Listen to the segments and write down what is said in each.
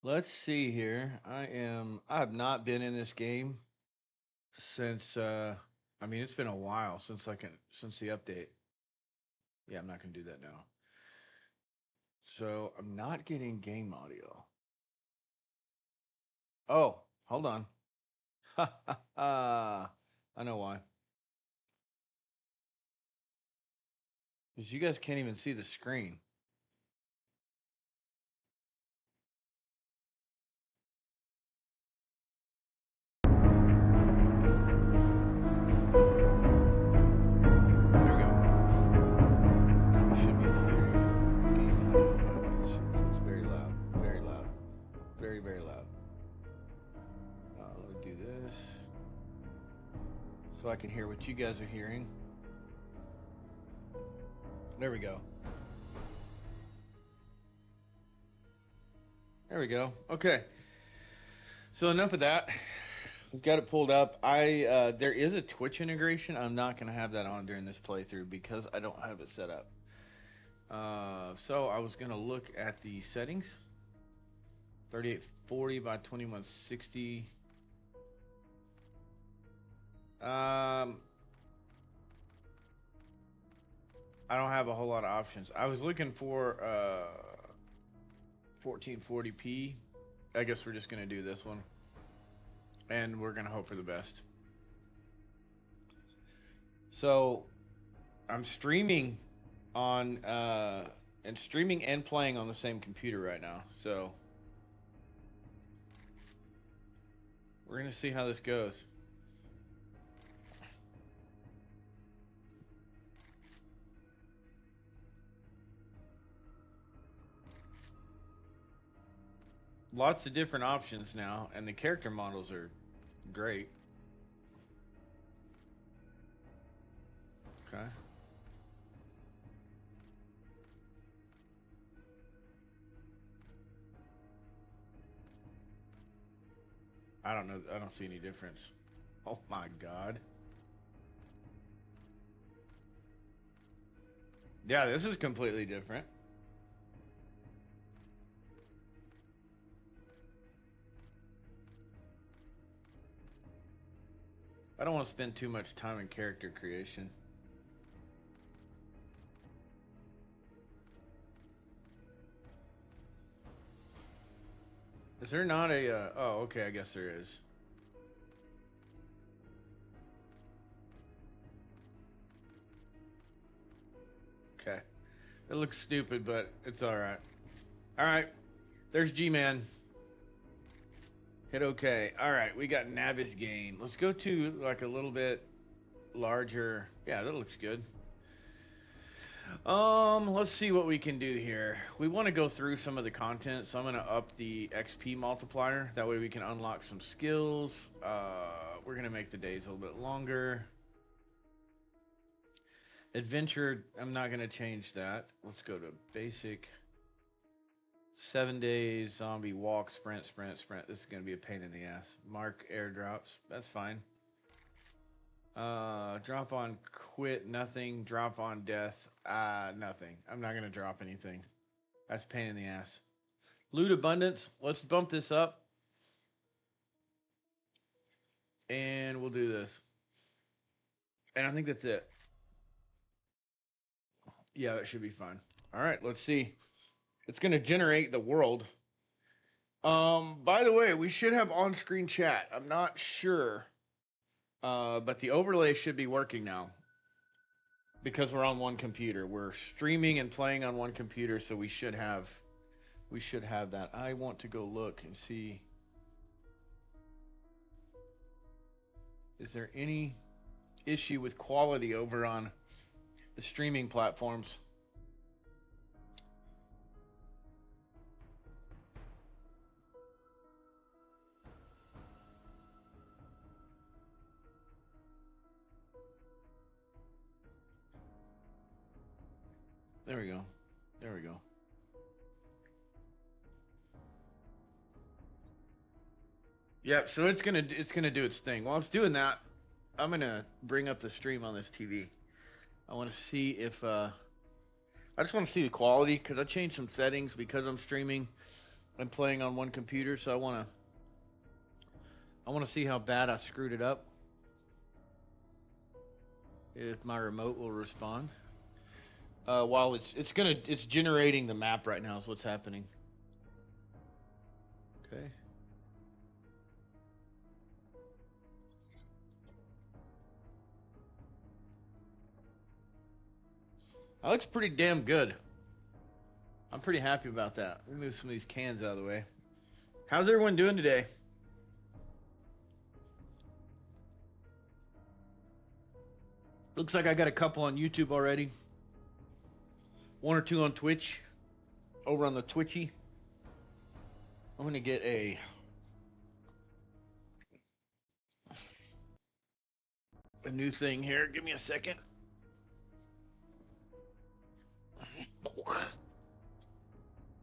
Let's see here. I have not been in this game since it's been a while since the update. Yeah, I'm not gonna do that now. So I'm not getting game audio. Oh, hold on. Ha ha ha. I know why. Because you guys can't even see the screen. There we go. Now we should be hearing game audio. It's very loud. Very loud. Very, very loud. Let me do this so I can hear what you guys are hearing. There we go. There we go. Okay. So enough of that. We've got it pulled up. There is a Twitch integration. I'm not gonna have that on during this playthrough because I don't have it set up. So I was gonna look at the settings. 3840 by 2160. I don't have a whole lot of options. I was looking for 1440p. I guess we're just gonna do this one, and we're gonna hope for the best. So I'm streaming on and streaming and playing on the same computer right now. So we're gonna see how this goes. Lots of different options now, and the character models are great. Okay. I don't know. I don't see any difference. Oh my god. Yeah, this is completely different. I don't want to spend too much time in character creation. Is there not a oh, okay, I guess there is. Okay. It looks stupid, but it's alright. Alright. There's G-Man. Hit OK. Alright, we got Navezgane. Let's go to like a little bit larger. Yeah, that looks good. Let's see what we can do here. We want to go through some of the content, so I'm going to up the XP multiplier. That way we can unlock some skills. We're going to make the days a little bit longer. Adventure, I'm not going to change that. Let's go to basic. 7 days, zombie, walk, sprint, sprint, sprint. This is going to be a pain in the ass. Mark airdrops. That's fine. Drop on quit, nothing. Drop on death, nothing. I'm not gonna drop anything. That's a pain in the ass. Loot abundance. Let's bump this up, and we'll do this. And I think that's it. Yeah, that should be fine. All right, let's see. It's gonna generate the world. By the way, we should have on-screen chat. I'm not sure, but the overlay should be working now. Because we're on one computer, we're streaming and playing on one computer, so we should have that. I want to go look and see, is there any issue with quality over on the streaming platforms? There we go. There we go. Yep, so it's gonna do its thing. While it's doing that, I'm gonna bring up the stream on this TV. I want to see if I just want to see the quality because I changed some settings because I'm streaming. I'm playing on one computer, so I want to see how bad I screwed it up. If my remote will respond. While it's generating the map right now is what's happening. Okay. That looks pretty damn good. I'm pretty happy about that. Let me move some of these cans out of the way. How's everyone doing today? Looks like I got a couple on YouTube already. One or two on Twitch. Over on the Twitchy. I'm going to get a new thing here. Give me a second.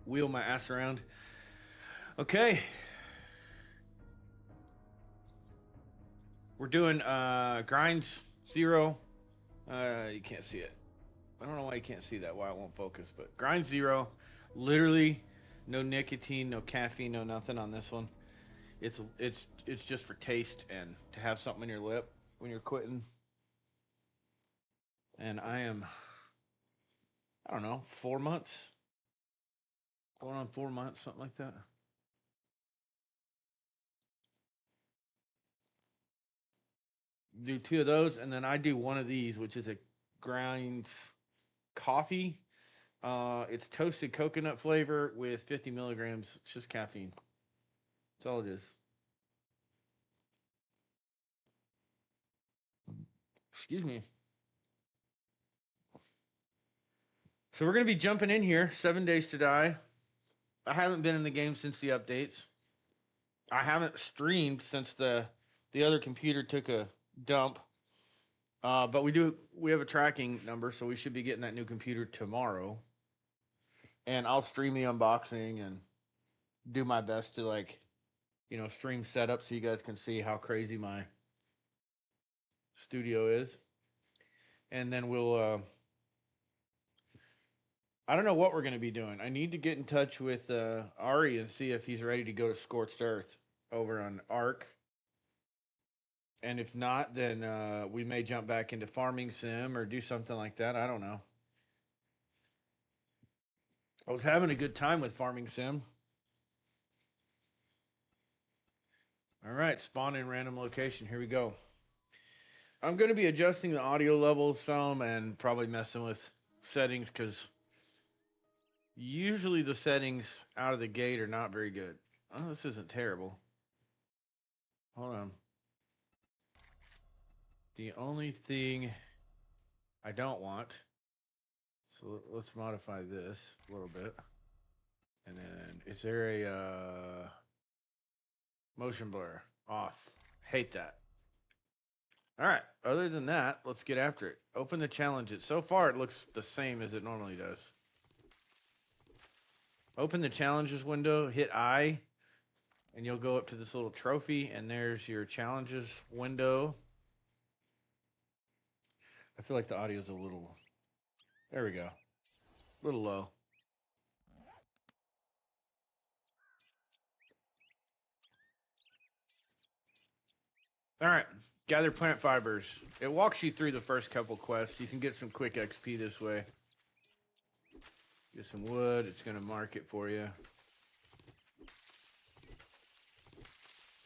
Wheel my ass around. Okay. We're doing grinds 0. You can't see it. I don't know why you can't see that, why it won't focus, but grind 0. Literally no nicotine, no caffeine, no nothing on this one. It's just for taste and to have something in your lip when you're quitting. And I don't know, 4 months. Going on 4 months, something like that. Do 2 of those, and then I do one of these, which is a grinds coffee. It's toasted coconut flavor with 50 milligrams. It's just caffeine. That's all it is. Excuse me. So we're going to be jumping in here. 7 Days to Die. I haven't been in the game since the updates. I haven't streamed since the other computer took a dump. But we have a tracking number, so we should be getting that new computer tomorrow. And I'll stream the unboxing and do my best to stream setup so you guys can see how crazy my studio is. And then we'll I don't know what we're going to be doing. I need to get in touch with Ari and see if he's ready to go to Scorched Earth over on Ark. And if not, then we may jump back into Farming Sim or do something like that. I don't know. I was having a good time with Farming Sim. All right, spawn in random location. Here we go. I'm going to be adjusting the audio level some and probably messing with settings because usually the settings out of the gate are not very good. Oh, this isn't terrible. Hold on. The only thing I don't want, so let's modify this a little bit. And then is there a motion blur? Off. Hate that. All right. Other than that, let's get after it. Open the challenges. So far, it looks the same as it normally does. Open the challenges window, hit I, and you'll go up to this little trophy, and there's your challenges window. I feel like the audio's a little... There we go. A little low. All right. Gather plant fibers. It walks you through the first couple quests. You can get some quick XP this way. Get some wood. It's going to mark it for you.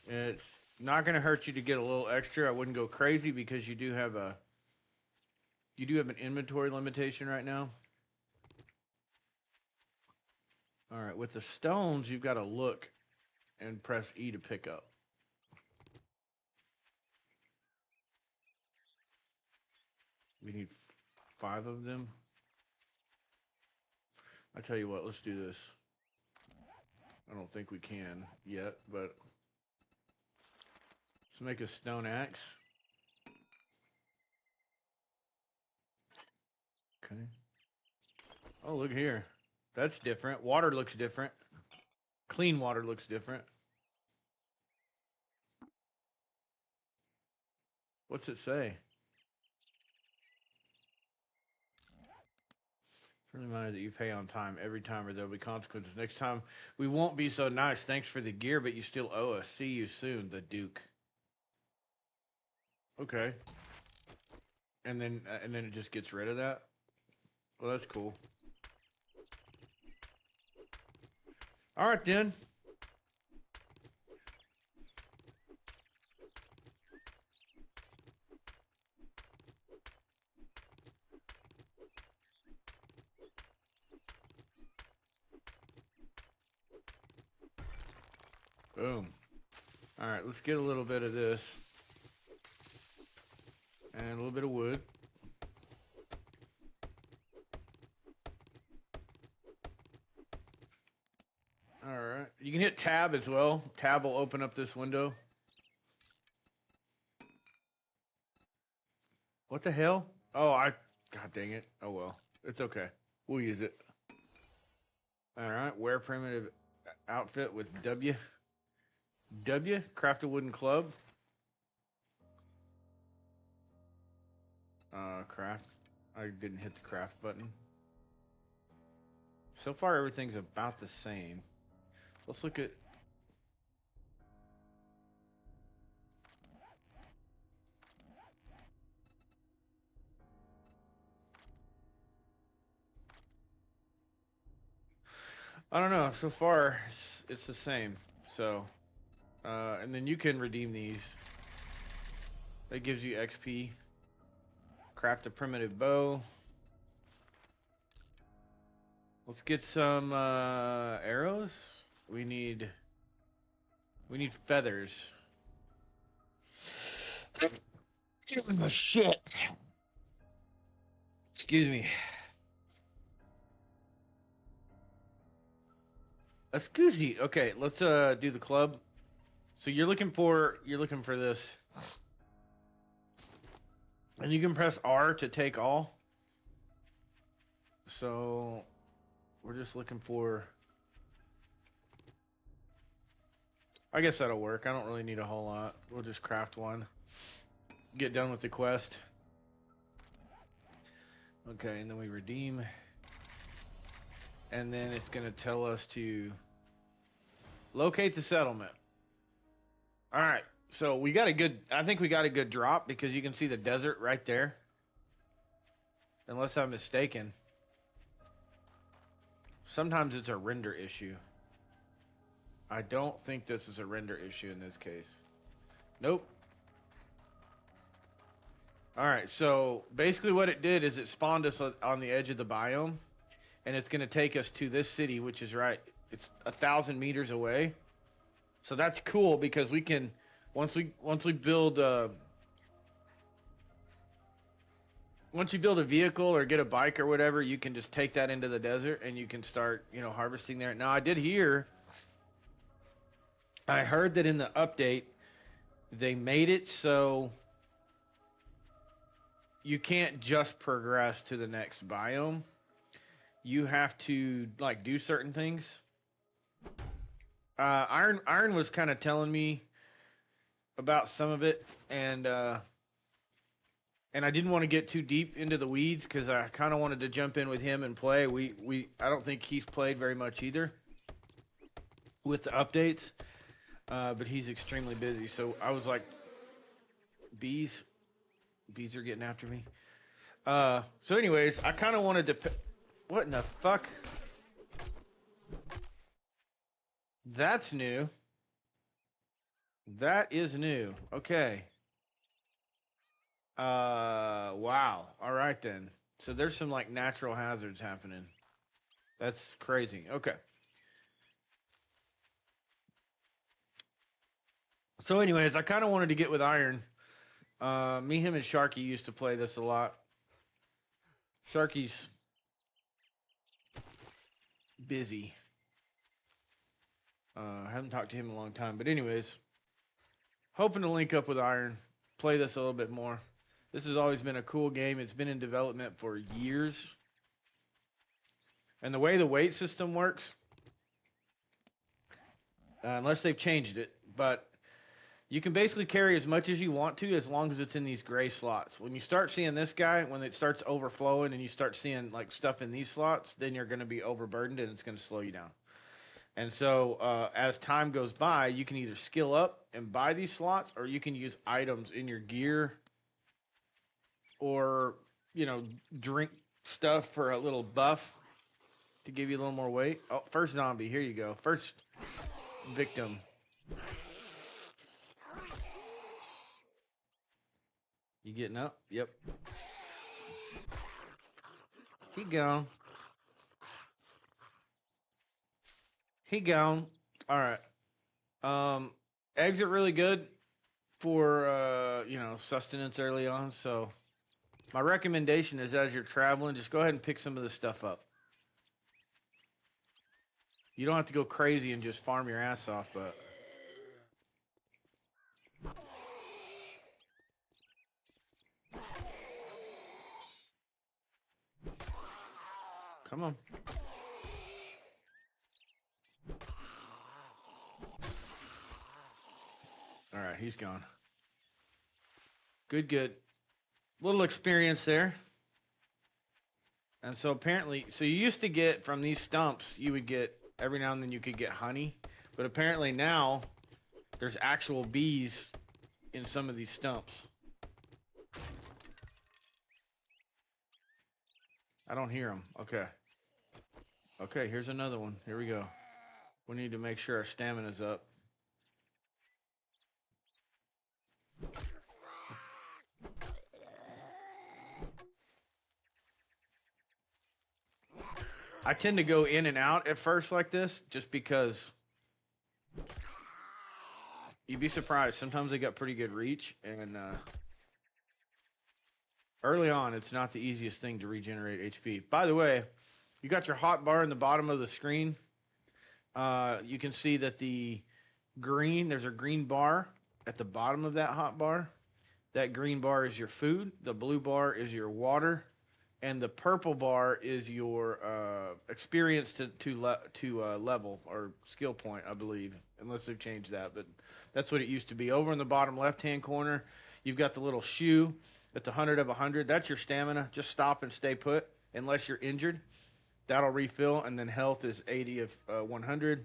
It's not going to hurt you to get a little extra. I wouldn't go crazy because you do have an inventory limitation right now. All right, with the stones, you've got to look and press E to pick up. We need 5 of them. I tell you what, let's do this. I don't think we can yet, but let's make a stone axe. Okay. Oh, look here. That's different. Water looks different. Clean water looks different. What's it say? Friendly reminder that you pay on time every time, or there'll be consequences. Next time, we won't be so nice. Thanks for the gear, but you still owe us. See you soon, the Duke. Okay. And then it just gets rid of that. Well, that's cool. All right then. Boom. All right, let's get a little bit of this. And a little bit of wood. All right. You can hit tab as well. Tab will open up this window. What the hell? Oh, God dang it. Oh, well. It's okay. We'll use it. All right. Wear primitive outfit with W. W. Craft a wooden club. Craft. I didn't hit the craft button. So far, everything's about the same. Let's look at... I don't know. So far, it's the same. So, and then you can redeem these. That gives you XP. Craft a primitive bow. Let's get some arrows. We need feathers. Oh, shit. Excuse me. Excuse me. Okay, let's do the club. So you're looking for this. And you can press R to take all. So we're just looking for... I guess that'll work. I don't really need a whole lot. We'll just craft one. Get done with the quest. Okay, and then we redeem. And then it's going to tell us to locate the settlement. All right. So we got a good... I think we got a good drop because you can see the desert right there. Unless I'm mistaken. Sometimes it's a render issue. I don't think this is a render issue in this case. Nope. Alright, so basically what it did is it spawned us on the edge of the biome. And it's going to take us to this city, which is right. It's 1,000 meters away. So that's cool because we can... Once we build... Once you build a vehicle or get a bike or whatever, you can just take that into the desert and you can start, harvesting there. Now, I did hear... I heard that in the update, they made it so you can't just progress to the next biome. You have to, do certain things. Iron was kind of telling me about some of it, and I didn't want to get too deep into the weeds because I kind of wanted to jump in with him and play. I don't think he's played very much either with the updates. But he's extremely busy, so I was like, bees are getting after me. So anyways, I kind of wanted to... What in the fuck? That's new. That is new. Okay. Wow. All right then. So there's some, natural hazards happening. That's crazy. Okay. So anyways, I kind of wanted to get with Iron. Me, him, and Sharky used to play this a lot. Sharky's busy. I haven't talked to him in a long time. But anyways, hoping to link up with Iron. Play this a little bit more. This has always been a cool game. It's been in development for years. And the way the weight system works, unless they've changed it, but... You can basically carry as much as you want to as long as it's in these gray slots. When you start seeing this guy, when it starts overflowing and you start seeing like stuff in these slots, then you're going to be overburdened and it's going to slow you down. And so as time goes by, you can either skill up and buy these slots, or you can use items in your gear, or, you know, drink stuff for a little buff to give you a little more weight. Oh, first zombie. Here you go. First victim. You getting up? Yep. He gone. He gone. All right. Eggs are really good for you know, sustenance early on. So my recommendation is, as you're traveling, just go ahead and pick some of this stuff up. You don't have to go crazy and just farm your ass off, but come on. All right, he's gone. Good, good. Little experience there. And so apparently, so you used to get from these stumps, you would get, every now and then you could get honey. But apparently now, there's actual bees in some of these stumps. I don't hear them. Okay. Okay, here's another one. Here we go. We need to make sure our stamina's up. I tend to go in and out at first like this, just because you'd be surprised. Sometimes they got pretty good reach, and early on, it's not the easiest thing to regenerate HP. By the way, you got your hot bar in the bottom of the screen. You can see that the green, there's a green bar at the bottom of that hot bar. That green bar is your food. The blue bar is your water. And the purple bar is your experience to level or skill point, I believe, unless they've changed that. But that's what it used to be. Over in the bottom left-hand corner, you've got the little shoe. It's 100 of 100. That's your stamina. Just stop and stay put unless you're injured. That'll refill. And then health is 80 of 100.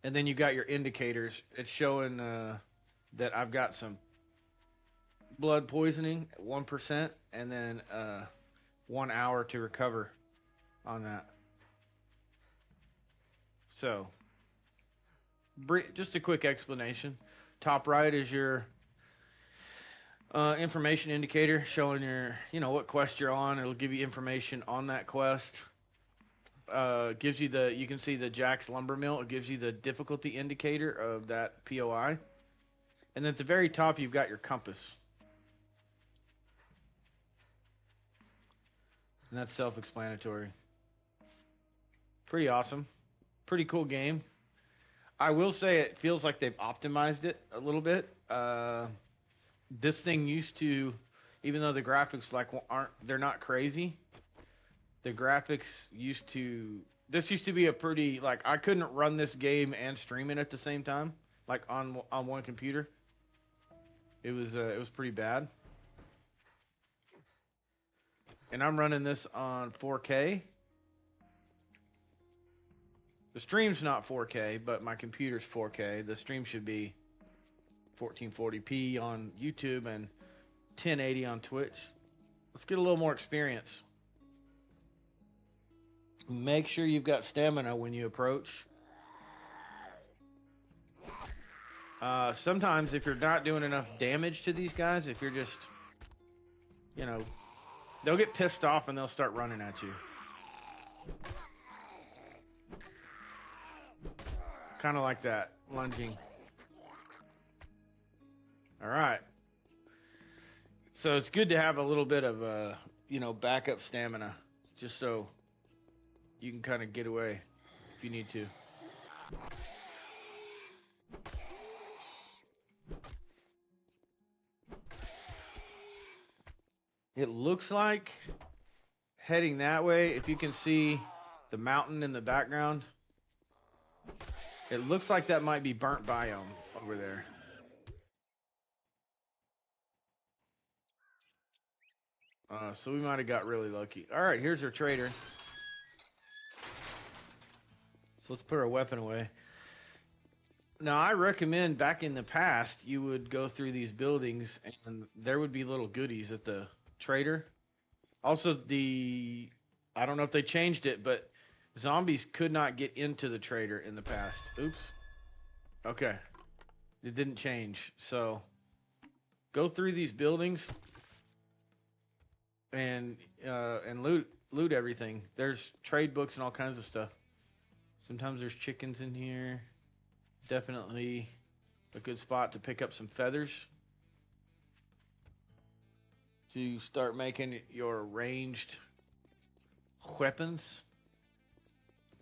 And then you got your indicators. It's showing that I've got some blood poisoning at 1%, and then 1 hour to recover on that. So just a quick explanation. Top right is your information indicator, showing your, you know, what quest you're on. It'll give you information on that quest. Gives you you can see the Jack's Lumber Mill. It gives you the difficulty indicator of that POI. And then at the very top, you've got your compass. And that's self-explanatory. Pretty awesome. Pretty cool game. I will say it feels like they've optimized it a little bit. This thing used to, even though the graphics they're not crazy. The graphics this used to be a pretty, like, I couldn't run this game and stream it at the same time, like on one computer. It was pretty bad. And I'm running this on 4K. The stream's not 4K, but my computer's 4K. The stream should be 1440p on YouTube and 1080 on Twitch. Let's get a little more experience. Make sure you've got stamina when you approach. Sometimes if you're not doing enough damage to these guys, if you're just, you know, they'll get pissed off and they'll start running at you. Kind of like that, lunging. All right. So it's good to have a little bit of, you know, backup stamina, just so you can kind of get away if you need to. It looks like heading that way, if you can see the mountain in the background, it looks like that might be burnt biome over there. So we might have got really lucky. All right, here's our trader. So let's put our weapon away. Now, I recommend back in the past, you would go through these buildings and there would be little goodies at the trader. Also, I don't know if they changed it, but zombies could not get into the trader in the past. Oops. Okay. It didn't change. So go through these buildings and loot everything. There's trade books and all kinds of stuff. Sometimes there's chickens in here. Definitely a good spot to pick up some feathers to start making your ranged weapons.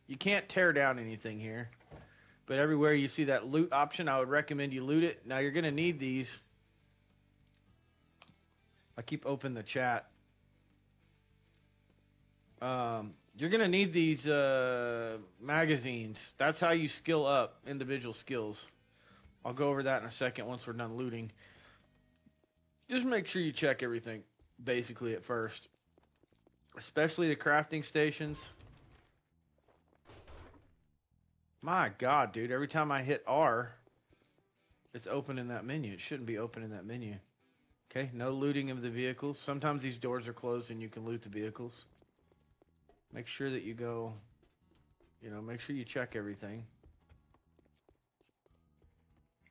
You can't tear down anything here, but everywhere you see that loot option, I would recommend you loot it. Now you're going to need these. I keep open the chat. You're going to need these magazines. That's how you skill up individual skills. I'll go over that in a second once we're done looting. Just make sure you check everything, basically, at first. Especially the crafting stations. My God, dude. Every time I hit R, it's open in that menu. It shouldn't be open in that menu. Okay, no looting of the vehicles. Sometimes these doors are closed and you can loot the vehicles. Make sure that you go, make sure you check everything.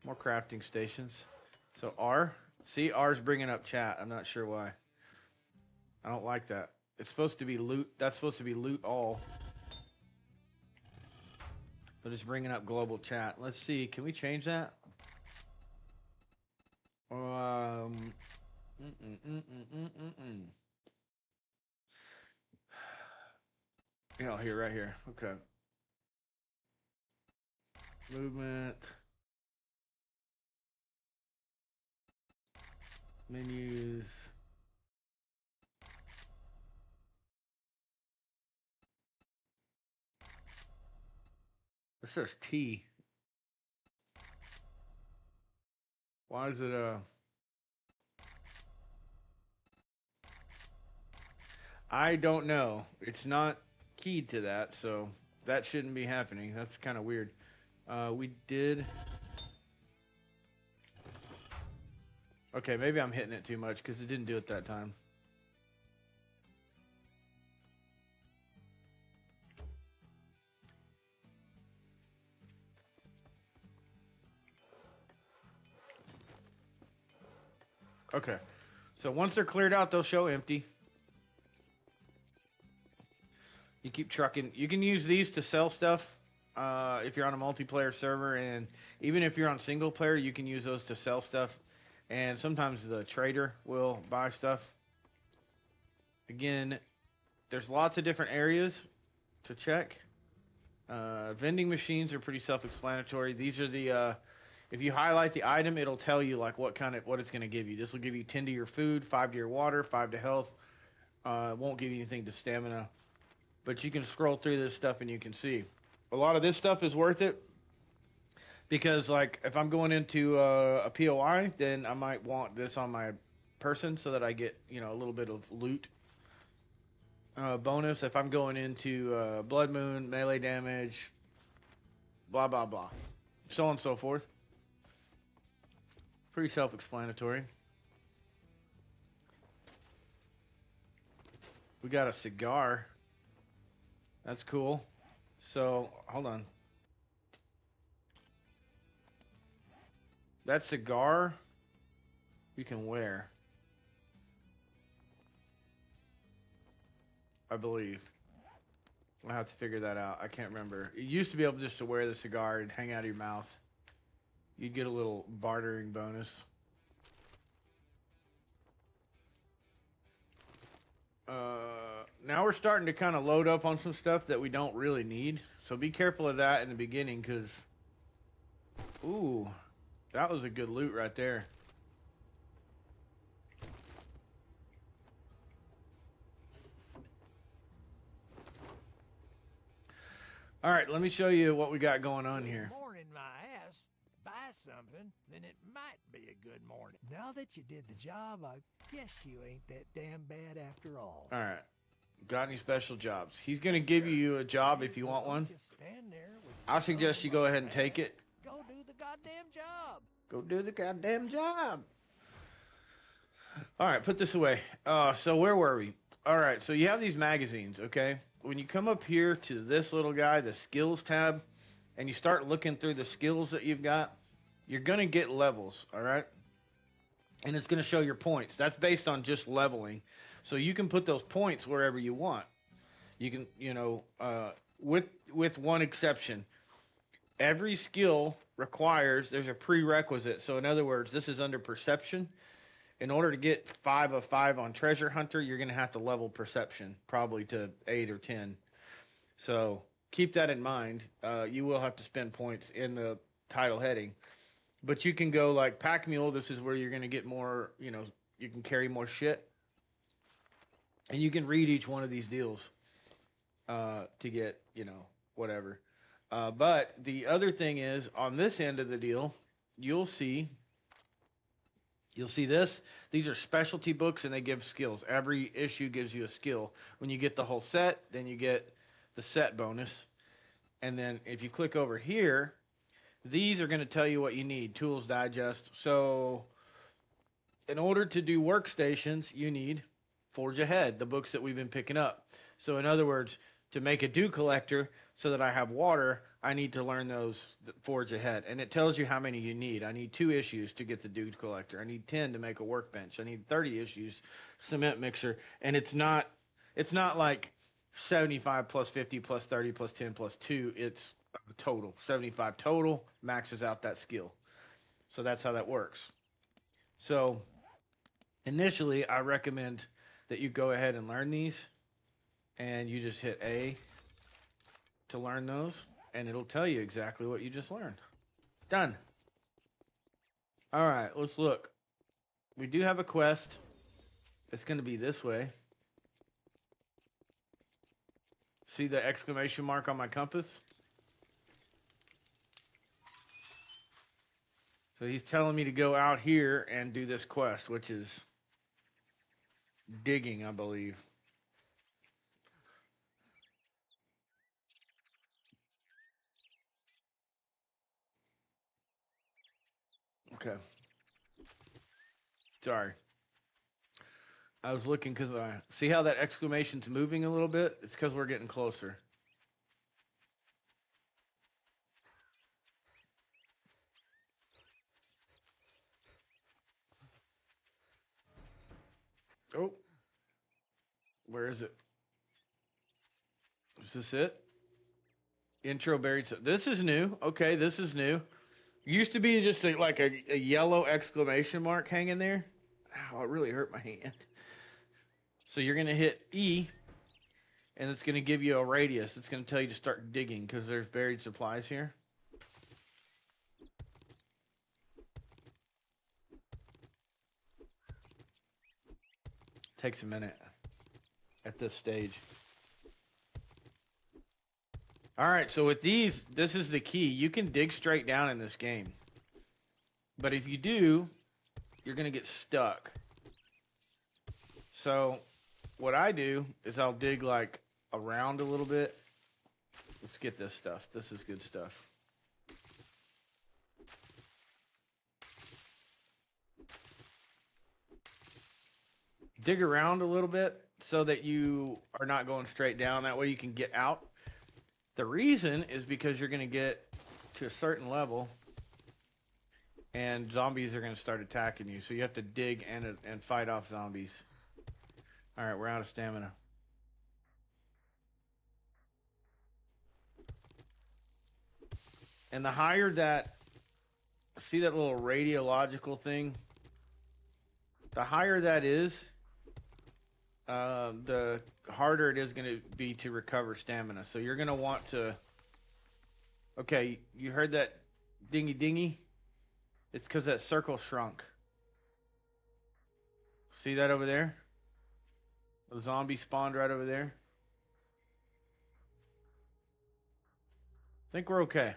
More crafting stations. So R. See, R's bringing up chat. I'm not sure why. I don't like that. It's supposed to be loot. That's supposed to be loot all. But it's bringing up global chat. Let's see. Can we change that? Yeah, here, right here. Okay. Movement. Menus. It says T. Why is it I don't know. It's not keyed to that, so that shouldn't be happening. That's kind of weird. We did. Okay, maybe I'm hitting it too much because it didn't do it that time. Okay, so once they're cleared out, they'll show empty. You keep trucking. You can use these to sell stuff if you're on a multiplayer server, and even if you're on single player, you can use those to sell stuff. And sometimes the trader will buy stuff. Again, there's lots of different areas to check. Vending machines are pretty self-explanatory. These are the if you highlight the item, it'll tell you like what it's going to give you. This will give you 10 to your food, 5 to your water, 5 to health. It won't give you anything to stamina. But you can scroll through this stuff and you can see. A lot of this stuff is worth it. Because like if I'm going into a POI, then I might want this on my person so that I get, a little bit of loot. Bonus if I'm going into Blood Moon, melee damage, blah, blah, blah. So on and so forth. Pretty self-explanatory. We got a cigar. That's cool. So, hold on. That cigar you can wear, I believe. I'll have to figure that out. I can't remember. You used to be able just to wear the cigar and hang out of your mouth. You'd get a little bartering bonus. Now we're starting to kind of load up on some stuff that we don't really need. So be careful of that in the beginning because... Ooh, that was a good loot right there. All right, let me show you what we got going on here. Morning, my ass. buy something, then it might be a good morning. Now that you did the job, I guess you ain't that damn bad after all. All right. Got any special jobs? He's going to give you a job if you want one. Just stand there with I suggest you go ahead and take it. Go do the goddamn job. Go do the goddamn job. All right, put this away. So where were we? All right, so you have these magazines, okay? When you come up here to this little guy, the skills tab, and you start looking through the skills that you've got, you're going to get levels, all right? And it's going to show your points. That's based on just leveling. So you can put those points wherever you want. You can, with one exception. Every skill requires, there's a prerequisite. So in other words, this is under perception. In order to get 5 of 5 on Treasure Hunter, you're going to have to level perception, probably to 8 or 10. So keep that in mind. You will have to spend points in the title heading. But you can go like Pack Mule. This is where you're going to get more, you can carry more shit. And you can read each one of these deals to get, whatever. But the other thing is, on this end of the deal, you'll see this. These are specialty books, and they give skills. Every issue gives you a skill. When you get the whole set, then you get the set bonus. And then if you click over here, these are going to tell you what you need. Tools Digest. So in order to do workstations, you need Forge Ahead, the books that we've been picking up. So in other words, to make a dew collector so that I have water, I need to learn those Forge Ahead. And it tells you how many you need. I need 2 issues to get the dew collector. I need 10 to make a workbench. I need 30 issues cement mixer. And it's not like 75 plus 50 plus 30 plus 10 plus 2. It's a total. 75 total maxes out that skill. So that's how that works. So initially, I recommend that you go ahead and learn these. And you just hit A to learn those, and it'll tell you exactly what you just learned. Done. All right, let's look. We do have a quest. It's going to be this way. See the exclamation mark on my compass? So he's telling me to go out here and do this quest, which is digging, I believe. Okay. Sorry. I was looking because I see how that exclamation's moving a little bit? It's because we're getting closer. Oh. Where is it? Is this it? Intro buried. This is new. Okay, this is new. Used to be just like a yellow exclamation mark hanging there. Ow, it really hurt my hand. So you're going to hit E, and it's going to give you a radius. It's going to tell you to start digging because there's buried supplies here. Takes a minute at this stage. All right, so with these, this is the key. You can dig straight down in this game. But if you do, you're going to get stuck. So what I do is I'll dig like around a little bit. Let's get this stuff. This is good stuff. Dig around a little bit so that you are not going straight down. That way you can get out. The reason is because you're going to get to a certain level and zombies are going to start attacking you. So you have to dig and fight off zombies. All right, we're out of stamina. And the higher that, see that little radiological thing? The higher that is, the harder it is going to be to recover stamina. So you're going to want to... Okay, you heard that dingy dingy? It's because that circle shrunk. See that over there? The zombie spawned right over there. I think we're okay.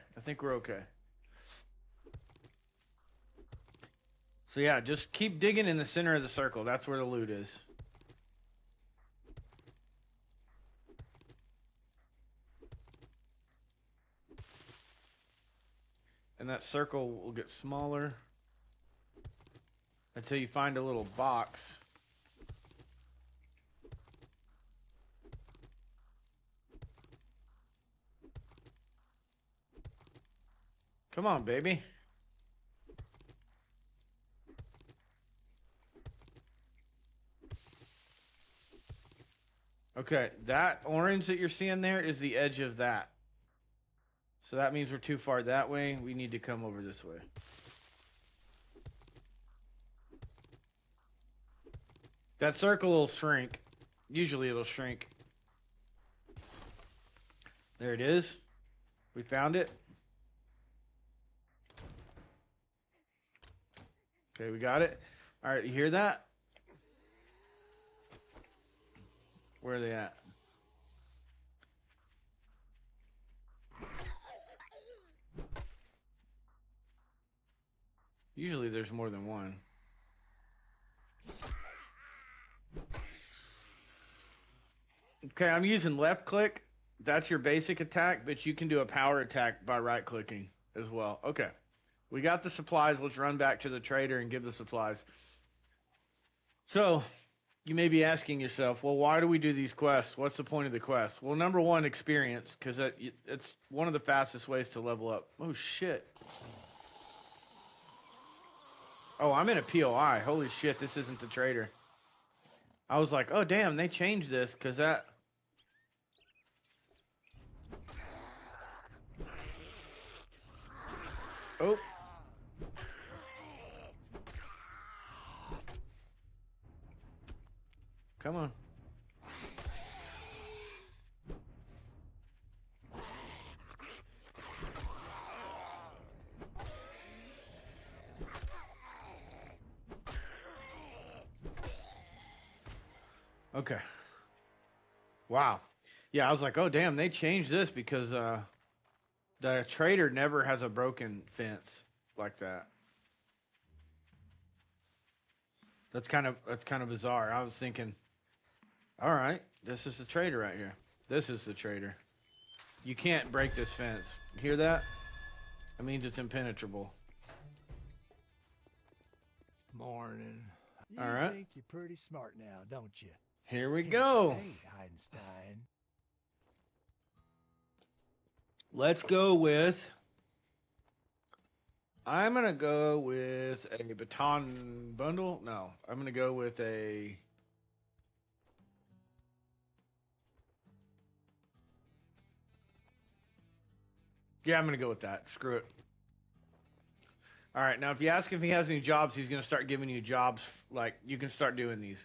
So yeah, just keep digging in the center of the circle. That's where the loot is. And that circle will get smaller until you find a little box. Come on, baby. Okay, that orange that you're seeing there is the edge of that. So that means we're too far that way. We need to come over this way. That circle will shrink. Usually it'll shrink. There it is. We found it. Okay, we got it. All right, you hear that? Where are they at? Usually there's more than one. Okay, I'm using left click. That's your basic attack, but you can do a power attack by right clicking as well. Okay. We got the supplies. Let's run back to the trader and give the supplies. So, you may be asking yourself, well, why do we do these quests? What's the point of the quest? Well, number one, experience, because it's one of the fastest ways to level up. Oh, shit. Oh, I'm in a POI. Holy shit, this isn't the trader. I was like, oh, damn, they changed this, because that... Oh. Come on. Okay. Wow. Yeah, I was like, oh, damn, they changed this because the trader never has a broken fence like that. That's kind of bizarre. I was thinking, all right, this is the trader right here. This is the trader. You can't break this fence. You hear that? That means it's impenetrable. Morning. You All right. think you're pretty smart now, don't you? Here we go. Hey, Einstein. Let's go with... I'm going to go with a baton bundle. No, I'm going to go with a... Yeah, I'm going to go with that. Screw it. All right, now if you ask if he has any jobs, he's going to start giving you jobs. Like, you can start doing these.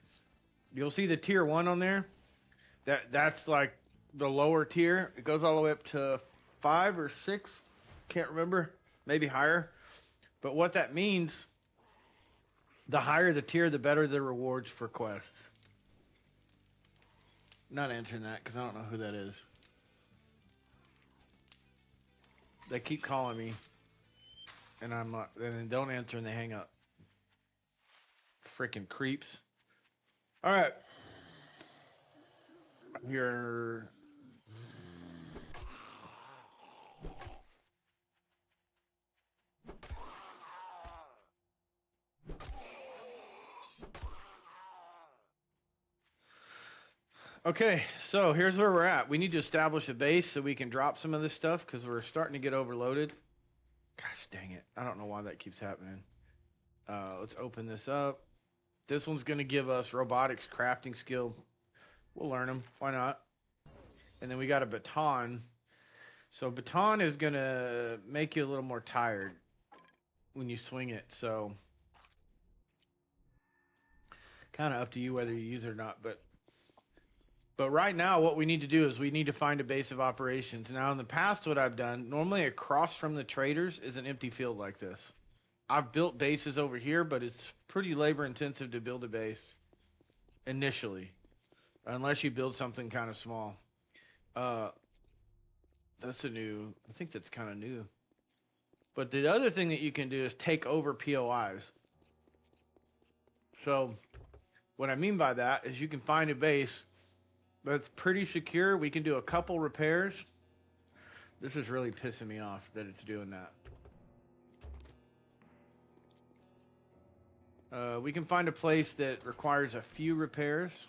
You'll see the tier 1 on there. That's like the lower tier. It goes all the way up to 5 or 6. Can't remember. Maybe higher. But what that means, the higher the tier, the better the rewards for quests. Not answering that because I don't know who that is. They keep calling me. And I'm like, then don't answer and they hang up. Freaking creeps. All right. You're... Okay, so here's where we're at. We need to establish a base so we can drop some of this stuff because we're starting to get overloaded. Gosh dang it. I don't know why that keeps happening. Let's open this up. This one's going to give us robotics crafting skill. We'll learn them. Why not? And then we got a baton. So baton is going to make you a little more tired when you swing it. So kind of up to you whether you use it or not. But right now, what we need to do is we need to find a base of operations. Now, in the past, what I've done, normally across from the traders is an empty field like this. I've built bases over here, but it's pretty labor-intensive to build a base initially, unless you build something kind of small. That's a new... I think that's kind of new. But the other thing that you can do is take over POIs. So what I mean by that is you can find a base that's pretty secure. We can do a couple repairs. This is really pissing me off that it's doing that. We can find a place that requires a few repairs.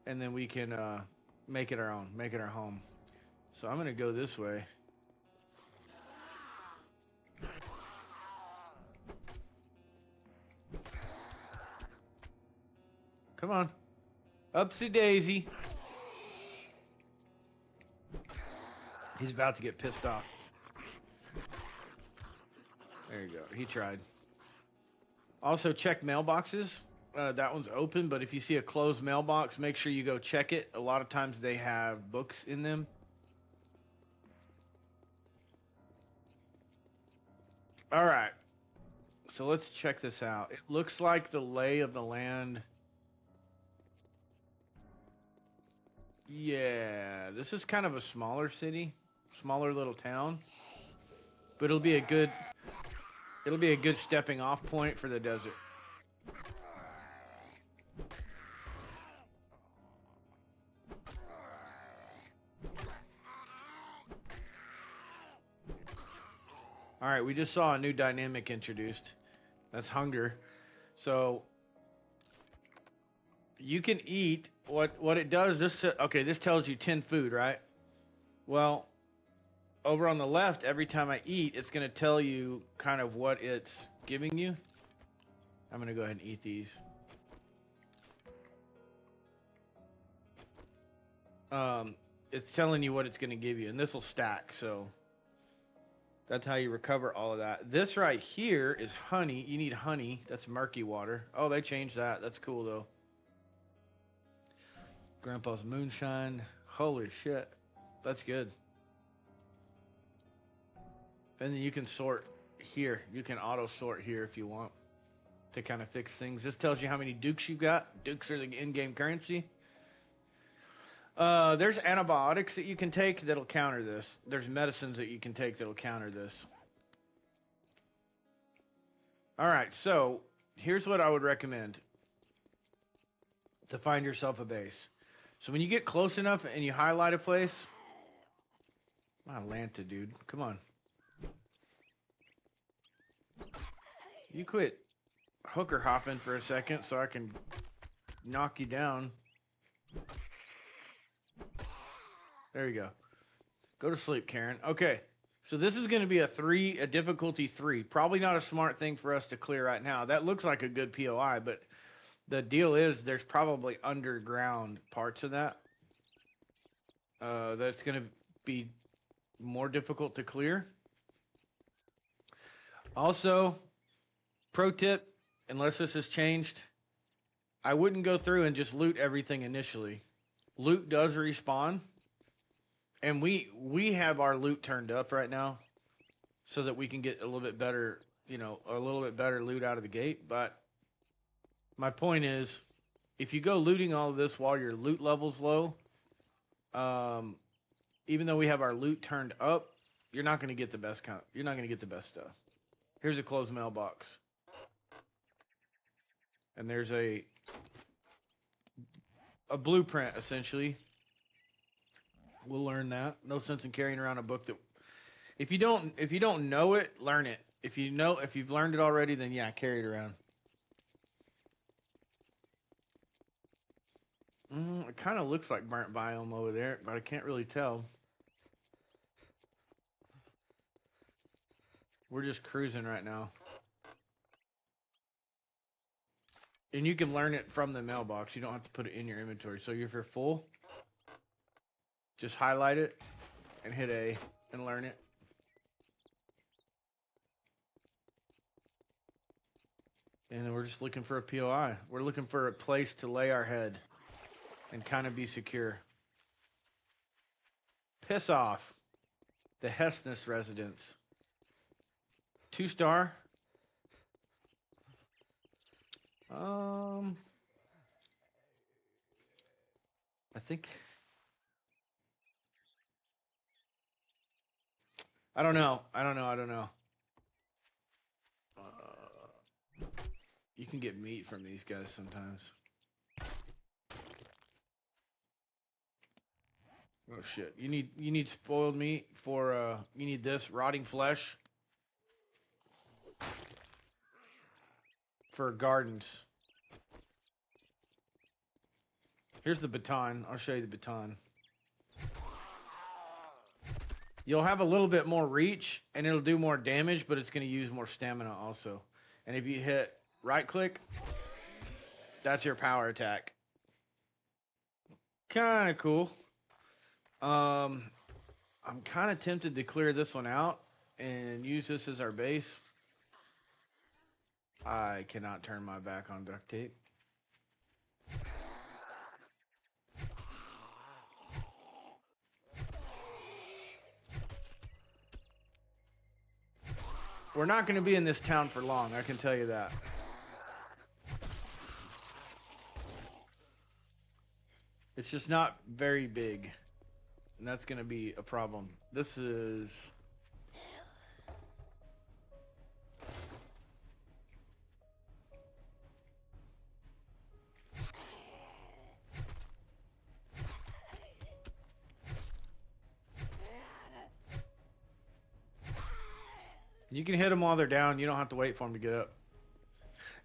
And then we can make it our own, make it our home. So I'm going to go this way. Come on. Upsy daisy. He's about to get pissed off. There you go. He tried. Also, check mailboxes. That one's open, but if you see a closed mailbox, make sure you go check it. A lot of times they have books in them. All right. So let's check this out. It looks like the lay of the land. Yeah, this is kind of a smaller city, smaller little town. But it'll be a good stepping off point for the desert. All right, we just saw a new dynamic introduced. That's hunger. So you can eat what it does. This tells you 10 food, right? Well, over on the left, every time I eat, it's going to tell you kind of what it's giving you. I'm going to go ahead and eat these. It's telling you what it's going to give you, and this will stack, so that's how you recover all of that. This right here is honey. You need honey. That's murky water. Oh, they changed that. That's cool, though. Grandpa's moonshine. Holy shit. That's good. And then you can sort here. You can auto sort here if you want to kind of fix things. This tells you how many dukes you got. Dukes are the in-game currency. There's antibiotics that you can take that'll counter this. There's medicines that you can take that'll counter this. All right, so here's what I would recommend to find yourself a base. So when you get close enough and you highlight a place, Atlanta, dude, come on. You quit hooker hopping for a second so I can knock you down. There you go. Go to sleep, Karen. Okay, so this is going to be a difficulty 3. Probably not a smart thing for us to clear right now. That looks like a good POI, but the deal is there's probably underground parts of that. That's going to be more difficult to clear. Also, pro tip, unless this has changed, I wouldn't go through and just loot everything initially. Loot does respawn. And we have our loot turned up right now so that we can get a little bit better, loot out of the gate. But my point is, if you go looting all of this while your loot level's low, even though we have our loot turned up, you're not going to get the best you're not going to get the best stuff. Here's a closed mailbox. And there's a blueprint, essentially. We'll learn that. No sense in carrying around a book that if you don't know it, learn it. If you've learned it already, then yeah, carry it around. It kind of looks like burnt biome over there, but I can't really tell. We're just cruising right now. And you can learn it from the mailbox. You don't have to put it in your inventory. So if you're full, just highlight it and hit A and learn it. And then we're just looking for a POI. We're looking for a place to lay our head and kind of be secure. Piss off. The Hessness residence. 2-star. I think... I don't know. You can get meat from these guys sometimes. Oh shit. You need spoiled meat for you need this rotting flesh for gardens. Here's the baton. I'll show you the baton. You'll have a little bit more reach and it'll do more damage, but it's going to use more stamina also. And if you hit right click, that's your power attack. Kind of cool. I'm kind of tempted to clear this one out and use this as our base. I cannot turn my back on duct tape. We're not going to be in this town for long, I can tell you that. It's just not very big. And that's going to be a problem. This is... You can hit them while they're down. You don't have to wait for them to get up.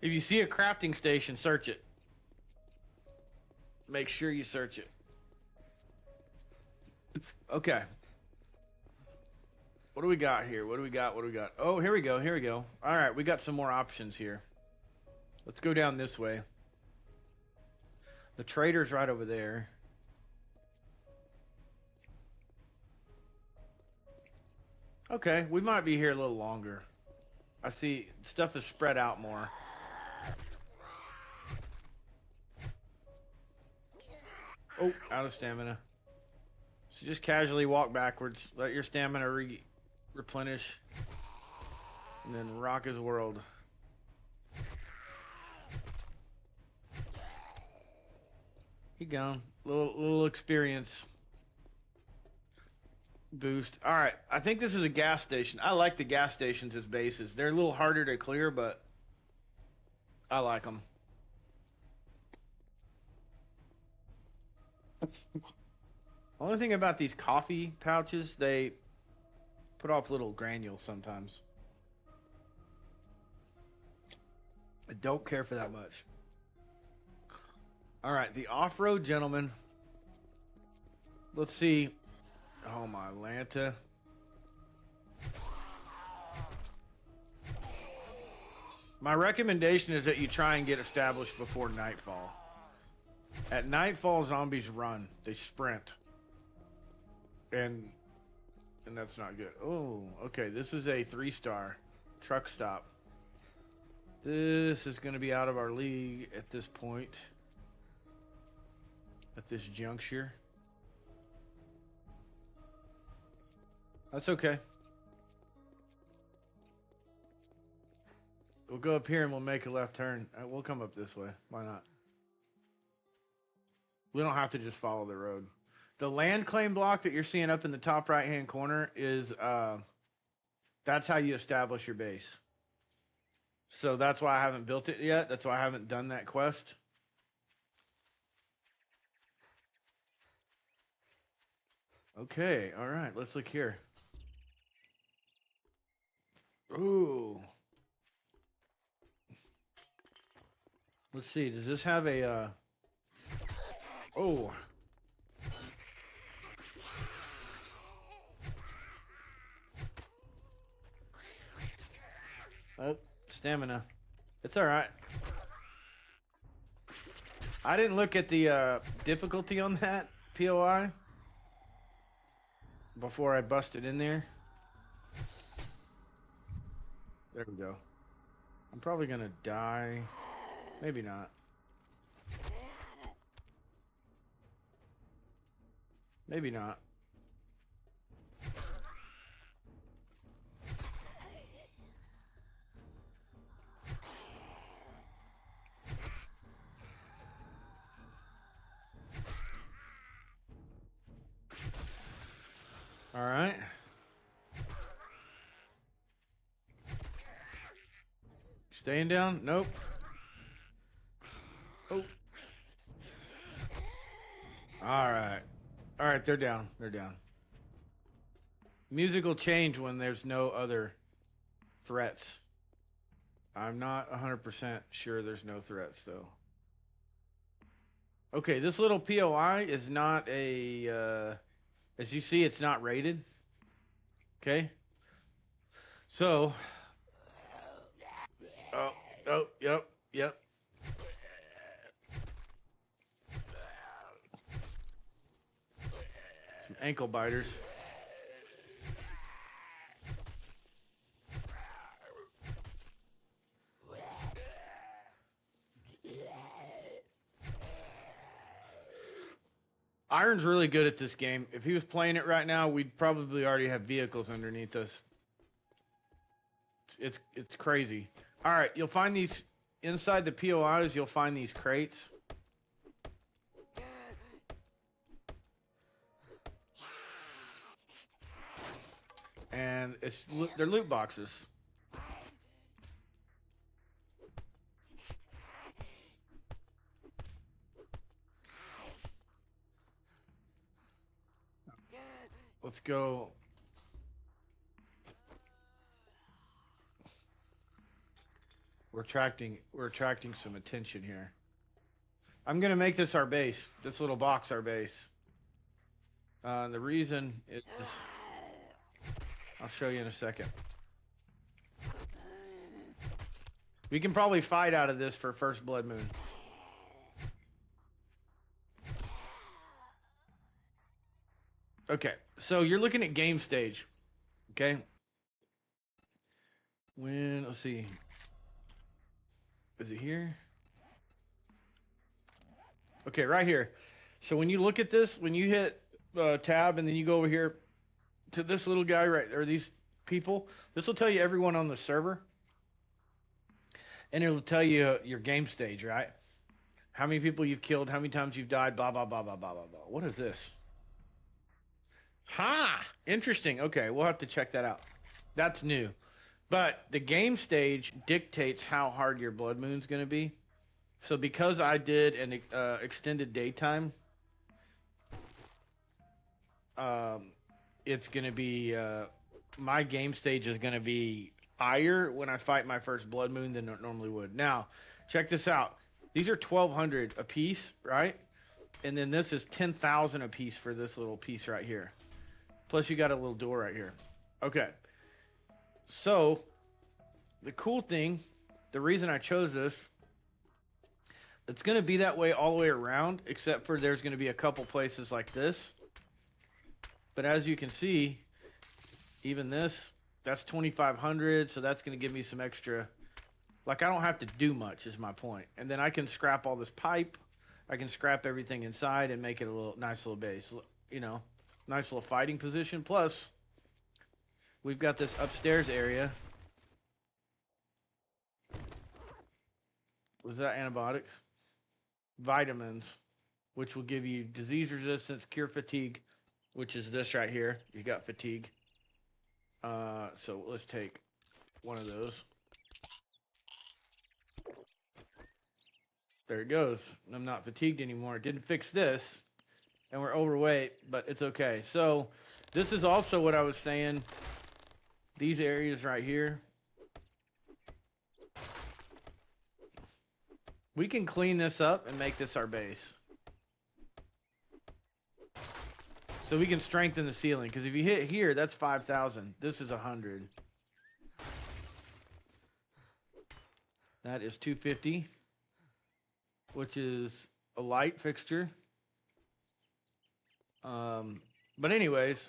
If you see a crafting station, search it. Make sure you search it. Okay. What do we got here? What do we got? What do we got? Oh, here we go. Here we go. All right, we got some more options here. Let's go down this way. The trader's right over there. Okay, we might be here a little longer. I see stuff is spread out more. Oh, out of stamina. So just casually walk backwards. Let your stamina replenish. And then rock his world. He gone. Little experience boost. All right, I think this is a gas station. I like the gas stations as bases. They're a little harder to clear, but I like them. Only thing about these coffee pouches, they put off little granules sometimes. I don't care for that much. All right, the off-road gentleman. Let's see. Oh, my Lanta. My recommendation is that you try and get established before nightfall. At nightfall, zombies run. They sprint. And that's not good. Oh, okay. This is a 3-star truck stop. This is going to be out of our league at this point. At this juncture. That's okay. We'll go up here and we'll make a left turn. We'll come up this way. Why not? We don't have to just follow the road. The land claim block that you're seeing up in the top right-hand corner is, that's how you establish your base. So that's why I haven't built it yet. That's why I haven't done that quest. Okay, all right, let's look here. Ooh. Let's see, does this have a, oh. Oh, stamina. It's all right. I didn't look at the difficulty on that POI before I busted in there. There we go. I'm probably gonna die. Maybe not. Maybe not. All right. Staying down? Nope. All right. All right, they're down. They're down. Music will change when there's no other threats. I'm not 100% sure there's no threats, though. Okay, this little POI is not a... as you see, it's not rated. Okay? So... Oh, yep. Some ankle biters. Iron's really good at this game. If he was playing it right now, we'd probably already have vehicles underneath us. It's crazy. All right, you'll find these inside the POIs. You'll find these crates. And they're loot boxes. Let's go. We're attracting some attention here. I'm gonna make this our base. This little box our base. The reason is, I'll show you in a second. We can probably fight out of this for first blood moon. Okay, so you're looking at game stage. Okay. Let's see. Is it here? Okay, right here. So when you look at this, when you hit tab and then you go over here to this little guy right, or these people, this will tell you everyone on the server. And it'll tell you your game stage, right? How many people you've killed, how many times you've died, blah, blah, blah, blah, blah, blah, blah. What is this? Ha! Interesting. Okay, we'll have to check that out. That's new. But the game stage dictates how hard your blood moon's going to be. So because I did an extended daytime, it's going to be... my game stage is going to be higher when I fight my first blood moon than it normally would. Now, check this out. These are 1,200 a piece, right? And then this is 10,000 a piece for this little piece right here. Plus you got a little door right here. Okay. So, the cool thing, the reason I chose this, it's going to be that way all the way around, except for there's going to be a couple places like this. But as you can see, even this, that's 2,500, so that's going to give me some extra. Like, I don't have to do much is my point. And then I can scrap all this pipe. I can scrap everything inside and make it a nice little base. You know, nice little fighting position. Plus, we've got this upstairs area. Was that antibiotics? Vitamins, which will give you disease resistance, cure fatigue, which is this right here. You got fatigue. So let's take one of those. There it goes. I'm not fatigued anymore. It didn't fix this, and we're overweight, but it's okay. So this is also what I was saying. These areas right here. We can clean this up and make this our base. So we can strengthen the ceiling, because if you hit here, that's 5,000. This is 100. That is 250, which is a light fixture. But anyways,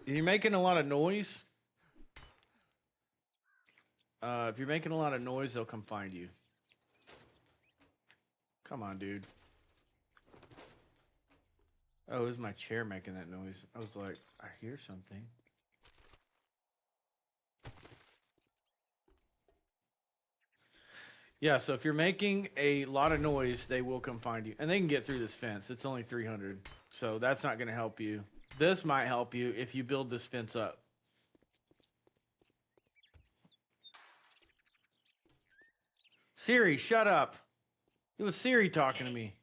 if you're making a lot of noise, they'll come find you. Come on, dude. Oh, it was my chair making that noise. I was like, I hear something. Yeah, so if you're making a lot of noise, they will come find you. And they can get through this fence. It's only 300. So that's not going to help you. This might help you if you build this fence up. Siri, shut up. It was Siri talking to me.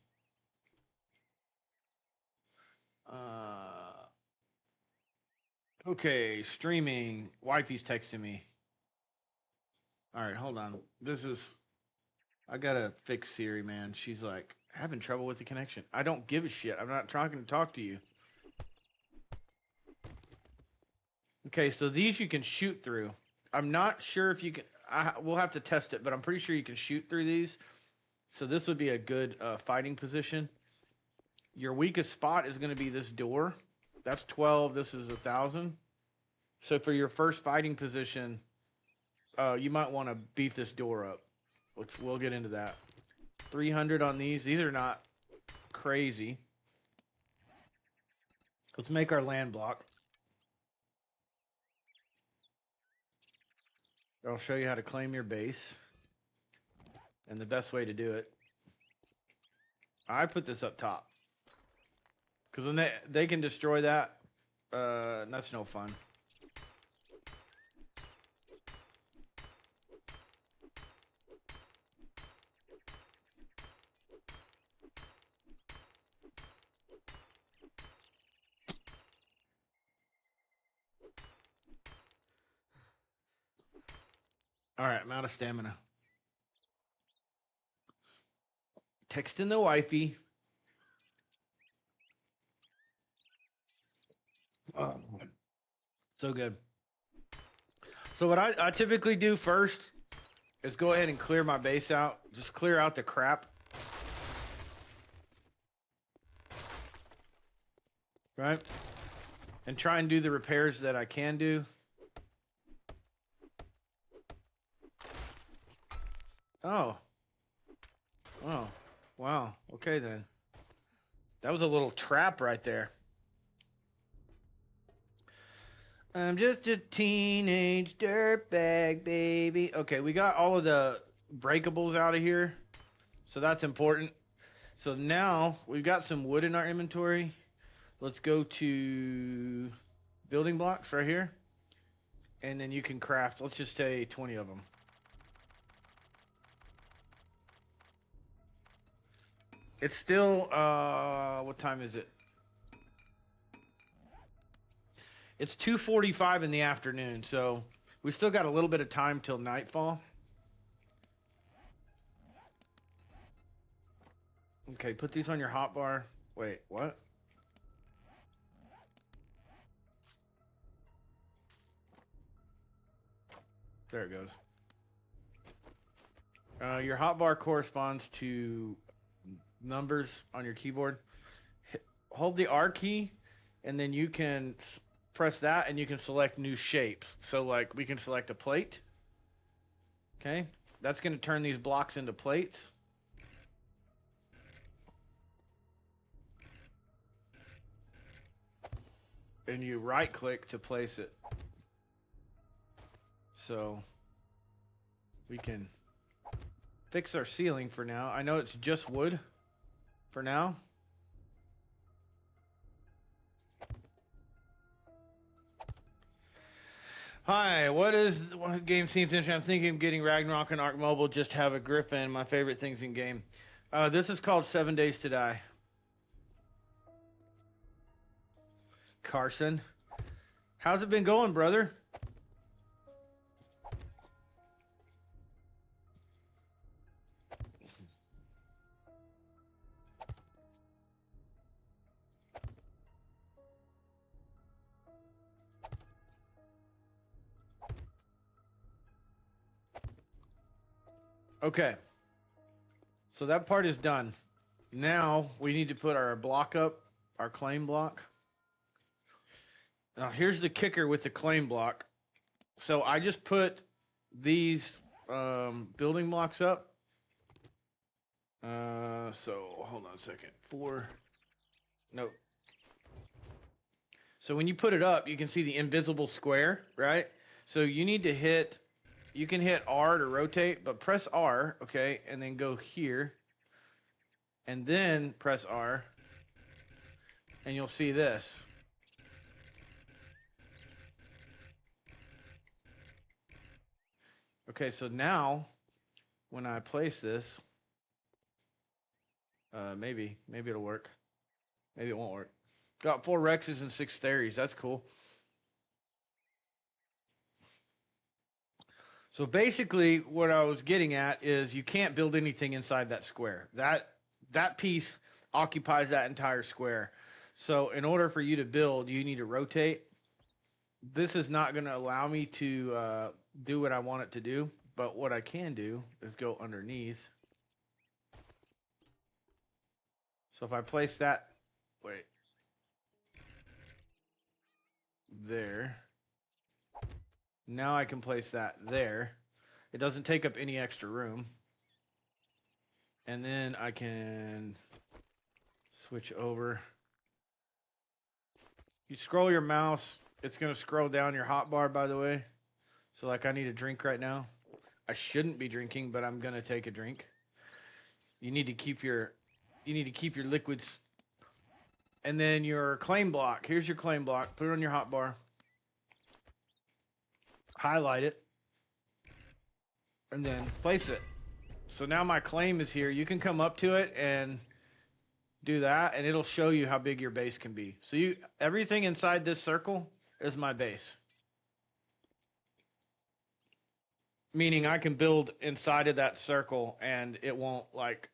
Okay, streaming. Wifey's texting me. All right, hold on. I gotta fix Siri, man. She's like having trouble with the connection. I don't give a shit. I'm not trying to talk to you. Okay, so these you can shoot through. I'm not sure if you can. We'll have to test it, but I'm pretty sure you can shoot through these. So this would be a good fighting position. Your weakest spot is going to be this door. That's 12. This is 1,000. So for your first fighting position, you might want to beef this door up, which we'll get into that. 300 on these. These are not crazy. Let's make our land block. I'll show you how to claim your base and the best way to do it. I put this up top because when they can destroy that, that's no fun. All right, I'm out of stamina. Texting the wifey. Oh, so good. So what I typically do first is go ahead and clear my base out. Just clear out the crap. Right? And try and do the repairs that I can do. Oh. Oh. Wow. Okay then. That was a little trap right there. I'm just a teenage dirtbag, baby. Okay, we got all of the breakables out of here. So that's important. So now we've got some wood in our inventory. Let's go to building blocks right here. And then you can craft, let's just say 20 of them. It's still, what time is it? It's 2:45 in the afternoon, so we still got a little bit of time till nightfall. Okay, put these on your hotbar. Wait, what? There it goes. Your hotbar corresponds to numbers on your keyboard. Hold the R key, and then you can press that, and you can select new shapes. So, like, we can select a plate. Okay, that's going to turn these blocks into plates. And you right-click to place it. So we can fix our ceiling for now. I know it's just wood for now. Hi, what game seems interesting? I'm thinking of getting Ragnarok and Ark Mobile. Just have a Griffin. My favorite things in game. This is called 7 Days to Die. Carson, how's it been going, brother? Okay, so that part is done. Now we need to put our block up, our claim block. Now here's the kicker with the claim block. So I just put these building blocks up. So hold on a second. Nope. So when you put it up, you can see the invisible square, right? So you need to hit, you can hit R to rotate, but press R, okay, and then go here. And then press R, and you'll see this. Okay, so now when I place this, maybe it'll work. Maybe it won't work. Got 4 Rexes and 6 Theries. That's cool. So basically, what I was getting at is you can't build anything inside that square. That piece occupies that entire square. So in order for you to build, you need to rotate. This is not going to allow me to do what I want it to do. But what I can do is go underneath. So if I place that, wait, there. Now I can place that there. It doesn't take up any extra room. And then I can switch over. You scroll your mouse, it's going to scroll down your hotbar, by the way. So like I need a drink right now. I shouldn't be drinking, but I'm going to take a drink. You need to keep your liquids. And then your claim block. Here's your claim block. Put it on your hotbar. Highlight it, and then place it. So now my claim is here. You can come up to it and do that, and it'll show you how big your base can be. So everything inside this circle is my base. Meaning I can build inside of that circle, and it won't like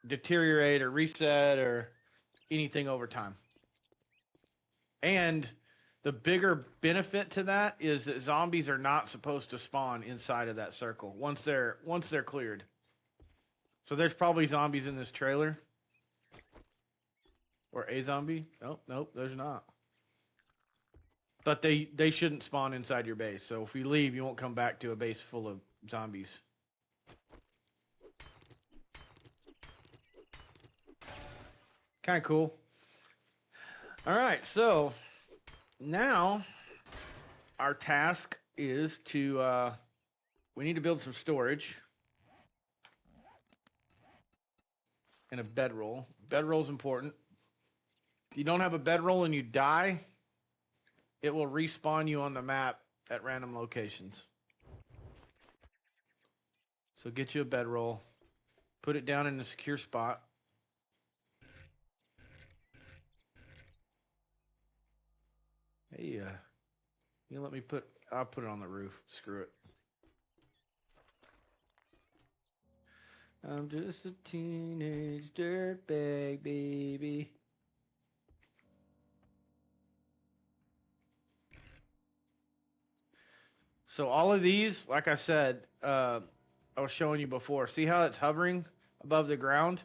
deteriorate or reset or anything over time. And the bigger benefit to that is that zombies are not supposed to spawn inside of that circle once they're cleared. So there's probably zombies in this trailer. Or a zombie? Nope, there's not. But they shouldn't spawn inside your base. So if you leave, you won't come back to a base full of zombies. Kind of cool. All right, so now our task is to we need to build some storage and a bedroll. Bedroll is important. If you don't have a bedroll and you die, it will respawn you on the map at random locations. So get you a bedroll, put it down in a secure spot. Hey, you let me I'll put it on the roof. Screw it. I'm just a teenage dirtbag, baby. So all of these, like I said, I was showing you before. See how it's hovering above the ground?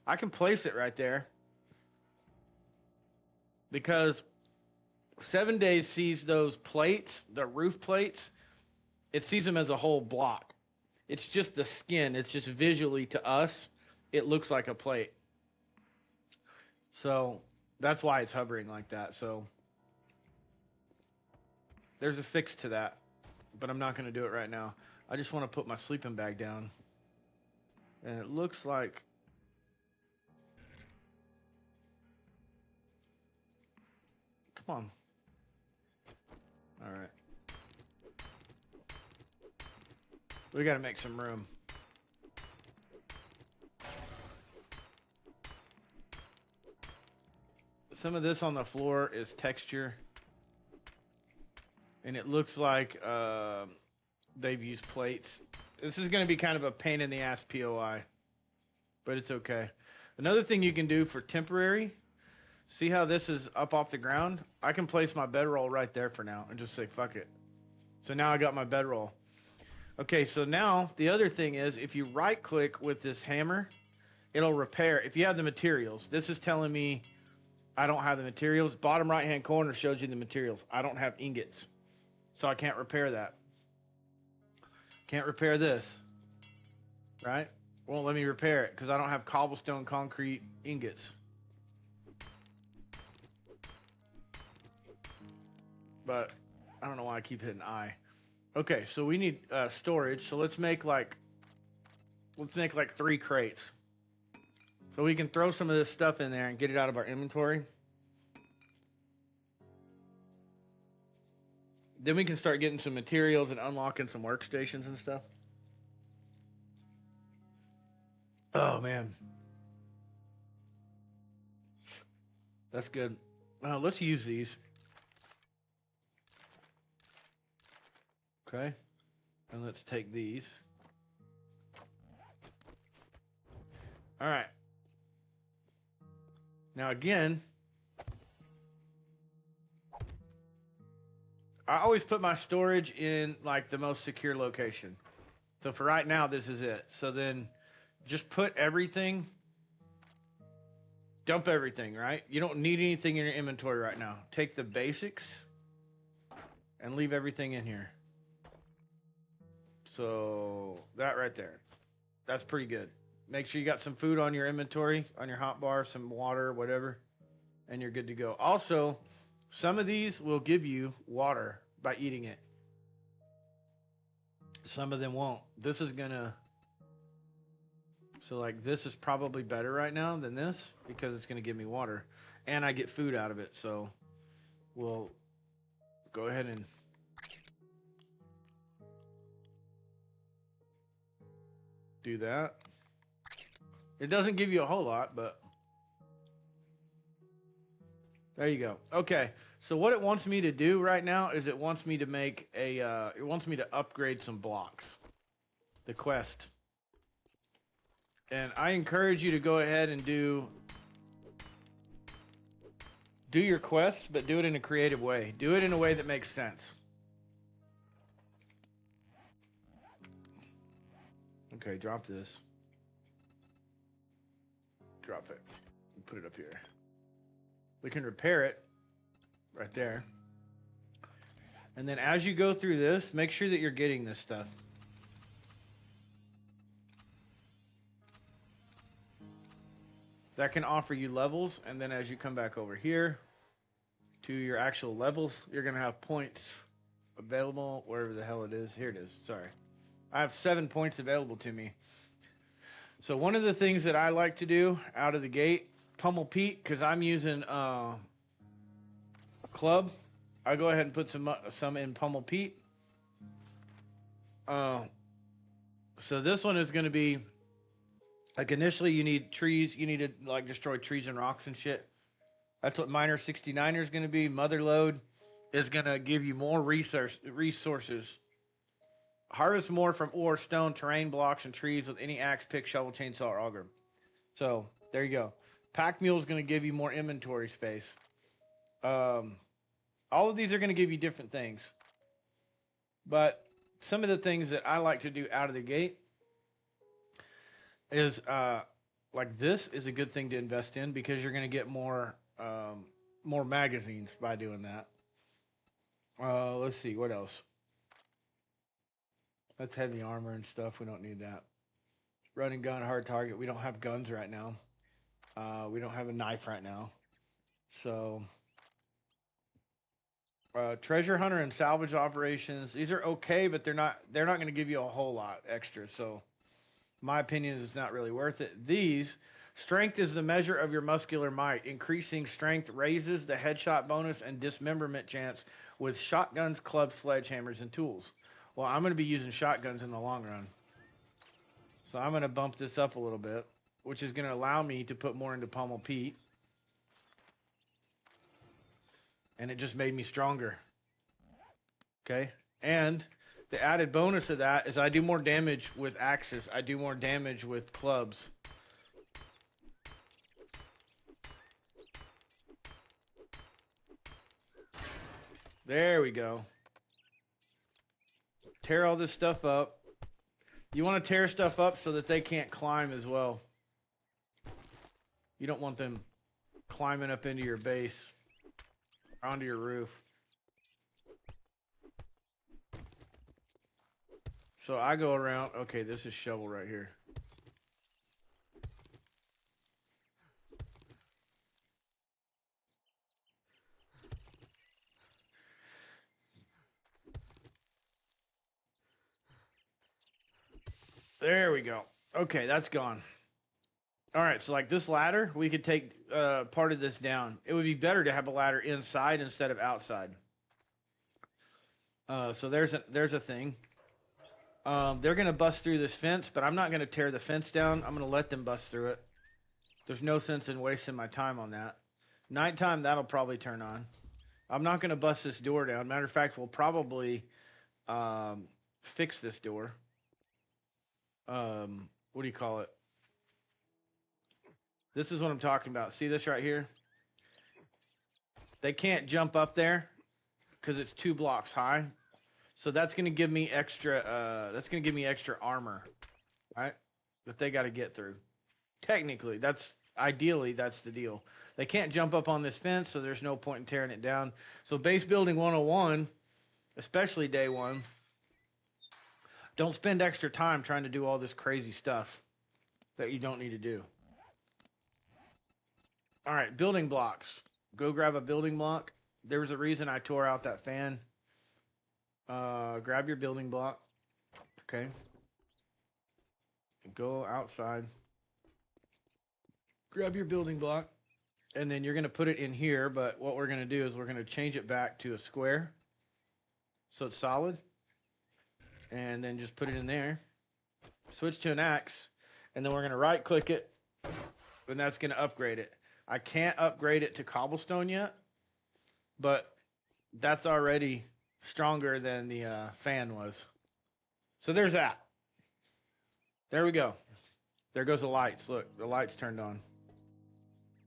I can place it right there. Because 7 Days sees those plates, the roof plates, it sees them as a whole block. It's just the skin. It's just visually to us, it looks like a plate. So that's why it's hovering like that. So there's a fix to that, but I'm not going to do it right now. I just want to put my sleeping bag down. And it looks like come on. All right. We got to make some room. Some of this on the floor is texture. And it looks like they've used plates. This is going to be kind of a pain in the ass POI. But it's okay. Another thing you can do for temporary, see how this is up off the ground? I can place my bedroll right there for now and just say, fuck it. So now I got my bedroll. Okay, so now the other thing is if you right click with this hammer, it'll repair. If you have the materials, this is telling me I don't have the materials. Bottom right hand corner shows you the materials. I don't have ingots. So I can't repair that. Can't repair this. Right? Won't let me repair it because I don't have cobblestone concrete ingots. But I don't know why I keep hitting I. Okay, so we need storage. So let's make like 3 crates. So we can throw some of this stuff in there and get it out of our inventory. Then we can start getting some materials and unlocking some workstations and stuff. Oh, man. That's good. Let's use these. Okay. And let's take these. All right. Now, again, I always put my storage in like the most secure location. So for right now, this is it. So then just put everything, dump everything, right? You don't need anything in your inventory right now. Take the basics and leave everything in here. So that right there, that's pretty good. Make sure you got some food on your inventory, on your hot bar, some water, whatever, and you're good to go. Also, some of these will give you water by eating it. Some of them won't. This is gonna... So like this is probably better right now than this because it's gonna give me water. And I get food out of it, so we'll go ahead and... do that. It doesn't give you a whole lot, but there you go. Okay, so what it wants me to do right now is it wants me to make a, it wants me to upgrade some blocks. The quest. And I encourage you to go ahead and do your quests, but do it in a creative way. Do it in a way that makes sense. Okay, drop this. Drop it. Put it up here. We can repair it right there. And then as you go through this, make sure that you're getting this stuff. That can offer you levels, and then as you come back over here to your actual levels, you're going to have points available wherever the hell it is. Here it is. Sorry. I have 7 points available to me. So one of the things that I like to do out of the gate, Pummel Pete, because I'm using club, I go ahead and put some in Pummel Pete. So this one is going to be like initially you need trees. You need to like destroy trees and rocks and shit. That's what Miner 69er is going to be. Mother Load is going to give you more resources. Harvest more from ore, stone, terrain, blocks, and trees with any axe, pick, shovel, chainsaw, or auger. So, there you go. Pack Mule is going to give you more inventory space. All of these are going to give you different things. But some of the things that I like to do out of the gate is, like this is a good thing to invest in because you're going to get more magazines by doing that. Let's see, what else? That's heavy armor and stuff. We don't need that. Running gun, hard target. We don't have guns right now. We don't have a knife right now. So, treasure hunter and salvage operations. These are okay, but they're not going to give you a whole lot extra. So, my opinion is it's not really worth it. These, strength is the measure of your muscular might. Increasing strength raises the headshot bonus and dismemberment chance with shotguns, clubs, sledgehammers, and tools. Well, I'm going to be using shotguns in the long run. So I'm going to bump this up a little bit, which is going to allow me to put more into Pummel Pete. And it just made me stronger. Okay? And the added bonus of that is I do more damage with axes. I do more damage with clubs. There we go. Tear all this stuff up. You want to tear stuff up so that they can't climb as well. You don't want them climbing up into your base, onto your roof. So I go around. Okay, this is shovel right here. There we go. Okay, that's gone. All right, so like this ladder, we could take part of this down. It would be better to have a ladder inside instead of outside. So there's a thing. They're going to bust through this fence, but I'm not going to tear the fence down. I'm going to let them bust through it. There's no sense in wasting my time on that. Nighttime, that'll probably turn on. I'm not going to bust this door down. Matter of fact, we'll probably fix this door. What do you call it? This is what I'm talking about. See this right here? They can't jump up there because it's 2 blocks high. So that's going to give me extra armor, right? That they got to get through. Technically, ideally that's the deal. They can't jump up on this fence, so there's no point in tearing it down. So base building 101, especially day 1, don't spend extra time trying to do all this crazy stuff that you don't need to do. All right, building blocks. Go grab a building block. There was a reason I tore out that fan. Grab your building block. Okay. Go outside. Grab your building block. And then you're going to put it in here. But what we're going to do is we're going to change it back to a square. So it's solid. And then just put it in there. Switch to an axe. And then we're going to right click it. And that's going to upgrade it. I can't upgrade it to cobblestone yet. But that's already stronger than the fan was. So there's that. There we go. There goes the lights. Look, the lights turned on.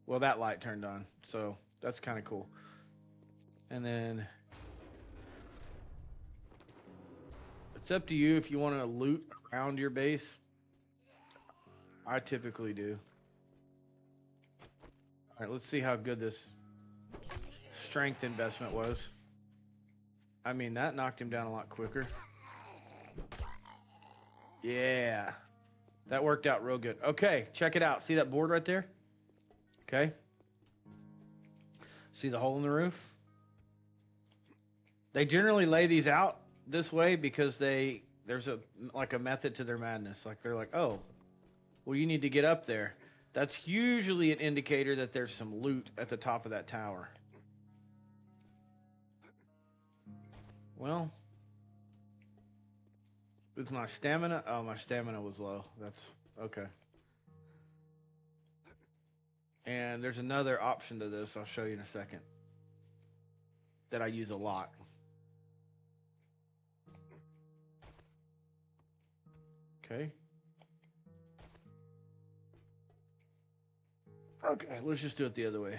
Well, that light turned on. So that's kind of cool. And then it's up to you if you want to loot around your base. I typically do. All right, let's see how good this strength investment was. I mean, that knocked him down a lot quicker. Yeah. That worked out real good. Okay, check it out. See that board right there? Okay. See the hole in the roof? They generally lay these out this way because there's a method to their madness. Like they're like, oh, well, you need to get up there. That's usually an indicator that there's some loot at the top of that tower. Well, with my stamina, oh, my stamina was low. That's okay. And there's another option to this I'll show you in a second that I use a lot. Okay. Okay, let's just do it the other way.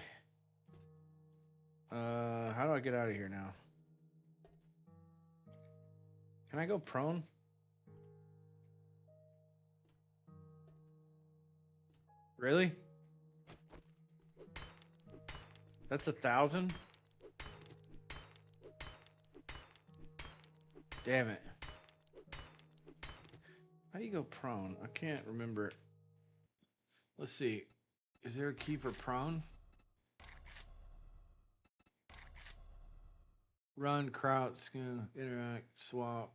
How do I get out of here now? Can I go prone? Really? That's 1,000? Damn it. How do you go prone? I can't remember. Let's see. Is there a key for prone? Run, crouch, interact, swap.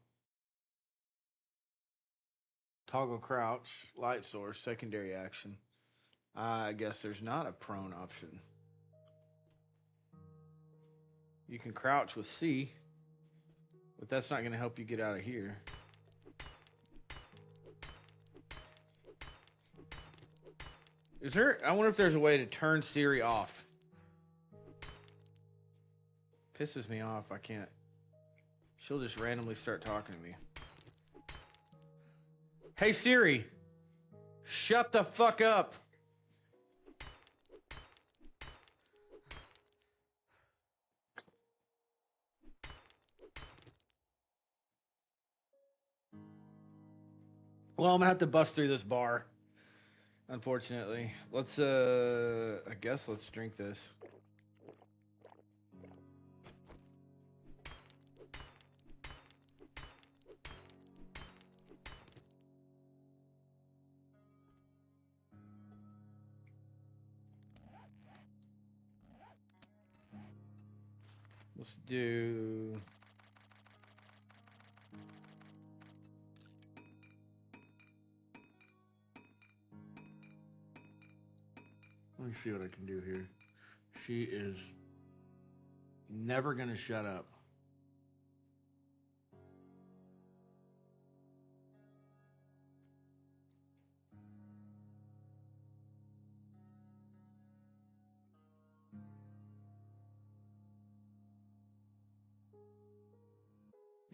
Toggle crouch, light source, secondary action. I guess there's not a prone option. You can crouch with C, but that's not going to help you get out of here. Is there? I wonder if there's a way to turn Siri off. Pisses me off. I can't. She'll just randomly start talking to me. Hey Siri, shut the fuck up. Well, I'm gonna have to bust through this bar, unfortunately. Let's I guess let's drink this. Let's do... Let me see what I can do here. She is never going to shut up.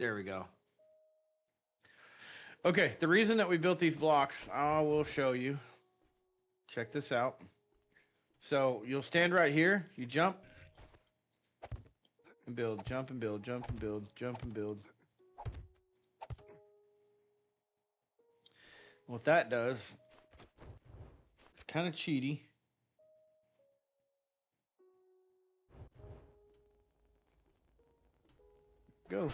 There we go. Okay, the reason that we built these blocks, I will show you. Check this out. So you'll stand right here, you jump and build, jump and build, jump and build, jump and build. What that does, it's kind of cheaty. Go.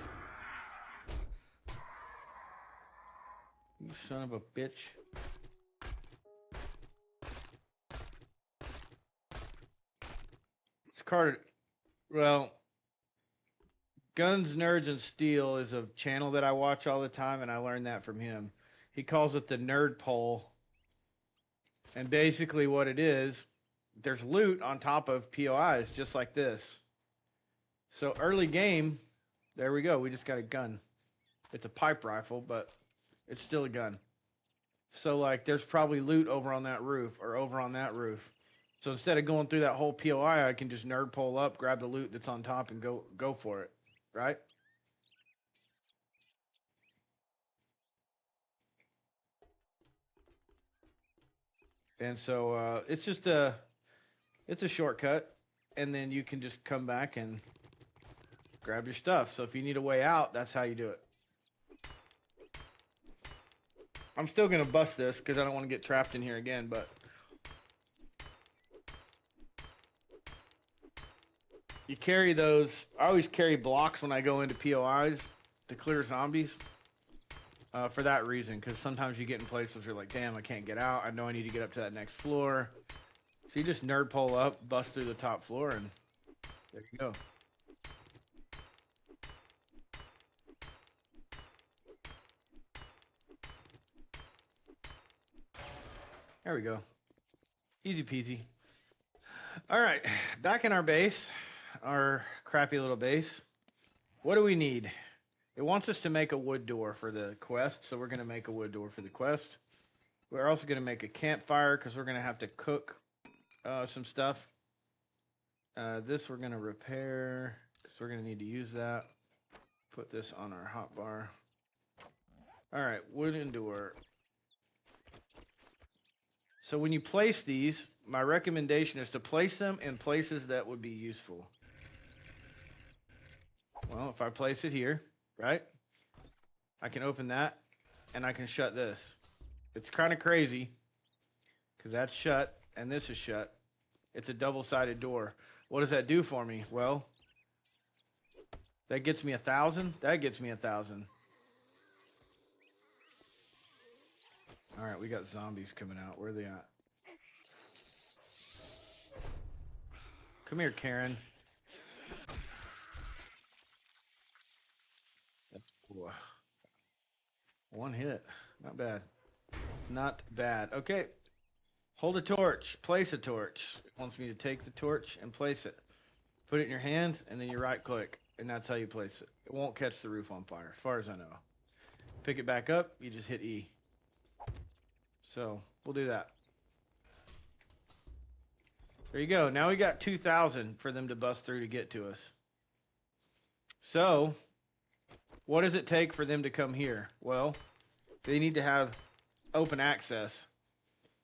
You son of a bitch. It's carded. Well, Guns, Nerds, and Steel is a channel that I watch all the time, and I learned that from him. He calls it the Nerd Pole. And basically what it is, there's loot on top of POIs, just like this. So early game, there we go. We just got a gun. It's a pipe rifle, but it's still a gun. So, like, there's probably loot over on that roof or over on that roof. So instead of going through that whole POI, I can just nerd pole up, grab the loot that's on top, and go for it. Right? And so it's just it's a shortcut, and then you can just come back and grab your stuff. So if you need a way out, that's how you do it. I'm still going to bust this because I don't want to get trapped in here again, but you carry those. I always carry blocks when I go into POIs to clear zombies for that reason, because sometimes you get in places where you're like, damn, I can't get out. I know I need to get up to that next floor. So you just nerd pole up, bust through the top floor, and there you go. There we go. Easy peasy. All right, back in our base, our crappy little base. What do we need? It wants us to make a wood door for the quest, so we're going to make a wood door for the quest. We're also going to make a campfire because we're going to have to cook some stuff. This we're going to repair because we're going to need to use that. Put this on our hotbar. All right, wooden door. So when you place these, my recommendation is to place them in places that would be useful. Well, if I place it here, right? I can open that, and I can shut this. It's kind of crazy, because that's shut, and this is shut. It's a double-sided door. What does that do for me? Well, that gets me 1,000. That gets me 1,000. All right, we got zombies coming out. Where are they at? Come here, Karen. Ooh. One hit. Not bad. Not bad. Okay. Hold a torch. Place a torch. It wants me to take the torch and place it. Put it in your hand, and then you right-click, and that's how you place it. It won't catch the roof on fire, as far as I know. Pick it back up, you just hit E. So, we'll do that. There you go. Now we got 2,000 for them to bust through to get to us. So, what does it take for them to come here? Well, they need to have open access.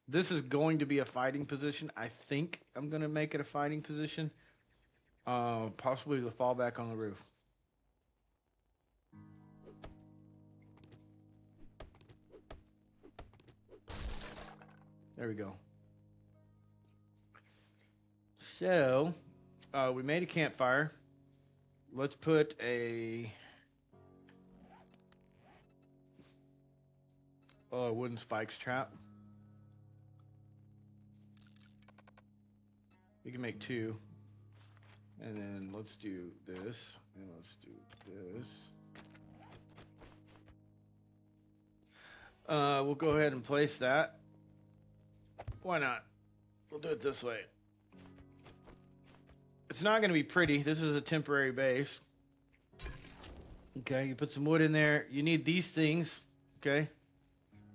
This is going to be a fighting position. I think I'm going to make it a fighting position. Possibly the fallback on the roof. There we go. So, we made a campfire. Let's put a wooden spikes trap. We can make 2. And then let's do this. And let's do this. We'll go ahead and place that. Why not? We'll do it this way. It's not going to be pretty. This is a temporary base. Okay, you put some wood in there. You need these things, okay,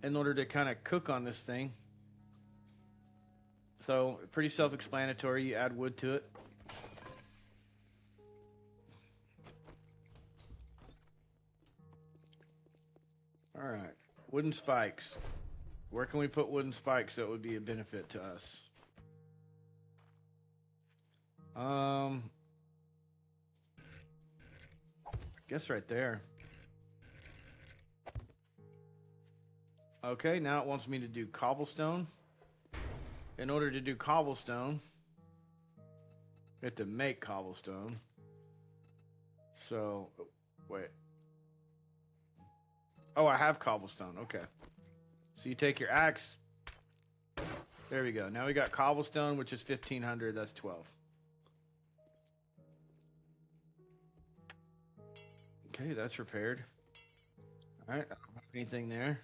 in order to kind of cook on this thing. So, pretty self-explanatory. You add wood to it. All right. Wooden spikes. Where can we put wooden spikes that would be a benefit to us? I guess right there. Okay, now it wants me to do cobblestone. In order to do cobblestone, we have to make cobblestone. So, wait. Oh, I have cobblestone. Okay. So you take your axe. There we go. Now we got cobblestone, which is 1,500. That's 12. Okay, that's repaired. All right, I don't have anything there.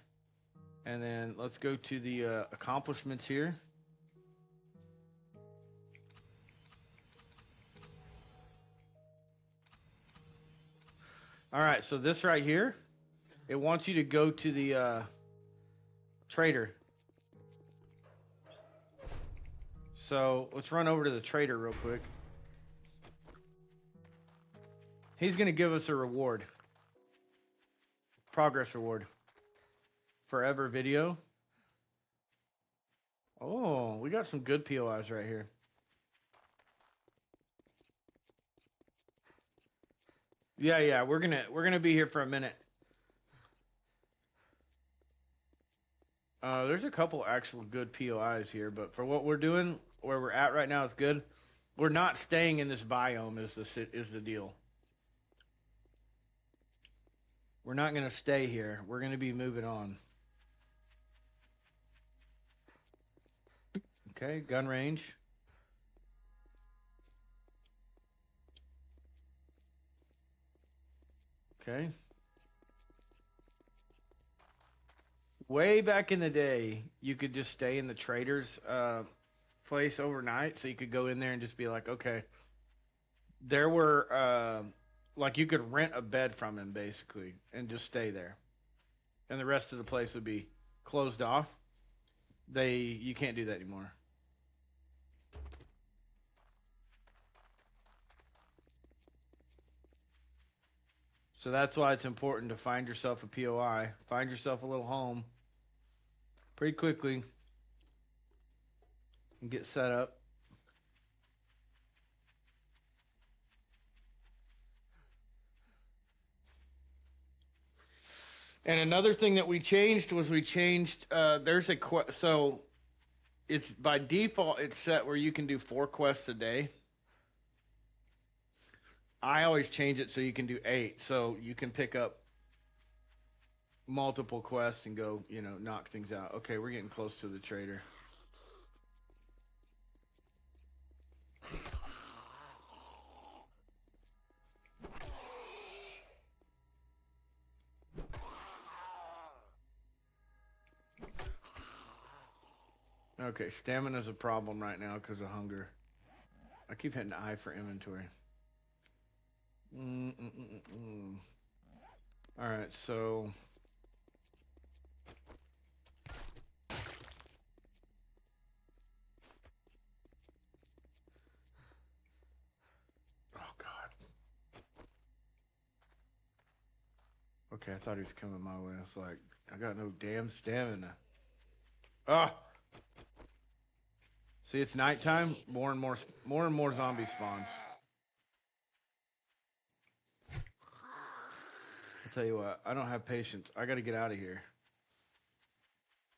And then let's go to the accomplishments here. All right, so this right here, it wants you to go to the trader. So let's run over to the trader real quick. He's going to give us a reward. Progress reward. Forever video. Oh, we got some good POIs right here. Yeah, we're gonna be here for a minute. There's a couple actual good POIs here, but for what we're doing, where we're at right now is good. We're not staying in this biome is the deal. We're not gonna stay here. We're gonna be moving on. Okay, gun range. Okay. Way back in the day, you could just stay in the trader's place overnight, so you could go in there and just be like, okay. There were like you could rent a bed from him basically and just stay there, and the rest of the place would be closed off. You can't do that anymore. So that's why it's important to find yourself a POI, find yourself a little home pretty quickly and get set up. And another thing that we changed was there's a so it's by default it's set where you can do 4 quests a day. I always change it so you can do 8, so you can pick up multiple quests and go, knock things out. Okay, we're getting close to the trader. Okay, stamina's a problem right now because of hunger. I keep hitting I for inventory. All right, so oh God. Okay, I thought he was coming my way. I was like, I got no damn stamina. Ah. See, it's nighttime. More and more zombie spawns. I'll tell you what. I don't have patience. I got to get out of here.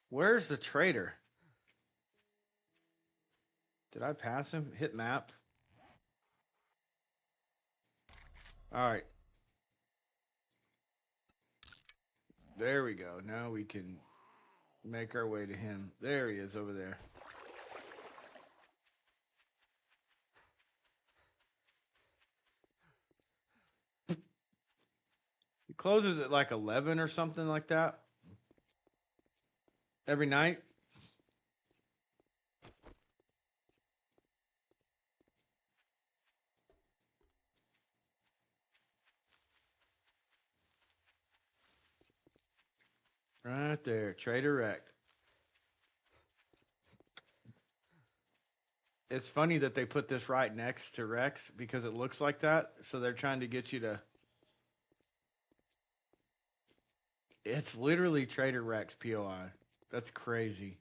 Where's the trader? Did I pass him? Hit map. All right. There we go. Now we can make our way to him. There he is over there. He closes at like 11 or something like that. Every night. Right there. Trader Wreck. It's funny that they put this right next to Rex because it looks like that. So they're trying to get you to... It's literally Trader Rex POI. That's crazy.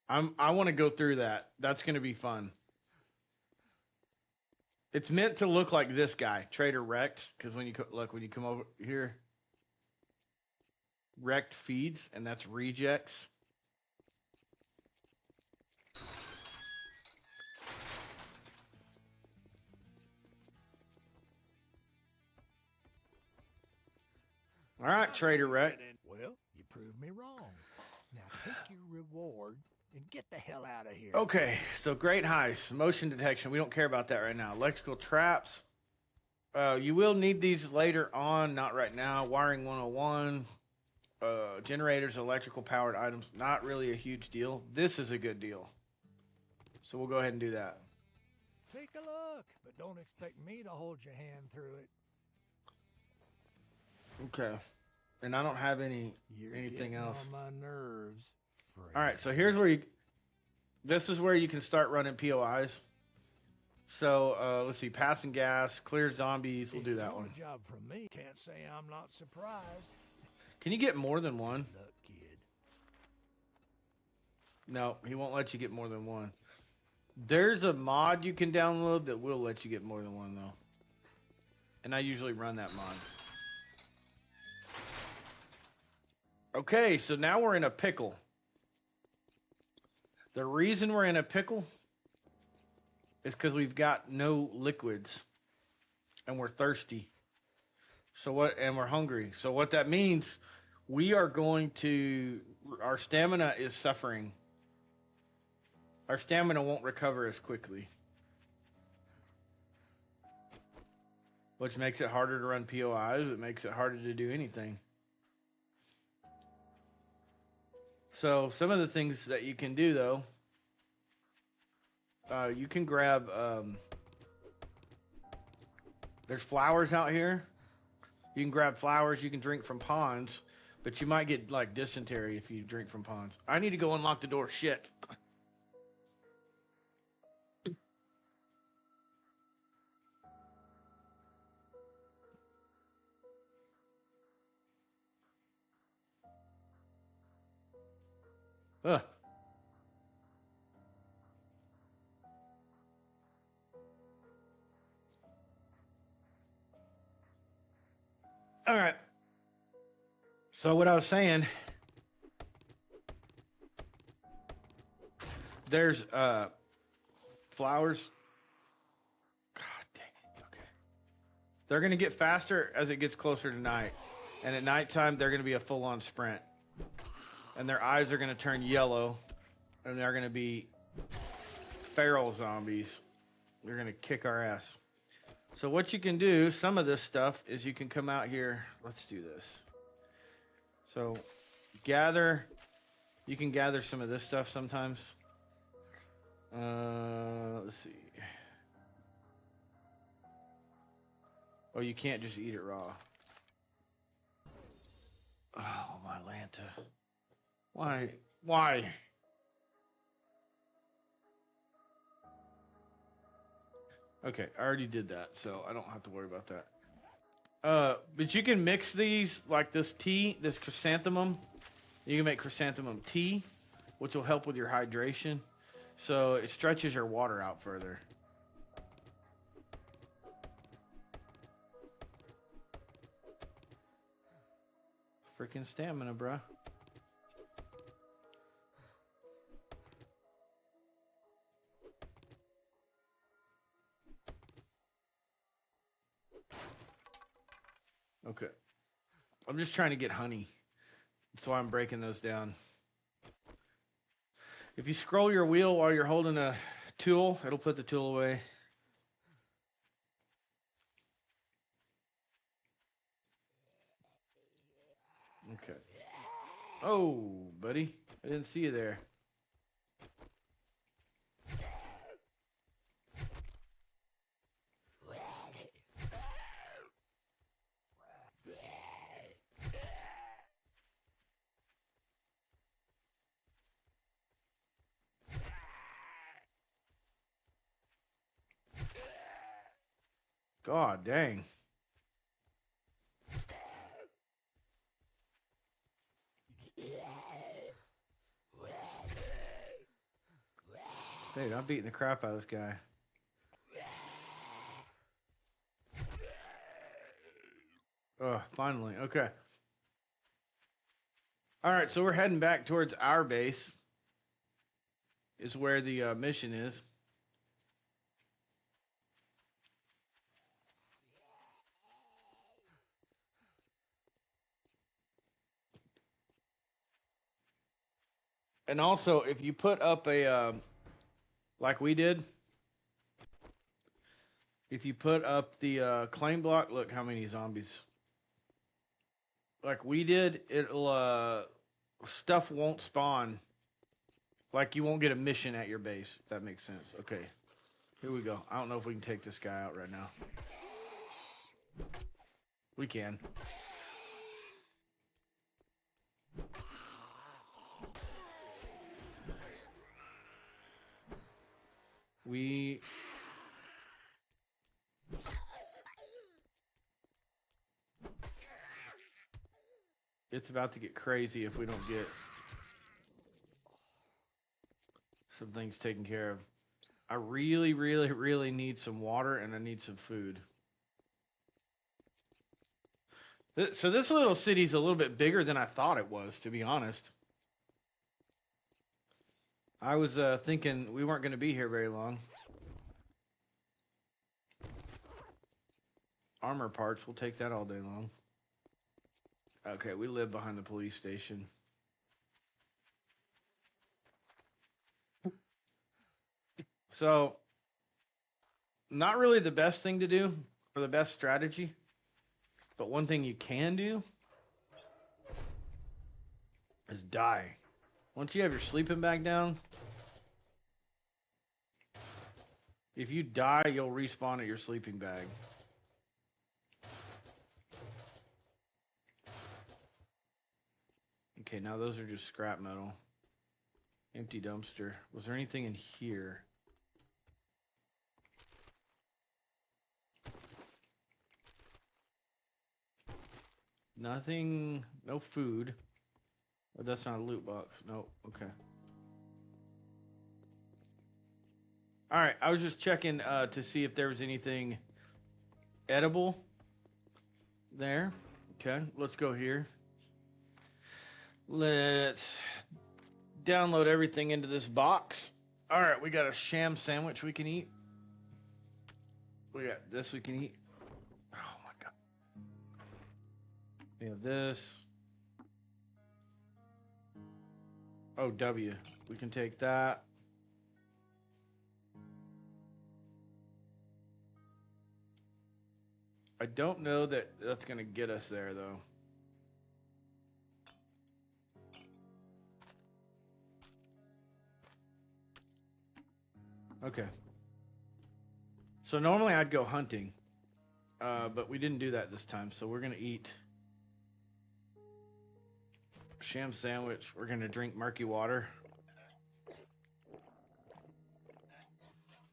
I want to go through that. That's going to be fun. It's meant to look like this guy, Trader Rex, because when you look when you come over here, Rect feeds, and that's rejects. All right, Trader Rex. Well, you proved me wrong. Now take your reward and get the hell out of here. Okay, so great heist, motion detection. We don't care about that right now. Electrical traps. You will need these later on, not right now. Wiring 101. Generators, electrical powered items. Not really a huge deal. This is a good deal. So we'll go ahead and do that. Take a look, but don't expect me to hold your hand through it. Okay. And I don't have anything Getting else. on my nerves. All right, so here's where this is where you can start running POIs. So let's see, passing gas, clear zombies. We'll do that one. Job from me. Can't say I'm not surprised. Can you get more than one? Look, kid. No, he won't let you get more than one. There's a mod you can download that will let you get more than one though. And I usually run that mod. Okay, so now we're in a pickle. The reason we're in a pickle is because we've got no liquids and we're thirsty. And we're hungry. So what that means, we are going to, our stamina is suffering. Our stamina won't recover as quickly. Which makes it harder to run POIs. It makes it harder to do anything. So some of the things that you can do though, you can grab, there's flowers out here. You can grab flowers, you can drink from ponds, but you might get like dysentery if you drink from ponds. I need to go unlock the door, shit. Ugh. All right. So what I was saying, there's flowers. God dang it. Okay. They're going to get faster as it gets closer to night. And at nighttime, they're going to be a full-on sprint. And their eyes are going to turn yellow. And they're going to be feral zombies. They're going to kick our ass. So what you can do, some of this stuff, is you can come out here. Let's do this. So you can gather some of this stuff sometimes. Let's see. Oh, you can't just eat it raw. Oh, my Lanta. Why? Okay, I already did that, so I don't have to worry about that. But you can mix these, like this tea, this chrysanthemum. You can make chrysanthemum tea, which will help with your hydration. So it stretches your water out further. Freaking stamina, bruh. Okay. I'm just trying to get honey. That's why I'm breaking those down. If you scroll your wheel while you're holding a tool, it'll put the tool away. Okay. Oh, buddy. I didn't see you there. God dang. Dude, I'm beating the crap out of this guy. Oh, finally. Okay. All right, so we're heading back towards our base. Is where the mission is. And also, if you put up a, like we did, if you put up the claim block, look how many zombies. Like we did, it'll, stuff won't spawn. Like you won't get a mission at your base, if that makes sense. Okay, here we go. I don't know if we can take this guy out right now. We can. It's about to get crazy if we don't get some things taken care of. I really, really, really need some water and I need some food. So this little city's a little bit bigger than I thought it was, to be honest. I was thinking we weren't going to be here very long. Armor parts, we'll take that all day long. Okay, we live behind the police station. So, not really the best thing to do, or the best strategy. But one thing you can do is die. Once you have your sleeping bag down, if you die, you'll respawn at your sleeping bag. Okay, now those are just scrap metal. Empty dumpster. Was there anything in here? Nothing. No food. Oh, that's not a loot box. No. Okay. All right. I was just checking to see if there was anything edible there. Okay. Let's go here. Let's download everything into this box. All right. We got a sham sandwich we can eat. We got this we can eat. Oh my God. We have this. Oh, W. We can take that. I don't know that that's going to get us there, though. Okay. So normally I'd go hunting, but we didn't do that this time. So we're going to eat sham sandwich. We're going to drink murky water.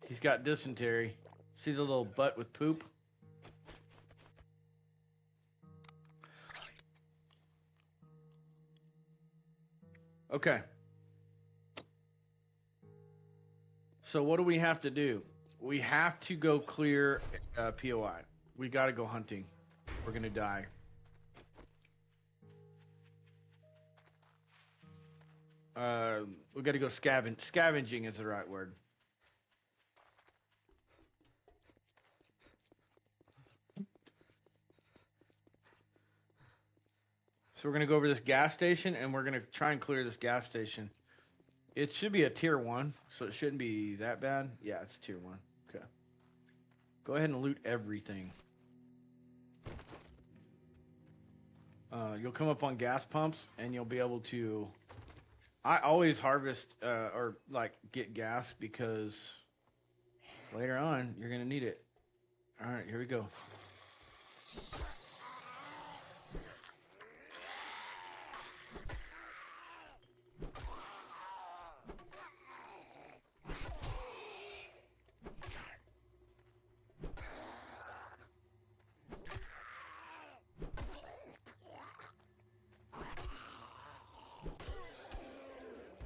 He's got dysentery. See the little butt with poop? Okay. So what do we have to do? We have to go clear POI. We got to go hunting. We're going to die. We got to go scavenging is the right word. So we're going to go over this gas station, and we're going to try and clear this gas station. It should be a tier 1, so it shouldn't be that bad. Yeah, it's tier 1. Okay. Go ahead and loot everything. You'll come up on gas pumps, and you'll be able to... I always harvest, or, like, get gas, because later on, you're going to need it. All right, here we go.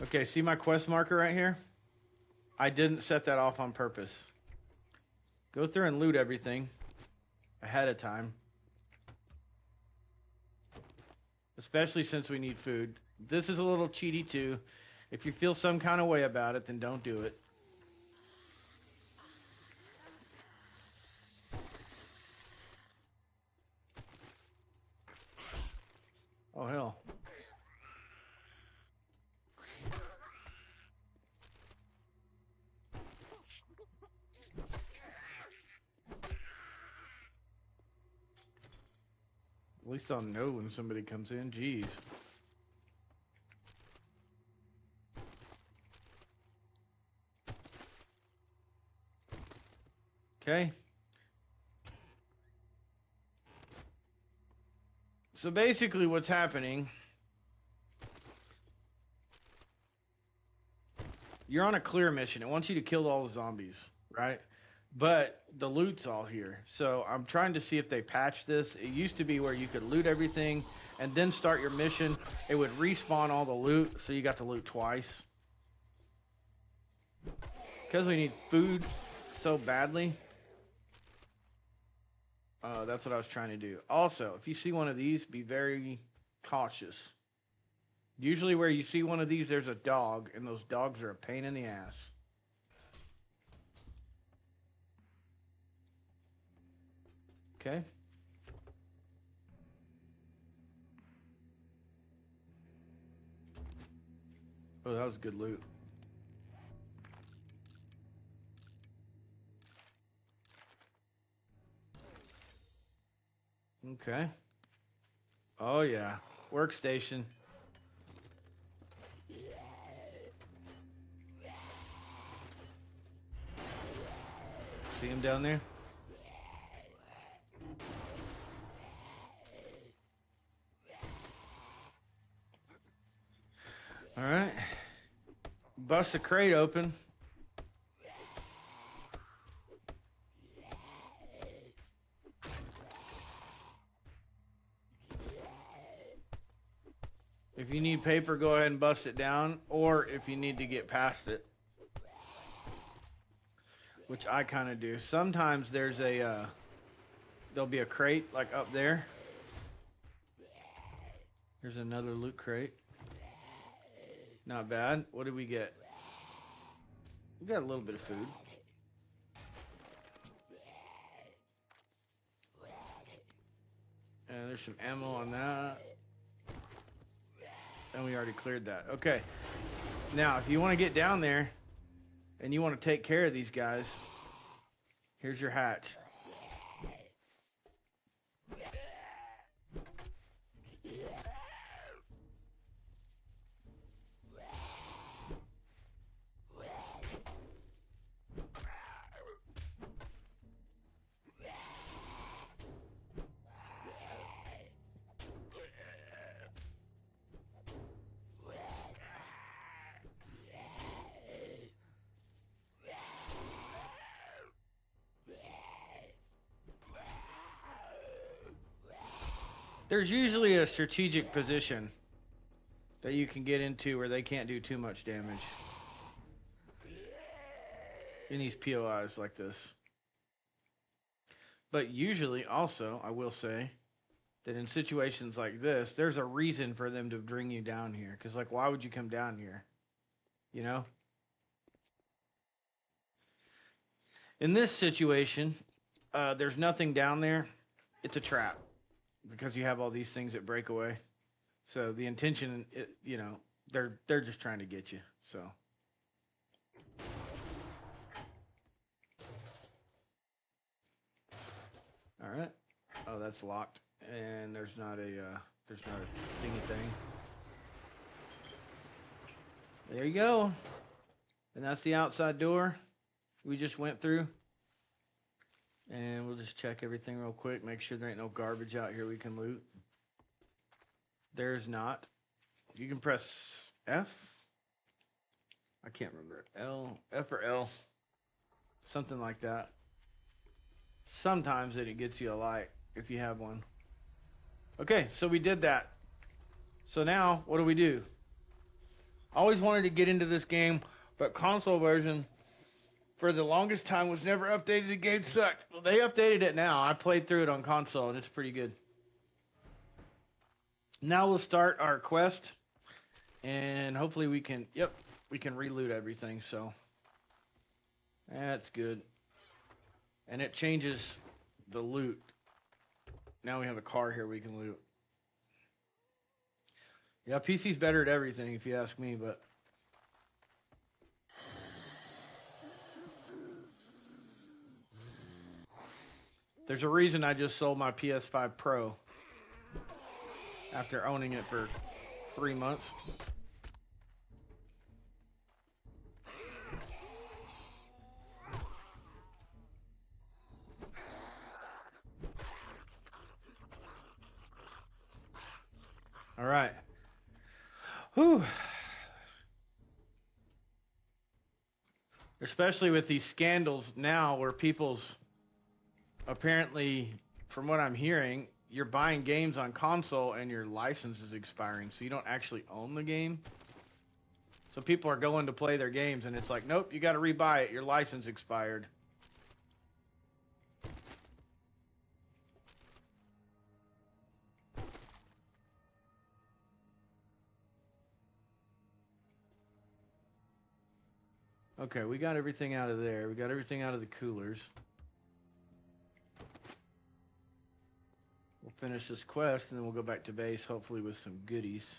Okay, see my quest marker right here? I didn't set that off on purpose. Go through and loot everything ahead of time. Especially since we need food. This is a little cheaty too. If you feel some kind of way about it, then don't do it. Oh, hell. At least I'll know when somebody comes in. Jeez. Okay. So basically what's happening, you're on a clear mission. It wants you to kill all the zombies, right? But the loot's all here. So I'm trying to see if they patch this. It used to be where you could loot everything and then start your mission. It would respawn all the loot, so you got to loot twice. Because we need food so badly. That's what I was trying to do. Also, if you see one of these, be very cautious. Usually where you see one of these, there's a dog, and those dogs are a pain in the ass. Okay. Oh, that was good loot. Okay. Oh, yeah. Workstation. See him down there? All right. Bust the crate open. If you need paper, go ahead and bust it down, or if you need to get past it, which I kind of do. Sometimes there's a there'll be a crate like up there. Here's another loot crate. Not bad. What did we get? We got a little bit of food. And there's some ammo on that. And we already cleared that. Okay. Now, if you want to get down there and you want to take care of these guys, here's your hatch. There's usually a strategic position that you can get into where they can't do too much damage in these POIs like this. But usually also, I will say, that in situations like this, there's a reason for them to bring you down here. Because, like, why would you come down here? You know? In this situation, there's nothing down there. It's a trap. Because you have all these things that break away. So the intention, you know, they're just trying to get you. So. All right. Oh, that's locked. And there's not a thingy thing. There you go. And that's the outside door we just went through. And we'll just check everything real quick. Make sure there ain't no garbage out here we can loot. There's not. You can press F. I can't remember. F or L. Something like that. Sometimes it gets you a light if you have one. Okay, so we did that. So now, what do we do? I always wanted to get into this game, but console version for the longest time was never updated. The game sucked. Well, they updated it now. I played through it on console, and it's pretty good. Now we'll start our quest, and hopefully we can, we can reloot everything, so that's good. And it changes the loot. Now we have a car here we can loot. Yeah, PC's better at everything, if you ask me, but... There's a reason I just sold my PS5 Pro after owning it for 3 months. All right. Whew. Especially with these scandals now where people's... Apparently, from what I'm hearing, you're buying games on console and your license is expiring, so you don't actually own the game. So people are going to play their games and it's like, nope, you got to rebuy it. Your license expired. Okay, we got everything out of there. We got everything out of the coolers. We'll finish this quest and then we'll go back to base, hopefully with some goodies.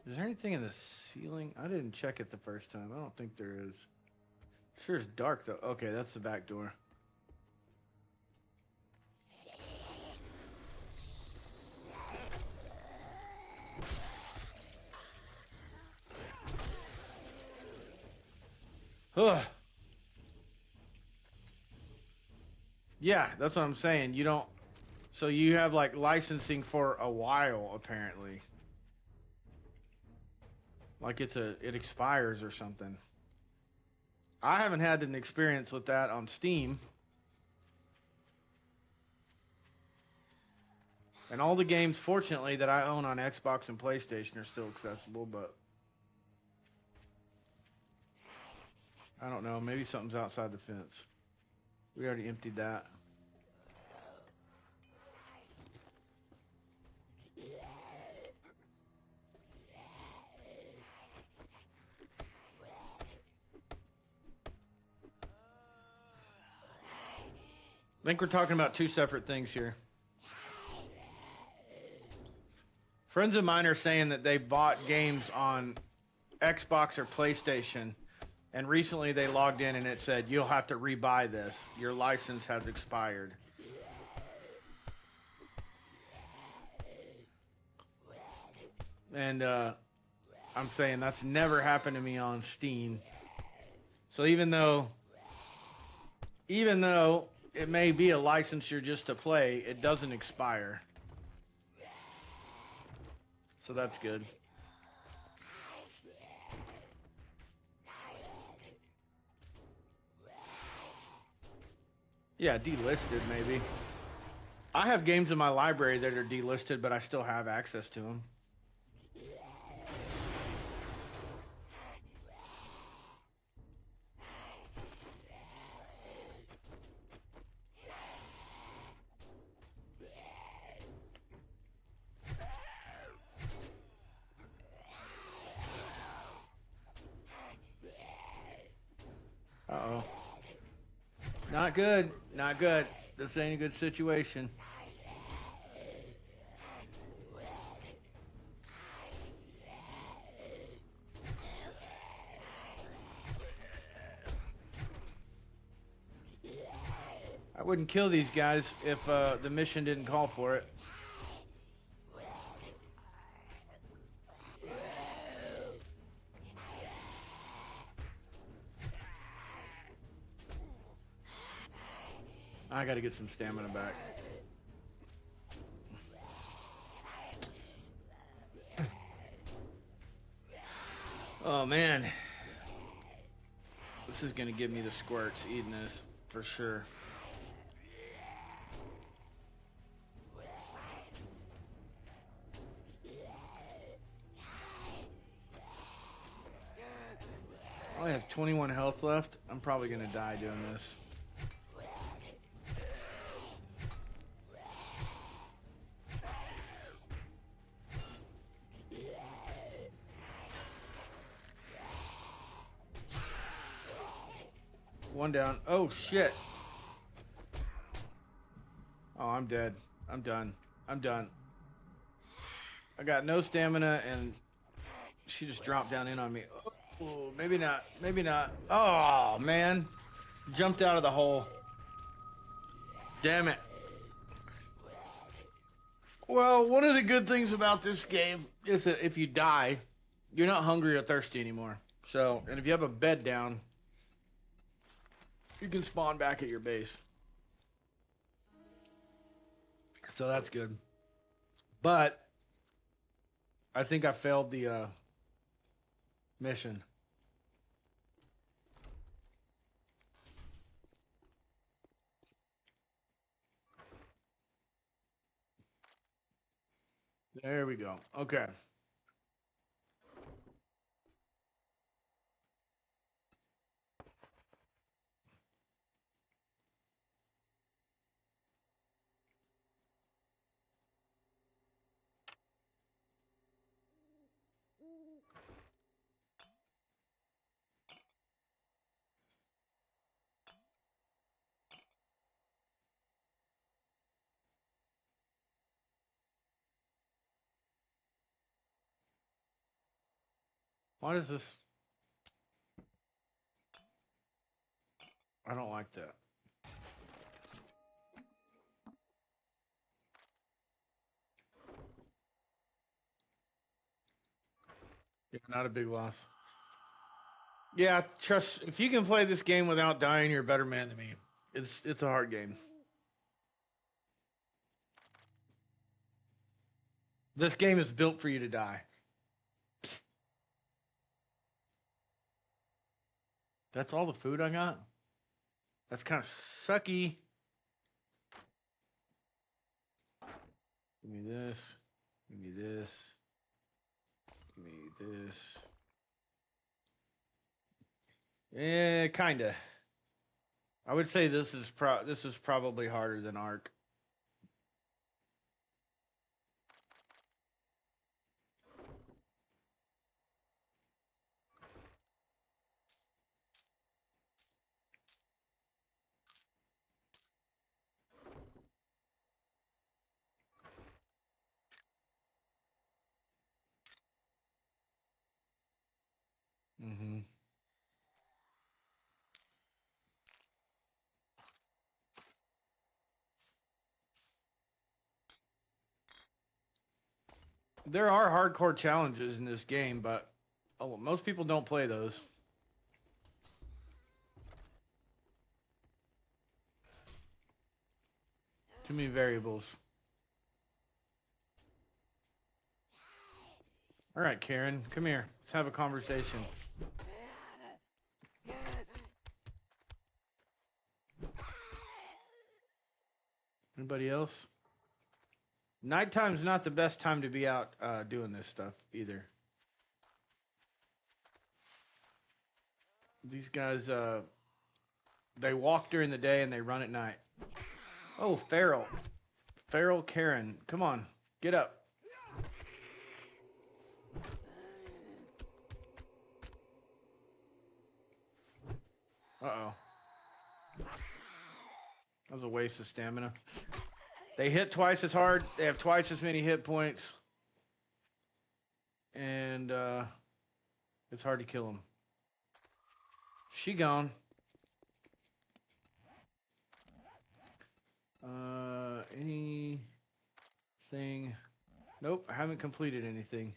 Is there anything in the ceiling? I didn't check it the first time. I don't think there is. Sure it's dark though. Okay, that's the back door. Ugh. Yeah, that's what I'm saying. You don't... So you have, like, licensing for a while, apparently. Like it expires or something. I haven't had an experience with that on Steam. And all the games, fortunately, that I own on Xbox and PlayStation are still accessible, but... I don't know. Maybe something's outside the fence. We already emptied that. I think we're talking about two separate things here. Friends of mine are saying that they bought games on Xbox or PlayStation, and recently they logged in and it said, you'll have to rebuy this. Your license has expired. And I'm saying that's never happened to me on Steam. So even though it may be a licensure just to play, it doesn't expire. So that's good. Yeah, delisted maybe. I have games in my library that are delisted, but I still have access to them. Uh-oh. Not good. Not good. This ain't a good situation. I wouldn't kill these guys if the mission didn't call for it. I gotta get some stamina back. Oh man. This is gonna give me the squirts eating this for sure. 21 health left. I'm probably gonna die doing this. One down. Oh shit. Oh, I'm dead. I'm done. I'm done. I got no stamina and she just dropped down in on me. Oh, maybe not. Maybe not. Oh, man. Jumped out of the hole. Damn it. Well, one of the good things about this game is that if you die, you're not hungry or thirsty anymore. So, and if you have a bed down, you can spawn back at your base. So that's good. But I think I failed the mission. There we go. Okay. Why does this... I don't like that. Yeah, not a big loss. Yeah, trust. If you can play this game without dying, you're a better man than me. It's a hard game. This game is built for you to die. That's all the food I got? That's kind of sucky. Give me this. Give me this. Give me this. Yeah, kinda. I would say this is probably harder than Ark. Mm-hmm. There are hardcore challenges in this game, but most people don't play those. Too many variables. All right, Karen, come here. Let's have a conversation. Anybody else? Nighttime's not the best time to be out doing this stuff either. These guys, they walk during the day and they run at night. Oh, Feral. Feral Karen. Come on, get up. Uh-oh. That was a waste of stamina. They hit twice as hard. They have twice as many hit points. And it's hard to kill them. She gone. Anything? Nope, I haven't completed anything.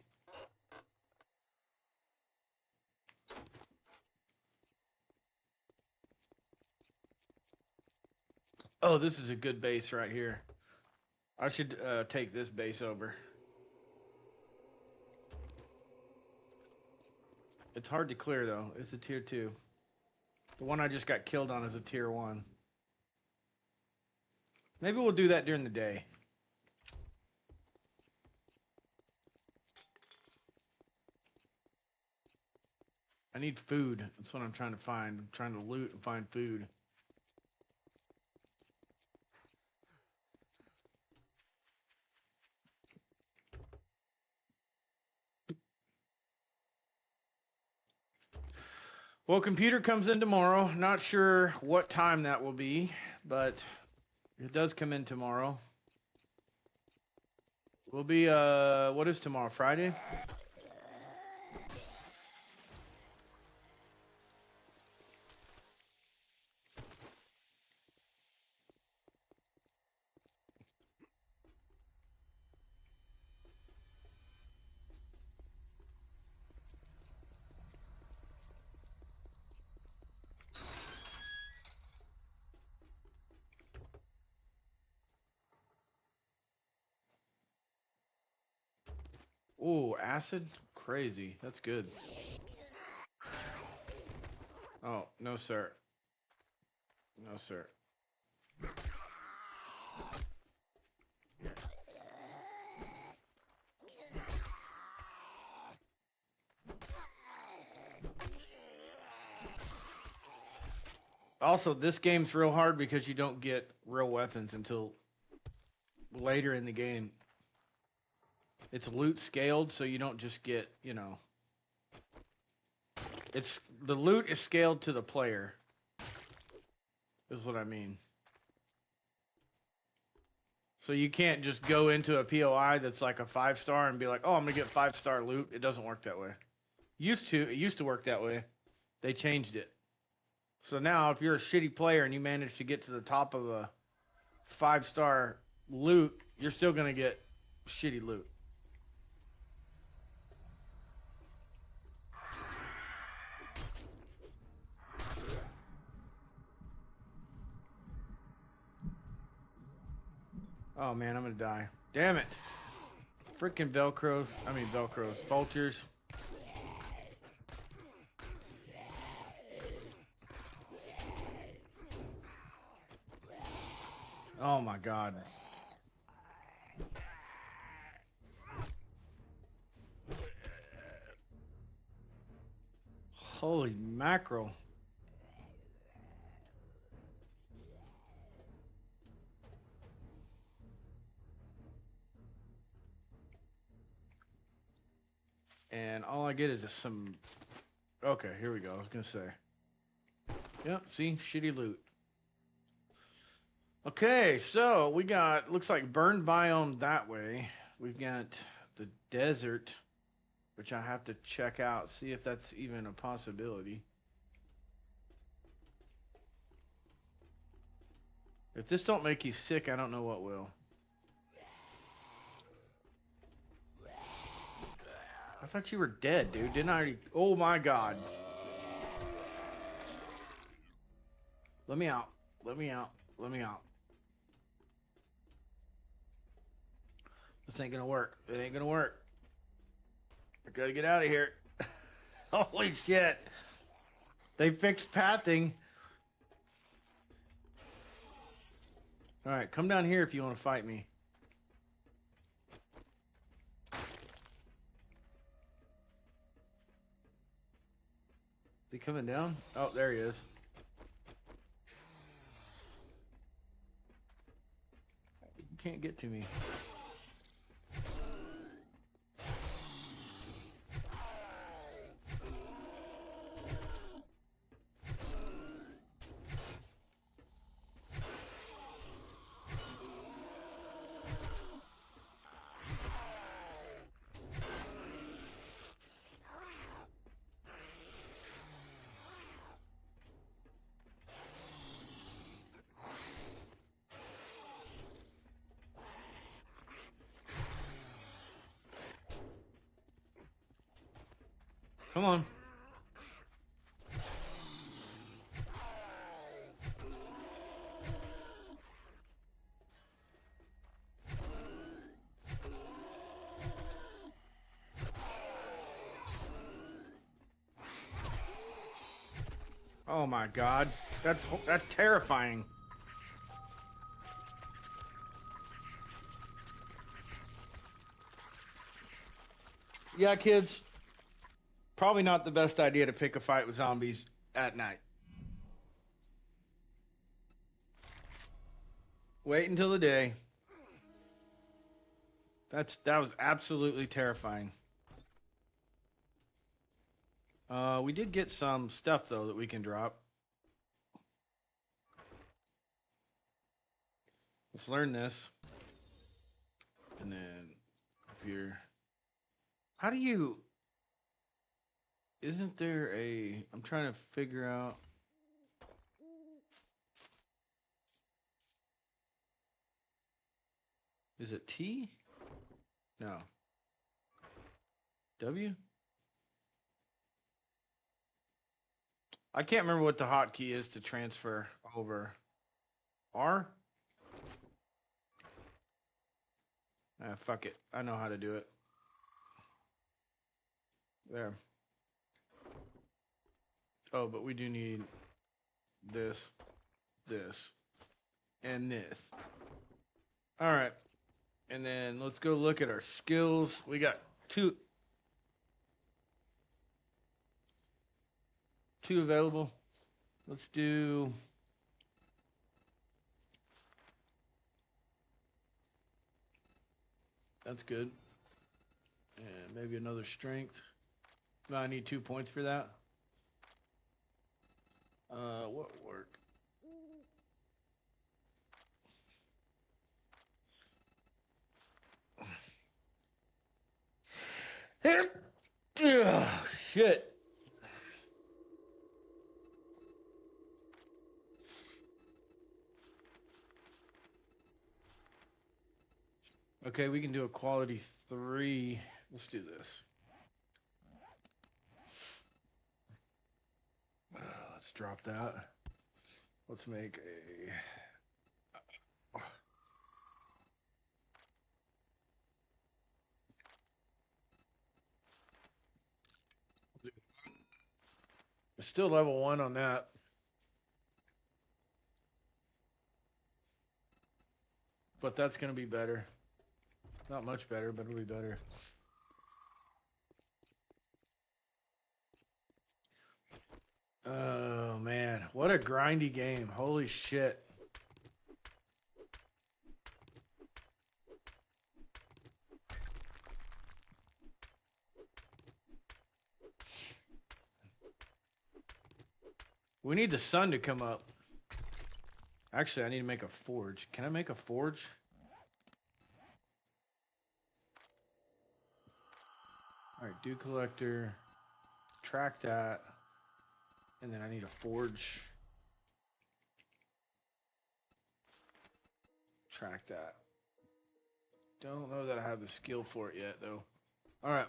Oh, this is a good base right here. I should take this base over. It's hard to clear though. It's a tier 2. The one I just got killed on is a tier 1. Maybe we'll do that during the day. I need food. That's what I'm trying to find. I'm trying to loot and find food. Well, computer comes in tomorrow. Not sure what time that will be, but it does come in tomorrow. We'll be, what is tomorrow? Friday? Ooh, acid? Crazy. That's good. Oh, no, sir. No, sir. Also, this game's real hard because you don't get real weapons until later in the game. It's loot scaled, so you don't just get, you know. It's the loot is scaled to the player. Is what I mean. So you can't just go into a POI that's like a 5-star and be like, "Oh, I'm going to get 5-star loot." It doesn't work that way. It used to work that way. They changed it. So now if you're a shitty player and you manage to get to the top of a 5-star loot, you're still going to get shitty loot. Oh man, I'm gonna die. Damn it. Freaking Velcros. Vultures. Oh my god. Holy mackerel. And all I get is just some... Okay, here we go. I was going to say. Yep, see? Shitty loot. Okay, so we got... Looks like burned biome that way. We've got the desert, which I have to check out. See if that's even a possibility. If this don't make you sick, I don't know what will. I thought you were dead, dude. Didn't I already... Oh my god. Let me out. Let me out. Let me out. This ain't gonna work. It ain't gonna work. I gotta get out of here. Holy shit. They fixed pathing. Alright, come down here if you want to fight me. He coming down? Oh, there he is. You can't get to me. Come on. Oh my god. That's terrifying. Yeah, kids. Probably not the best idea to pick a fight with zombies at night. Wait until the day. That was absolutely terrifying. We did get some stuff though that we can drop. Let's learn this. And then if you're how do you isn't there a I'm trying to figure out is it T? No. W? I can't remember what the hotkey is to transfer over. R? Ah, fuck it. I know how to do it. There. Oh, but we do need this, and this. All right. And then let's go look at our skills. We got two available. Let's do that's good. And maybe another strength. No, I need 2 points for that. What work? Ugh, shit. Okay, we can do a quality 3. Let's do this. Let's drop that. Let's make a... Still level 1 on that. But that's going to be better. Not much better, but it'll be better. Oh, man. What a grindy game. Holy shit. We need the sun to come up. Actually, I need to make a forge. Can I make a forge? All right, dew collector. Track that. And then I need a forge. Track that. Don't know that I have the skill for it yet, though. All right.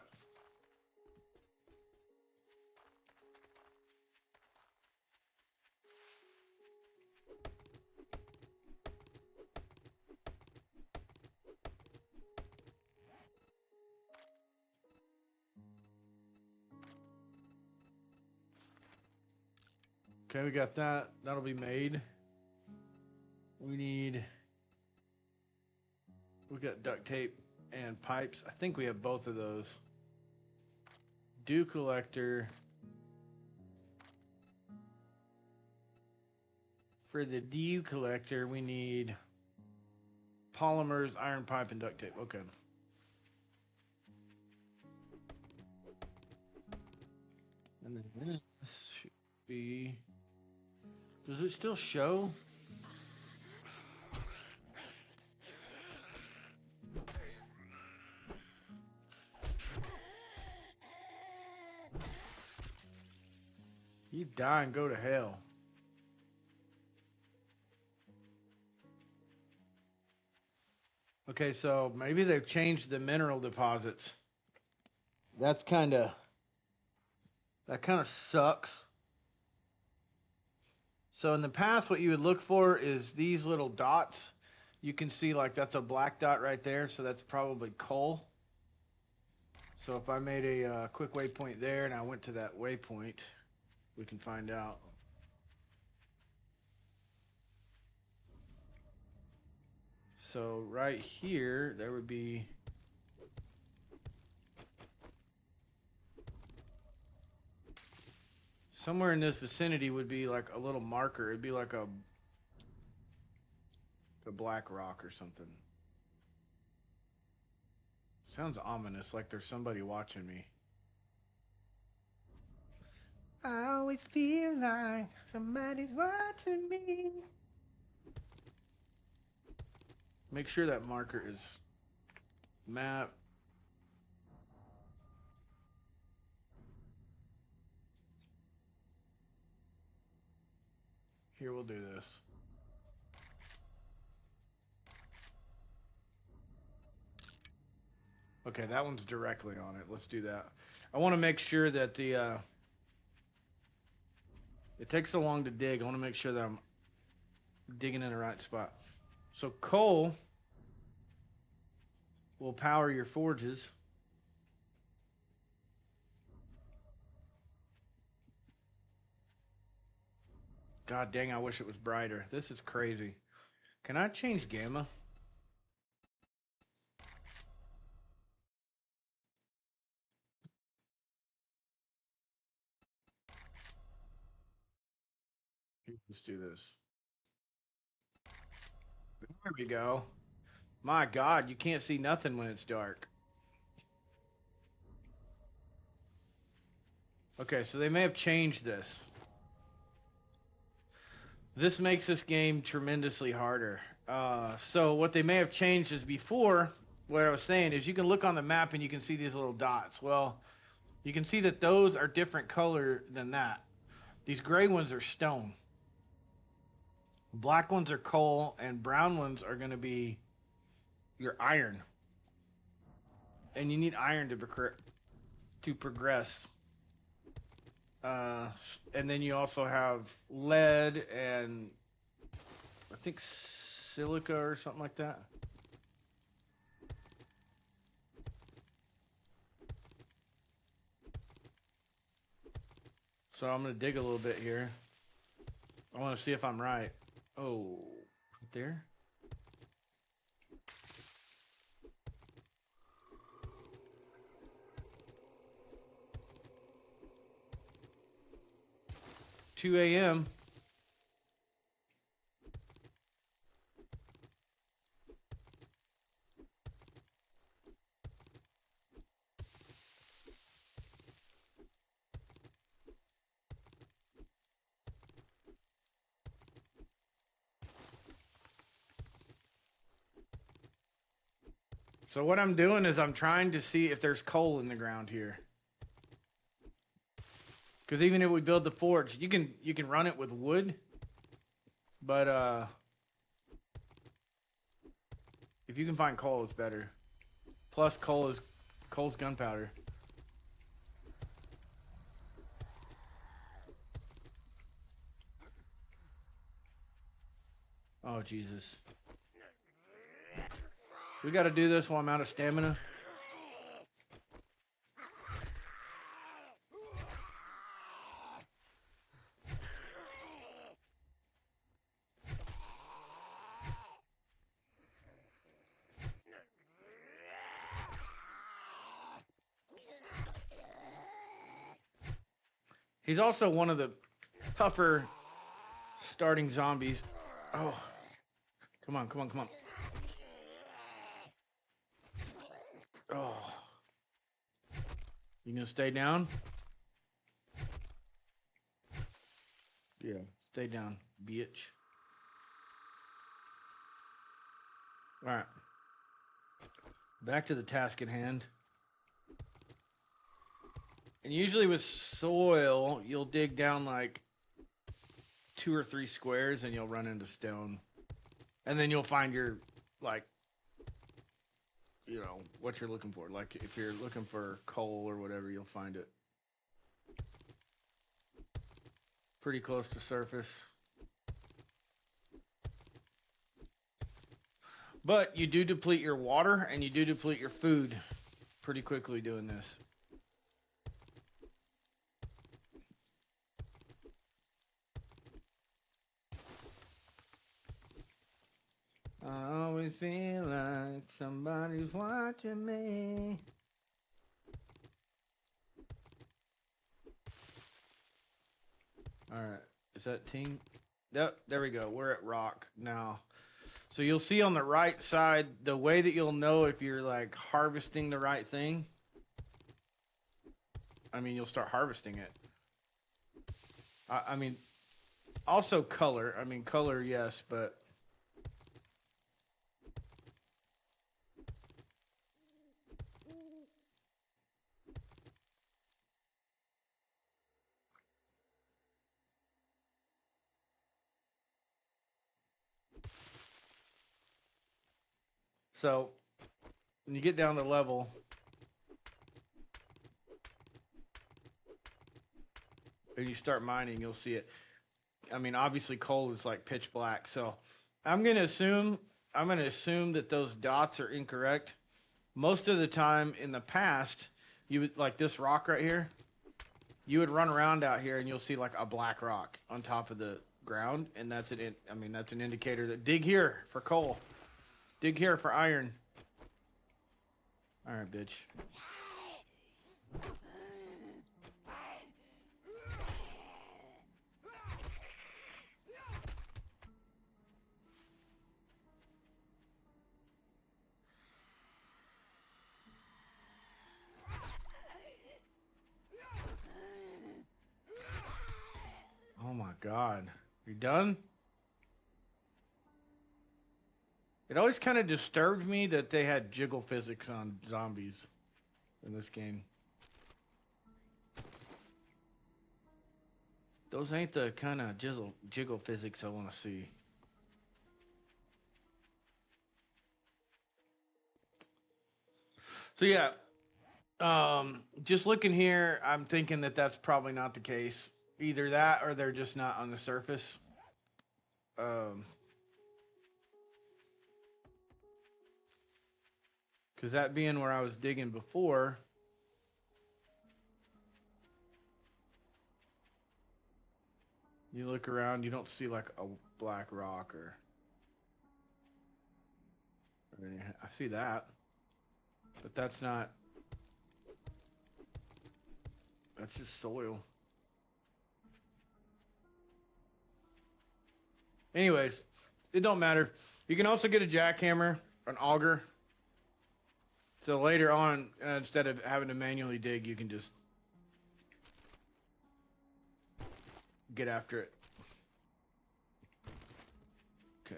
Okay, we got that. That'll be made. We got duct tape and pipes. I think we have both of those. Dew collector. For the dew collector, we need polymers, iron pipe, and duct tape. Okay. And then this should be... Does it still show? You die and go to hell. Okay, so maybe they've changed the mineral deposits. That kind of sucks. So in the past, what you would look for is these little dots. You can see like that's a black dot right there, so that's probably coal. So if I made a quick waypoint there and I went to that waypoint, we can find out. So right here, there would be Somewhere in this vicinity would be like a little marker. It'd be like a black rock or something. Sounds ominous, like there's somebody watching me. I always feel like somebody's watching me. Make sure that marker is map. Here, we'll do this. Okay, that one's directly on it. Let's do that. I want to make sure that the it takes so long to dig. I want to make sure that I'm digging in the right spot. So coal will power your forges. God dang, I wish it was brighter. This is crazy. Can I change gamma? Let's do this. There we go. My God, you can't see nothing when it's dark. Okay, so they may have changed this. This makes this game tremendously harder. So what they may have changed is before, what I was saying is you can look on the map and you can see these little dots. Well, you can see that those are different color than that. These gray ones are stone. Black ones are coal, and brown ones are going to be your iron. And you need iron to progress. And then you also have lead and I think silica or something like that. So I'm going to dig a little bit here. I want to see if I'm right. Oh, right there. $2 a.m. So what I'm doing is I'm trying to see if there's coal in the ground here. Because even if we build the forge, you can run it with wood, but if you can find coal, it's better. Plus, coal's gunpowder. Oh Jesus! We got to do this while I'm out of stamina. He's also one of the tougher starting zombies. Oh, come on, come on, come on. Oh, you gonna stay down? Yeah, stay down, bitch. All right, back to the task at hand. And usually with soil, you'll dig down like 2 or 3 squares and you'll run into stone. And then you'll find your, like, you know, what you're looking for. Like, if you're looking for coal or whatever, you'll find it. Pretty close to surface. But you do deplete your water and you do deplete your food pretty quickly doing this. I always feel like somebody's watching me. All right. Is that ting? Yep, there we go. We're at rock now. So you'll see on the right side, the way that you'll know if you're like harvesting the right thing. I mean, you'll start harvesting it. I mean, also color. I mean, color, yes, but... So, when you get down to level... and you start mining, you'll see it. I mean, obviously coal is like pitch black. So I'm going to assume that those dots are incorrect. Most of the time in the past, you would, like this rock right here, you would run around out here and you'll see like a black rock on top of the ground. And that's that's an indicator that dig here for coal. Dig here for iron. All right, bitch. Oh my God. You done? It always kind of disturbed me that they had jiggle physics on zombies in this game. Those ain't the kind of jiggle physics I want to see. So yeah, just looking here, I'm thinking that that's probably not the case. Either that or they're just not on the surface. Because that being where I was digging before, you look around, you don't see like a black rock or I see that, but that's not. That's just soil. Anyways, it don't matter. You can also get a jackhammer, an auger. So later on, instead of having to manually dig, you can just get after it. Okay.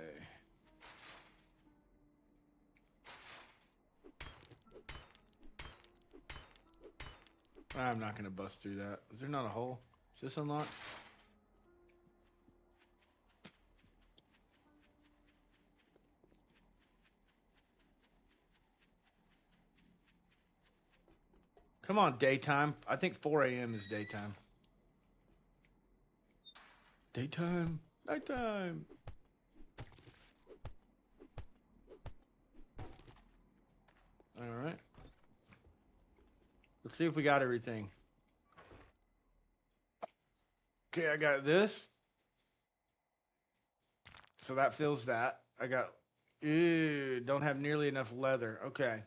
I'm not going to bust through that. Is there not a hole? Is this unlocked? Come on, daytime. I think 4 a.m. is daytime. Daytime. Nighttime. All right. Let's see if we got everything. Okay, I got this. So that fills that. I got... Ew, don't have nearly enough leather. Okay.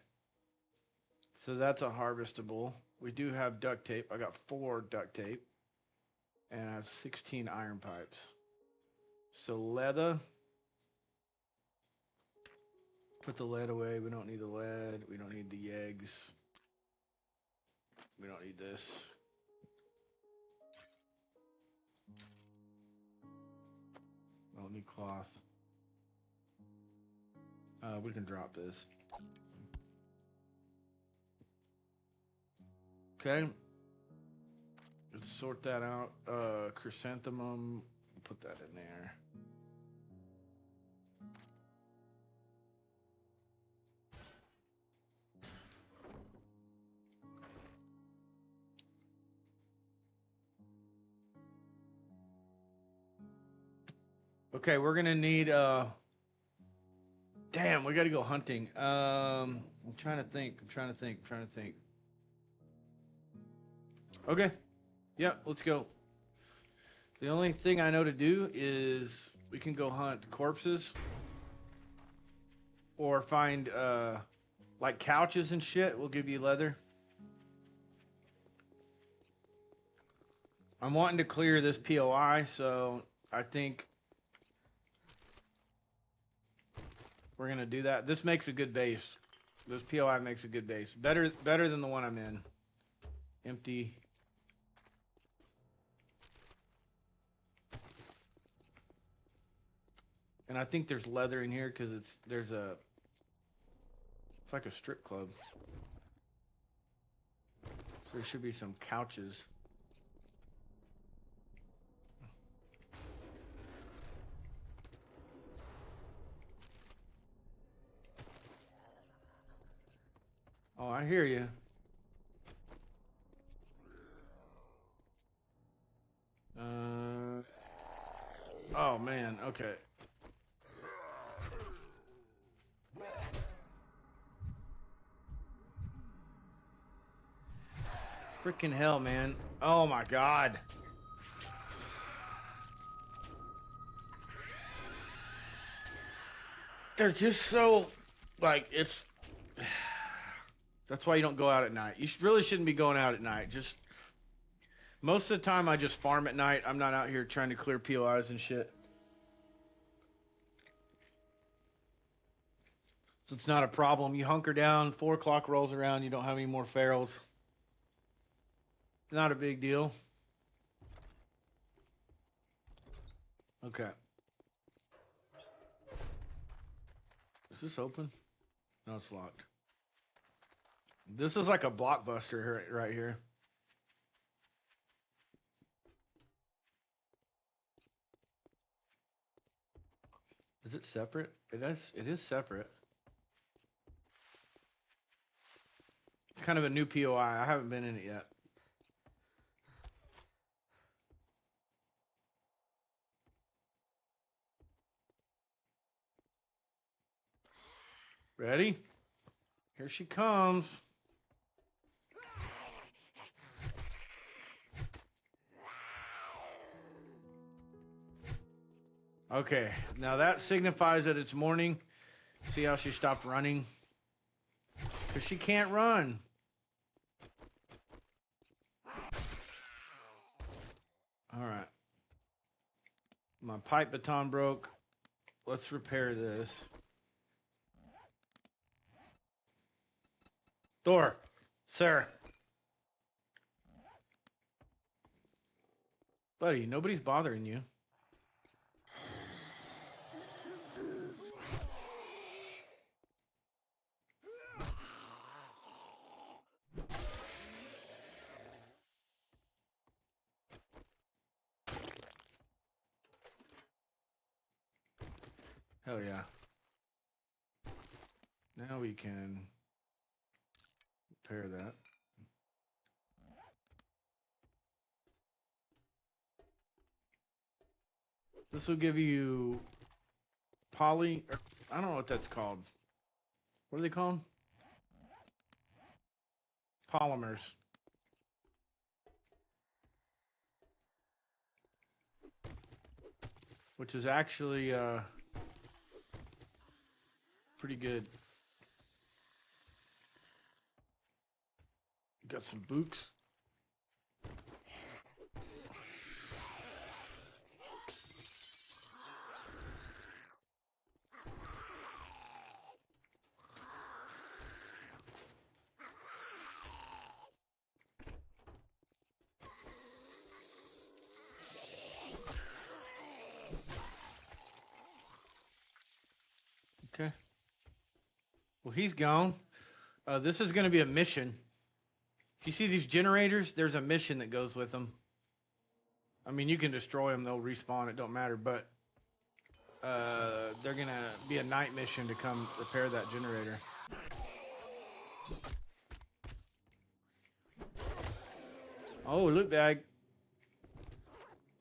So that's a harvestable. We do have duct tape. I got 4 duct tape. And I have 16 iron pipes. So leather. Put the lead away. We don't need the lead. We don't need the eggs. We don't need this. I don't need cloth. We can drop this. Okay. Let's sort that out. Chrysanthemum. Put that in there. Okay, we're gonna need damn, we gotta go hunting. I'm trying to think. Okay. Yeah, let's go. The only thing I know to do is we can go hunt corpses. Or find like couches and shit. We'll give you leather. I'm wanting to clear this POI, so I think we're gonna do that. This makes a good base. This POI makes a good base. Better than the one I'm in. Empty. And I think there's leather in here because it's like a strip club. So there should be some couches. Oh, I hear you. Oh man, okay. Freaking hell, man. Oh my god. They're just so, like, it's... That's why you don't go out at night. You really shouldn't be going out at night. Just... Most of the time, I just farm at night. I'm not out here trying to clear POIs and shit. So it's not a problem. You hunker down, 4 o'clock rolls around, you don't have any more ferals. Not a big deal. Okay. Is this open? No, it's locked. This is like a blockbuster right here. Is it separate? It is separate. It's kind of a new POI. I haven't been in it yet. Ready? Here she comes. Okay, now that signifies that it's morning. See how she stopped running? Because she can't run. All right. My pipe baton broke. Let's repair this. Thor, sir. Buddy, nobody's bothering you. Hell yeah. Now we can repair that. This will give you poly... I don't know what that's called. What are they called? Polymers. Which is actually pretty good. Got some books. Okay. Well, he's gone. This is going to be a mission. If you see these generators, there's a mission that goes with them. I mean, you can destroy them. They'll respawn. It don't matter. But they're going to be a night mission to come repair that generator. Oh, loot bag.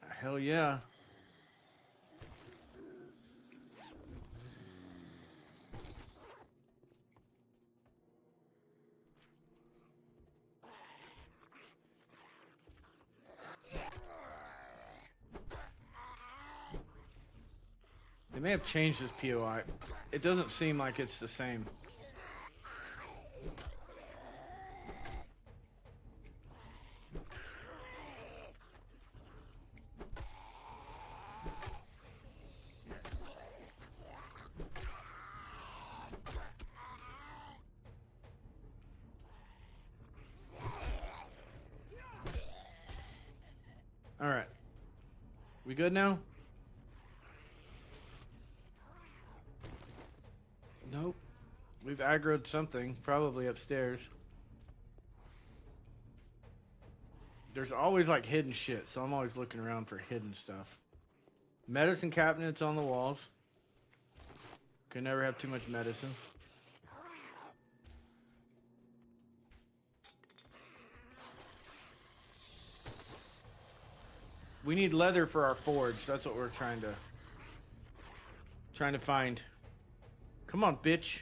Hell yeah. They may have changed this POI. It doesn't seem like it's the same. good now? Nope. We've aggroed something, probably upstairs. There's always like hidden shit, so I'm always looking around for hidden stuff. Medicine cabinets on the walls. Can never have too much medicine. We need leather for our forge. That's what we're trying to find. Come on, bitch.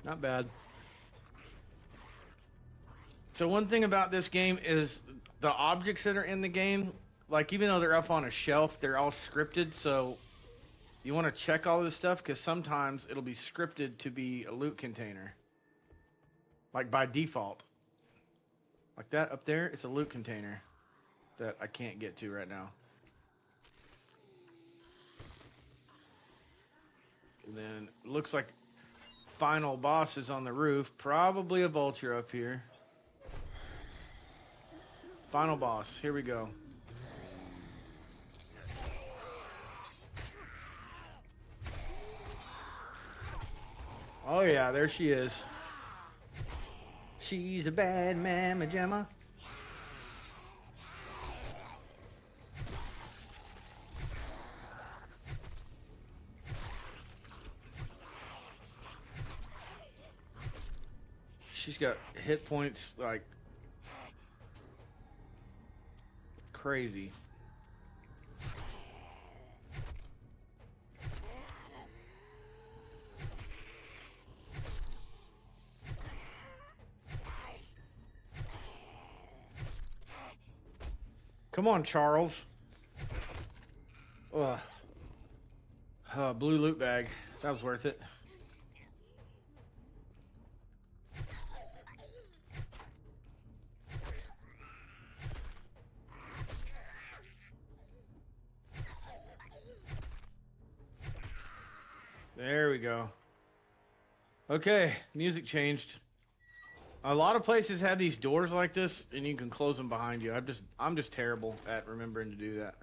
Not bad. So one thing about this game is the objects that are in the game, like even though they're up on a shelf, they're all scripted. So you want to check all this stuff because sometimes it'll be scripted to be a loot container. Like by default. Like that up there, it's a loot container that I can't get to right now. And then it looks like final boss is on the roof. Probably a vulture up here. Final boss. Here we go. Oh yeah, there she is. She's a bad mamma jamma. She's got hit points like crazy. Come on, Charles. Ugh. Blue loot bag. That was worth it. There we go. Okay, music changed. A lot of places have these doors like this, and you can close them behind you. I'm just terrible at remembering to do that.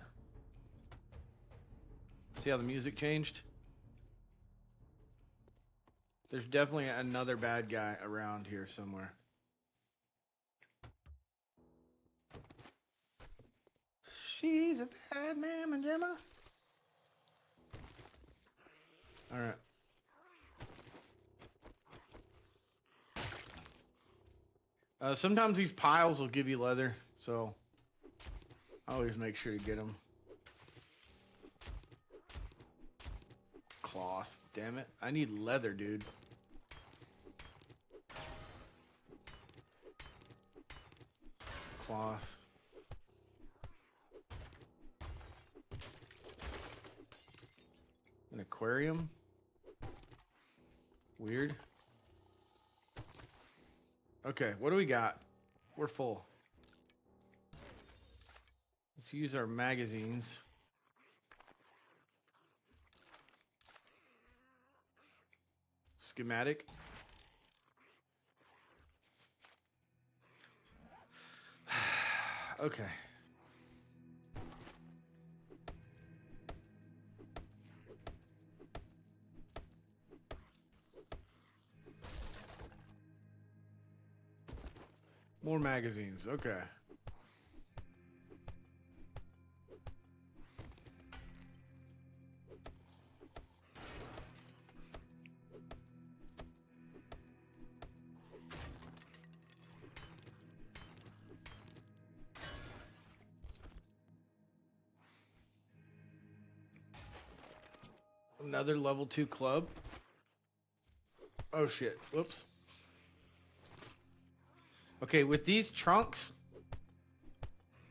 See how the music changed? There's definitely another bad guy around here somewhere. She's a bad mamma jamma. All right. Sometimes these piles will give you leather, so I always make sure to get them. Cloth. Damn it. I need leather, dude. Cloth. An aquarium? Weird. Okay, what do we got? We're full. Let's use our magazines. Schematic. Okay. More magazines. Okay. Another level 2 club. Oh shit. Whoops. Okay, with these trunks,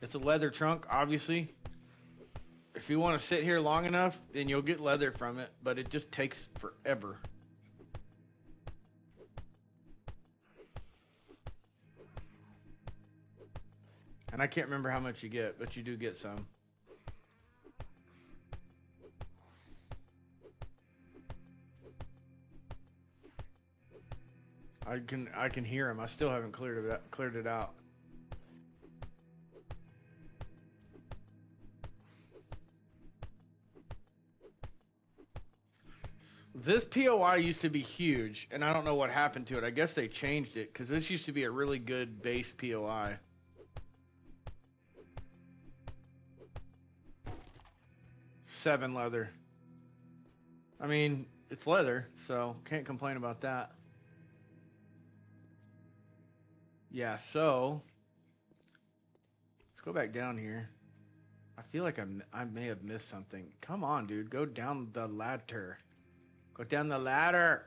it's a leather trunk, obviously. If you want to sit here long enough, then you'll get leather from it, but it just takes forever. And I can't remember how much you get, but you do get some. I can hear him. I still haven't cleared it out. This POI used to be huge, and I don't know what happened to it. I guess they changed it, because this used to be a really good base POI. Seven leather. I mean, it's leather, so can't complain about that. Yeah, so let's go back down here. I feel like I may have missed something. Come on, dude. Go down the ladder. Go down the ladder.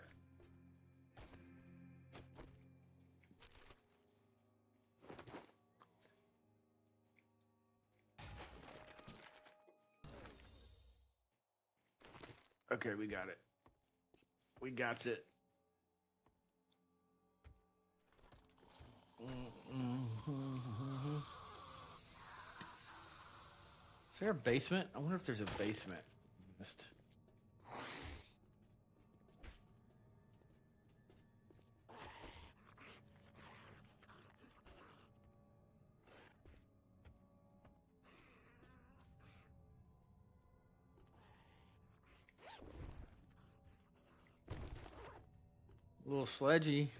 Okay, we got it. We got it. Is there a basement? I wonder if there's a basement. Missed. A little sledgy.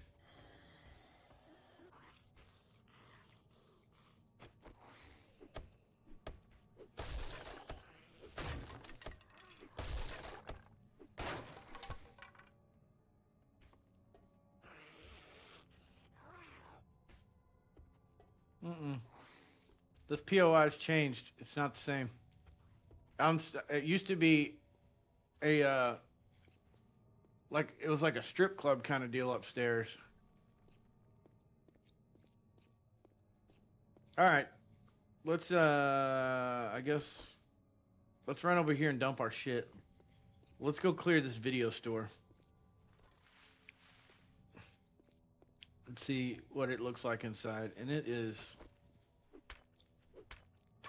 This POI has changed. It's not the same. It used to be a like it was like a strip club kind of deal upstairs. All right, let's I guess let's run over here and dump our shit. Let's go clear this video store. Let's see what it looks like inside, and it is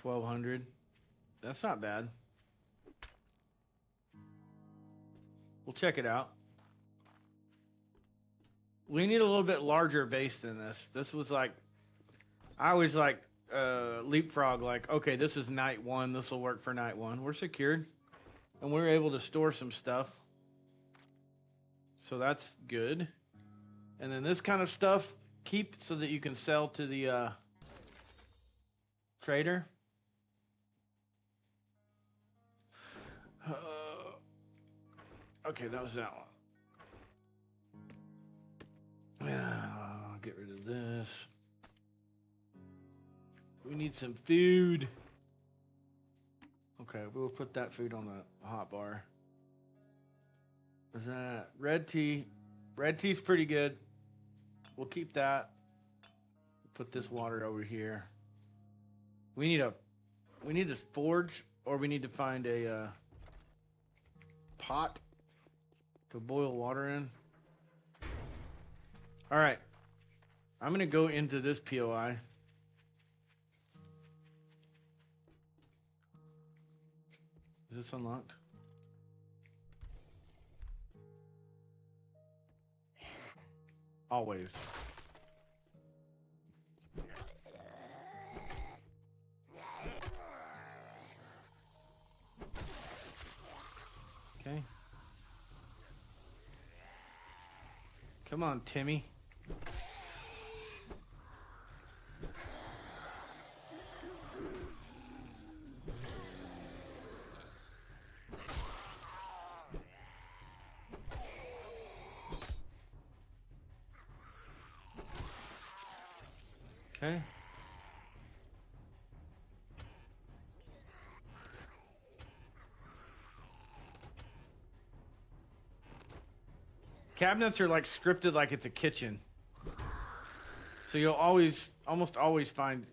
1,200. That's not bad. We'll check it out. We need a little bit larger base than this. This was like, I always like leapfrog, like, okay, this is night one. This will work for night one. We're secured, and we're able to store some stuff. So that's good. And then this kind of stuff, keep so that you can sell to the trader. Okay, that was that one. I'll get rid of this. We need some food. Okay, we'll put that food on the hot bar. Is that red tea? Red tea's pretty good. We'll keep that. Put this water over here. We need this forge, or we need to find a pot to boil water in. All right, I'm gonna go into this POI. Is this unlocked? Always. Okay. Come on, Timmy. Okay. Cabinets are like scripted like it's a kitchen. So you'll almost always find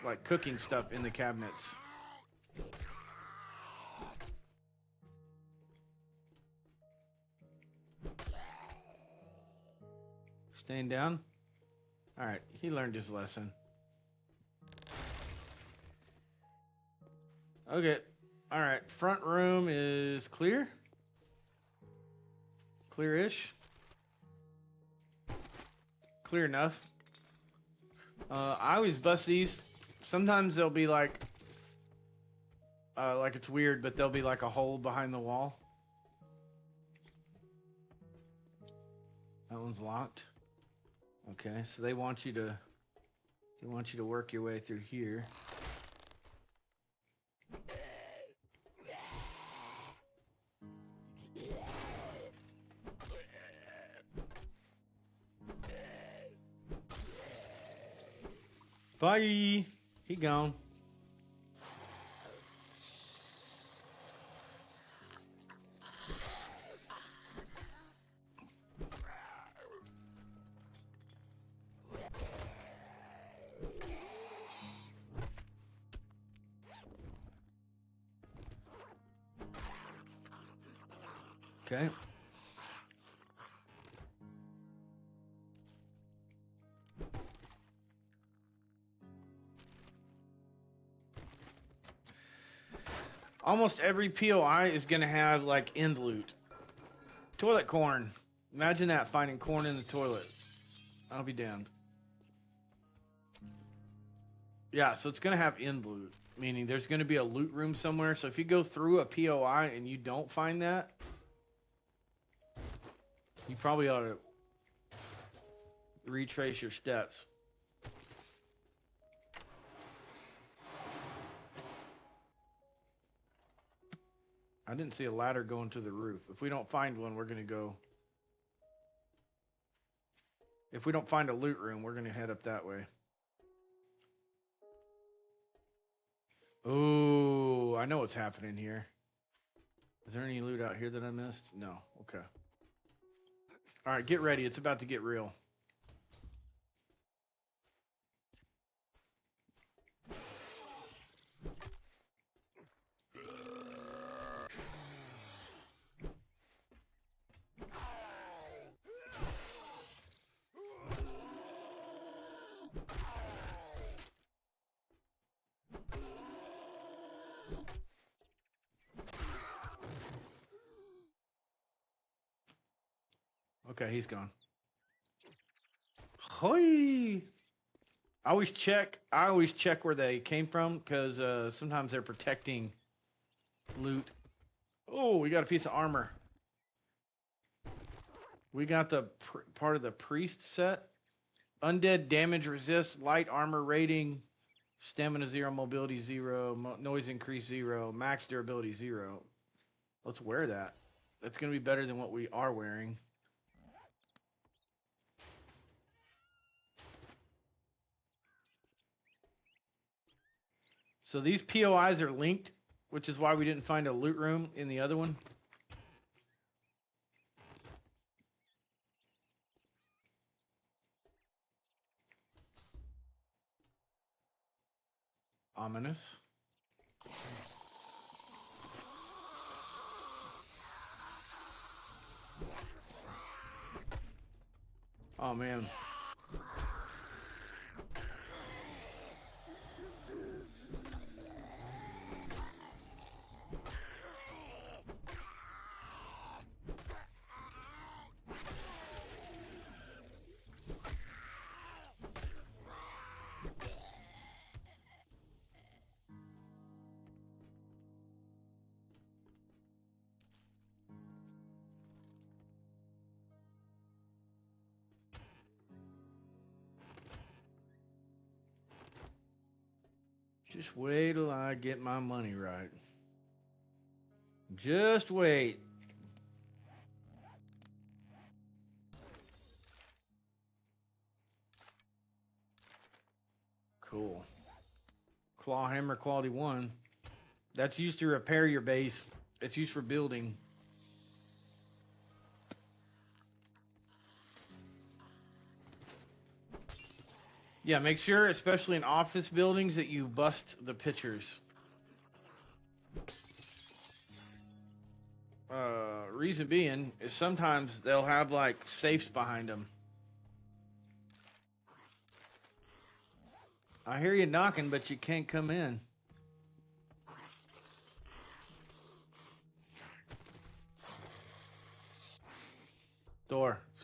like cooking stuff in the cabinets. Staying down? All right, he learned his lesson. Okay. All right. Front room is clear. Clear-ish. Clear enough. I always bust these. Sometimes they'll be like it's weird, but there'll be like a hole behind the wall. That one's locked. Okay, so they want you to work your way through here. Bye. He gone. Okay. Almost every POI is going to have like end loot. Toilet corn. Imagine that, finding corn in the toilet. I'll be damned. Yeah, so it's going to have end loot. Meaning there's going to be a loot room somewhere. So if you go through a POI and you don't find that, you probably ought to retrace your steps. I didn't see a ladder going to the roof. If we don't find one, we're going to go... If we don't find a loot room, we're going to head up that way. Ooh, I know what's happening here. Is there any loot out here that I missed? No. Okay. All right, get ready. It's about to get real. Okay, he's gone. Hoi! I always check where they came from, because sometimes they're protecting loot. Oh, we got a piece of armor. We got the part of the priest set. Undead damage resist, light armor rating, stamina 0, mobility 0, noise increase 0, max durability 0. Let's wear that. That's going to be better than what we are wearing. So these POIs are linked, which is why we didn't find a loot room in the other one. Ominous. Oh, man. Just wait till I get my money right. Just wait. Cool. Claw hammer quality 1. That's used to repair your base. It's used for building. Yeah, make sure, especially in office buildings, that you bust the pictures. Reason being is sometimes they'll have like safes behind them. I hear you knocking, but you can't come in.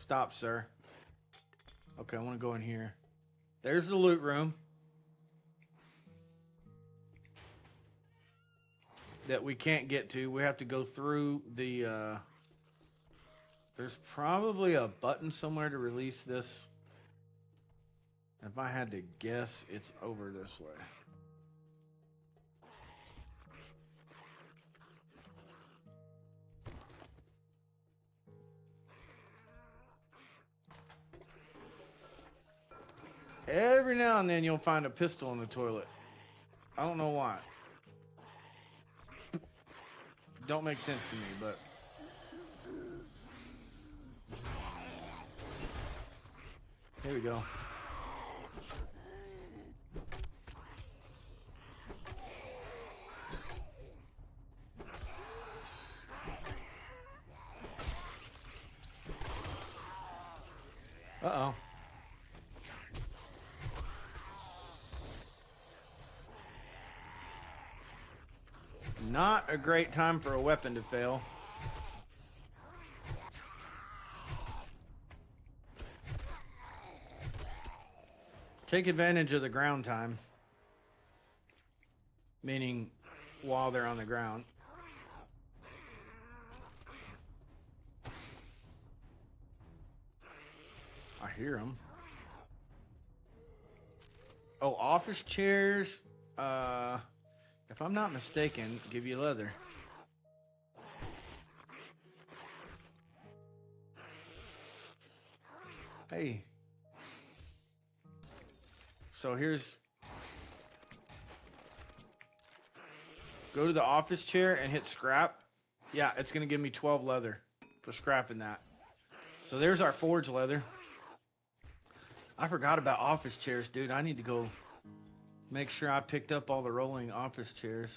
Stop, sir. Okay, I want to go in here. There's the loot room. That we can't get to. We have to go through the, there's probably a button somewhere to release this. If I had to guess, it's over this way. Every now and then you'll find a pistol in the toilet. I don't know why. Don't make sense to me, but here we go. Uh-oh. Not a great time for a weapon to fail. Take advantage of the ground time. Meaning while they're on the ground. I hear them. Oh, office chairs. If I'm not mistaken, give you leather. Hey. So here's... Go to the office chair and hit scrap. Yeah, it's going to give me 12 leather for scrapping that. So there's our forge leather. I forgot about office chairs, dude. I need to go make sure I picked up all the rolling office chairs.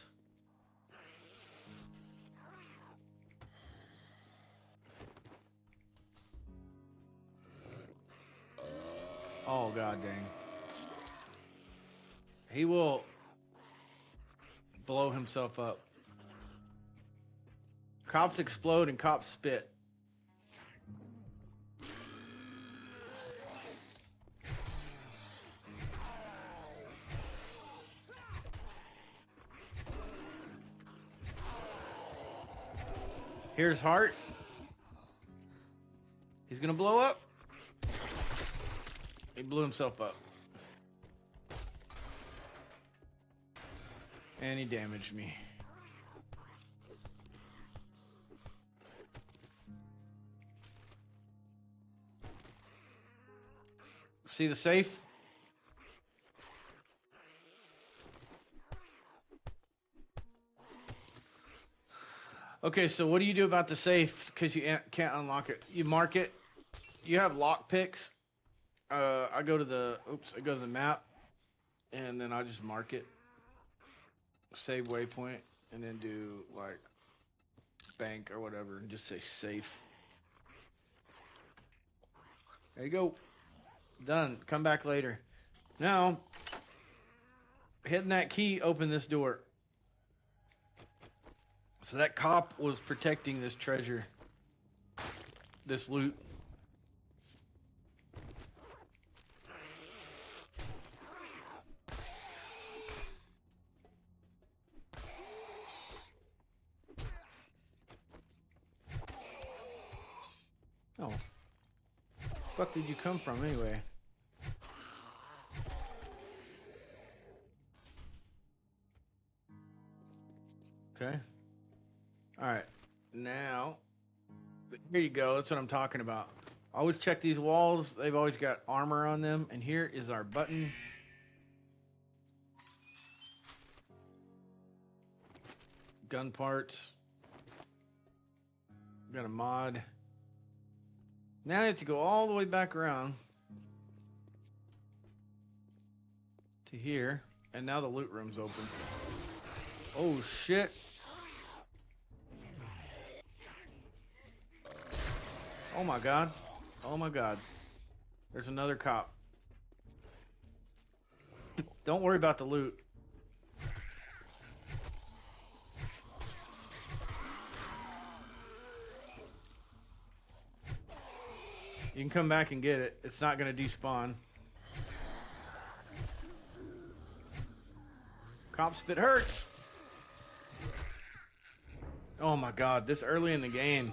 Oh, god dang. He will blow himself up. Cops explode and cops spit. Here's Hart. He's gonna blow up. He blew himself up. And he damaged me. See the safe? Okay, so what do you do about the safe? Because you can't unlock it. You mark it. You have lock picks. I go to the map, and then I just mark it. Save waypoint, and then do like bank or whatever, and just say safe. There you go. Done. Come back later. Now, hitting that key, open this door. So that cop was protecting this treasure, this loot. Oh. Fuck did you come from anyway? Okay. Alright. Now, here you go. That's what I'm talking about. Always check these walls. They've always got armor on them. And here is our button. Gun parts. Got a mod. Now I have to go all the way back around to here, and now the loot room's open. Oh shit. Oh my god. Oh my god. There's another cop. Don't worry about the loot. You can come back and get it. It's not going to despawn. Cop spit hurts. Oh my god, this early in the game.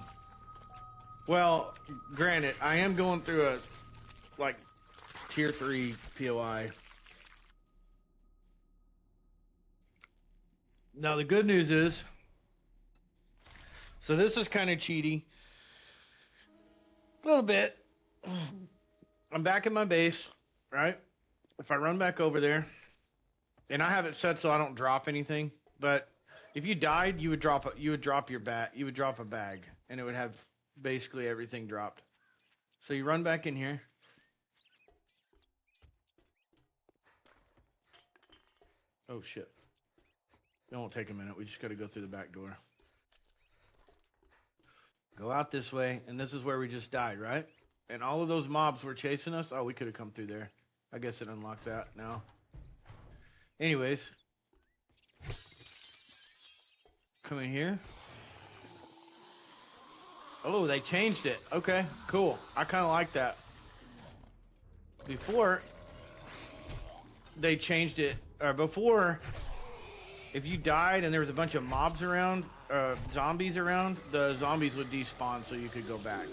Well, granted, I am going through a like tier 3 POI. Now the good news is, so this is kind of cheaty. A little bit. I'm back in my base, right? If I run back over there, and I have it set so I don't drop anything, but if you died, you would drop your bat, you would drop a bag, and it would have basically everything dropped. So you run back in here. Oh shit. It won't take a minute. We just got to go through the back door. Go out this way, and this is where we just died, right? And all of those mobs were chasing us. Oh, we could have come through there. I guess it unlocked that now. Anyways. Come in here. Oh, they changed it. Okay, cool. I kind of like that. Before, they changed it. Before, if you died and there was a bunch of mobs around, zombies around, the zombies would despawn so you could go back.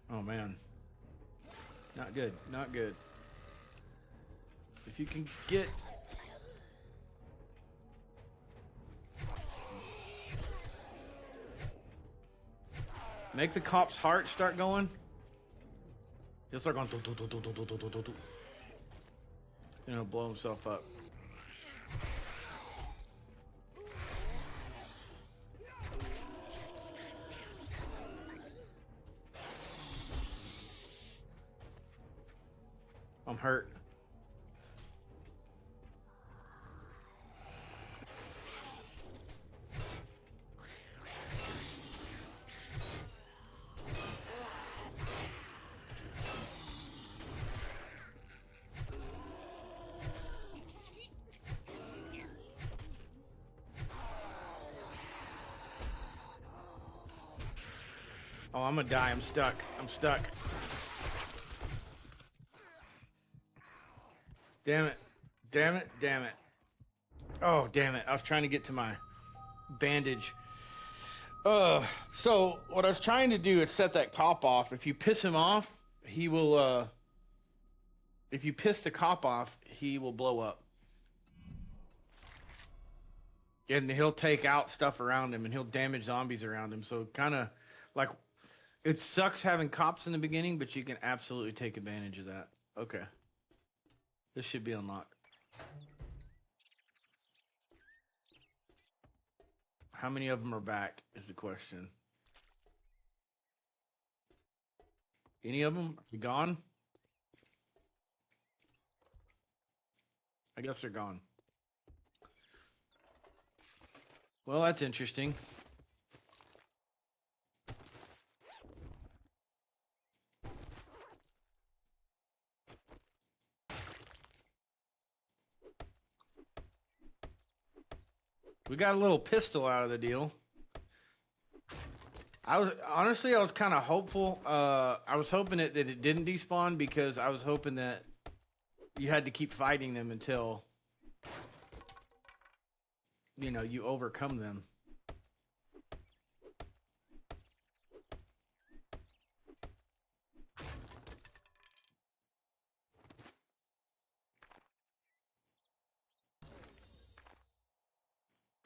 Oh man. Not good, not good. If you can get... Make the cop's heart start going. He'll start going... And he'll blow himself up. I'm hurt. Oh, I'm gonna die. I'm stuck. I'm stuck. Damn it. Damn it. Damn it. Oh, damn it. I was trying to get to my bandage. So what I was trying to do is set that cop off. If you piss him off, he will, if you piss the cop off, he will blow up. And he'll take out stuff around him, and he'll damage zombies around him. So kind of like, it sucks having cops in the beginning, but you can absolutely take advantage of that. Okay. This should be unlocked. How many of them are back is the question. Any of them? Are they gone? I guess they're gone. Well, that's interesting. We got a little pistol out of the deal. I was kind of hopeful. I was hoping that it didn't despawn, because I was hoping that you had to keep fighting them until, you know, you overcome them.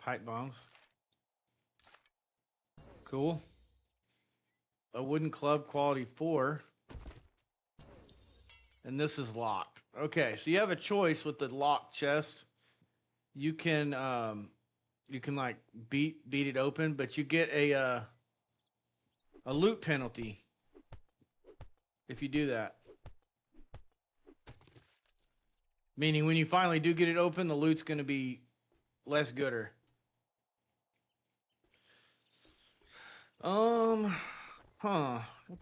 Pipe bombs. Cool. A wooden club quality 4. And this is locked. Okay, so you have a choice with the locked chest. You can like beat it open, but you get a loot penalty if you do that. Meaning when you finally do get it open, the loot's going to be less gooder.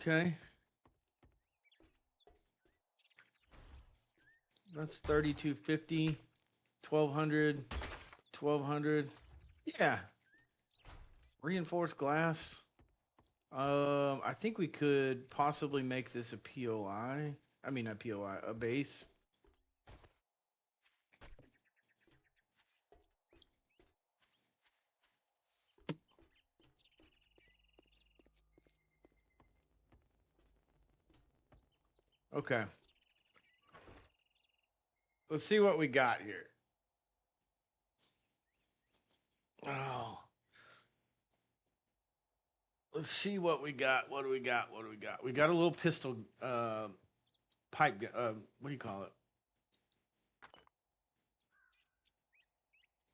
Okay. That's 3250, 1200, 1200. Yeah. Reinforced glass. I think we could possibly make this a POI. I mean, not POI, a base. Okay. Let's see what we got here. Oh. Let's see what we got. What do we got? What do we got? We got a little pistol pipe what do you call it?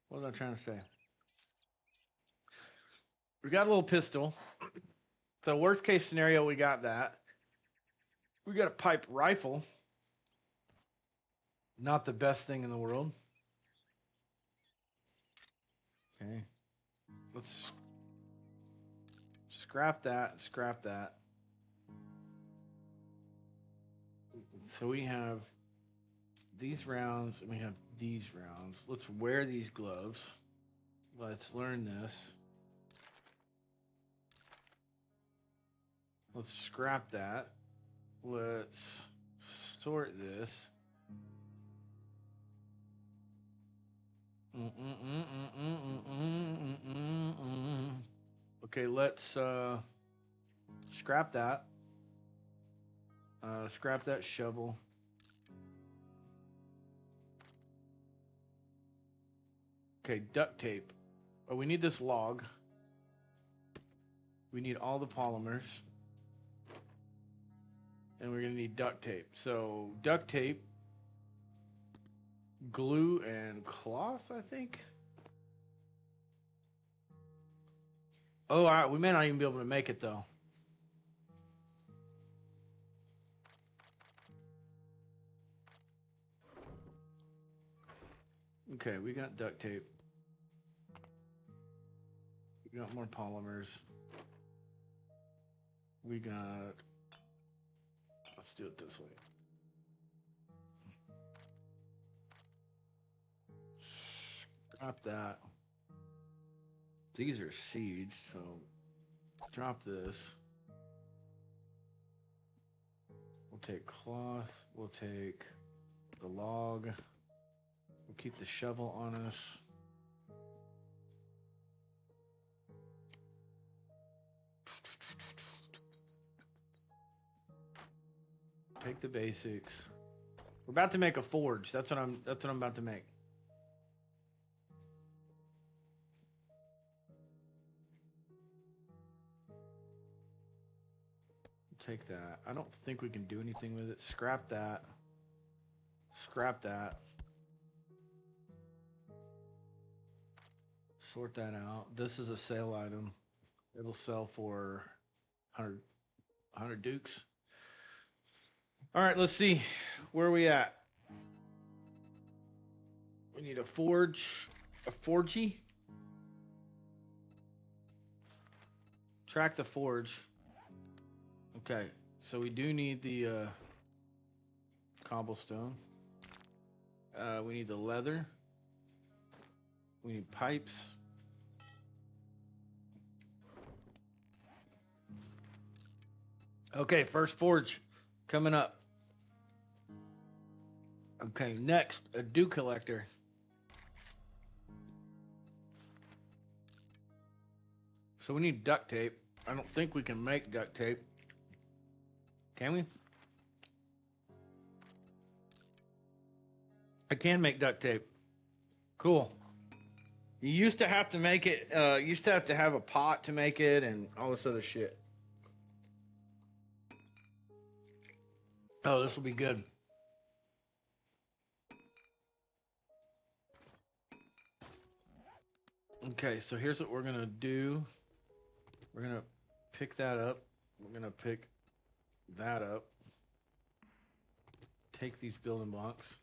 What was I trying to say? We got a little pistol. So worst case scenario, we got that. We got a pipe rifle. Not the best thing in the world. Okay. Let's scrap that. Scrap that. So we have these rounds and we have these rounds. Let's wear these gloves. Let's learn this. Let's scrap that. Let's sort this. Okay, let's scrap that. Scrap that shovel. Okay, duct tape. Oh, we need this log. We need all the polymers. And we're gonna need duct tape. So duct tape, glue, and cloth, I think. Oh, we may not even be able to make it though. Okay, we got duct tape. We got more polymers. We got... Let's do it this way. Scrap that. These are seeds, so drop this. We'll take cloth. We'll take the log. We'll keep the shovel on us. Take the basics. We're about to make a forge. That's what I'm about to make. Take that. I don't think we can do anything with it. Scrap that. Scrap that. Sort that out. This is a sale item. It'll sell for 100 dukes. All right, let's see. Where are we at? We need a forge. A forgy. Track the forge. Okay, so we do need the cobblestone. We need the leather. We need pipes. Okay, first forge coming up. Okay, next, a dew collector. So we need duct tape. I don't think we can make duct tape. Can we? I can make duct tape. Cool. You used to have to make it, used to have to have a pot to make it and all this other shit. Oh, this will be good. Okay, so here's what we're gonna do. We're gonna pick that up. We're gonna pick that up. Take these building blocks.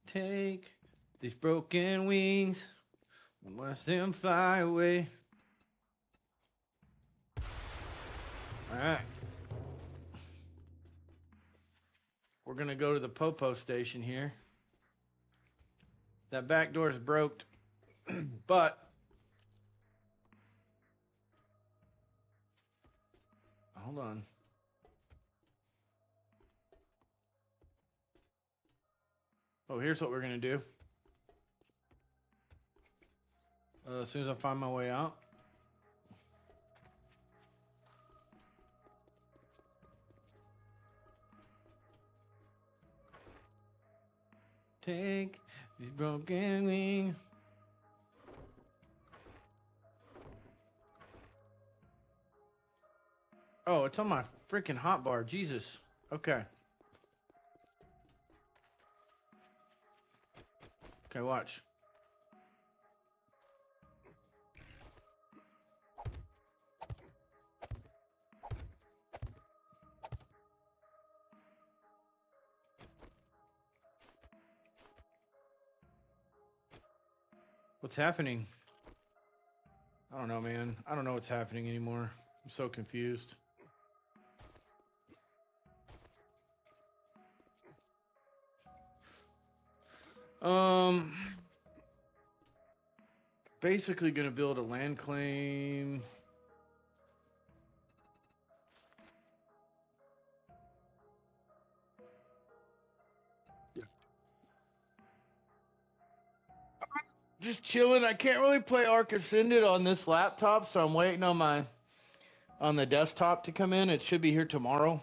Take these broken wings and watch them fly away. All right. we're going to go to the Popo station here. That back door is broke, but hold on. Oh, here's what we're going to do. As soon as I find my way out. Take these broken wings. Oh, it's on my freaking hotbar. Jesus. Okay. Okay, watch. What's happening? I don't know, man. I don't know what's happening anymore. I'm so confused. Basically gonna build a land claim. Just chilling. I can't really play Ark Ascended on this laptop, so I'm waiting on the desktop to come in. It should be here tomorrow.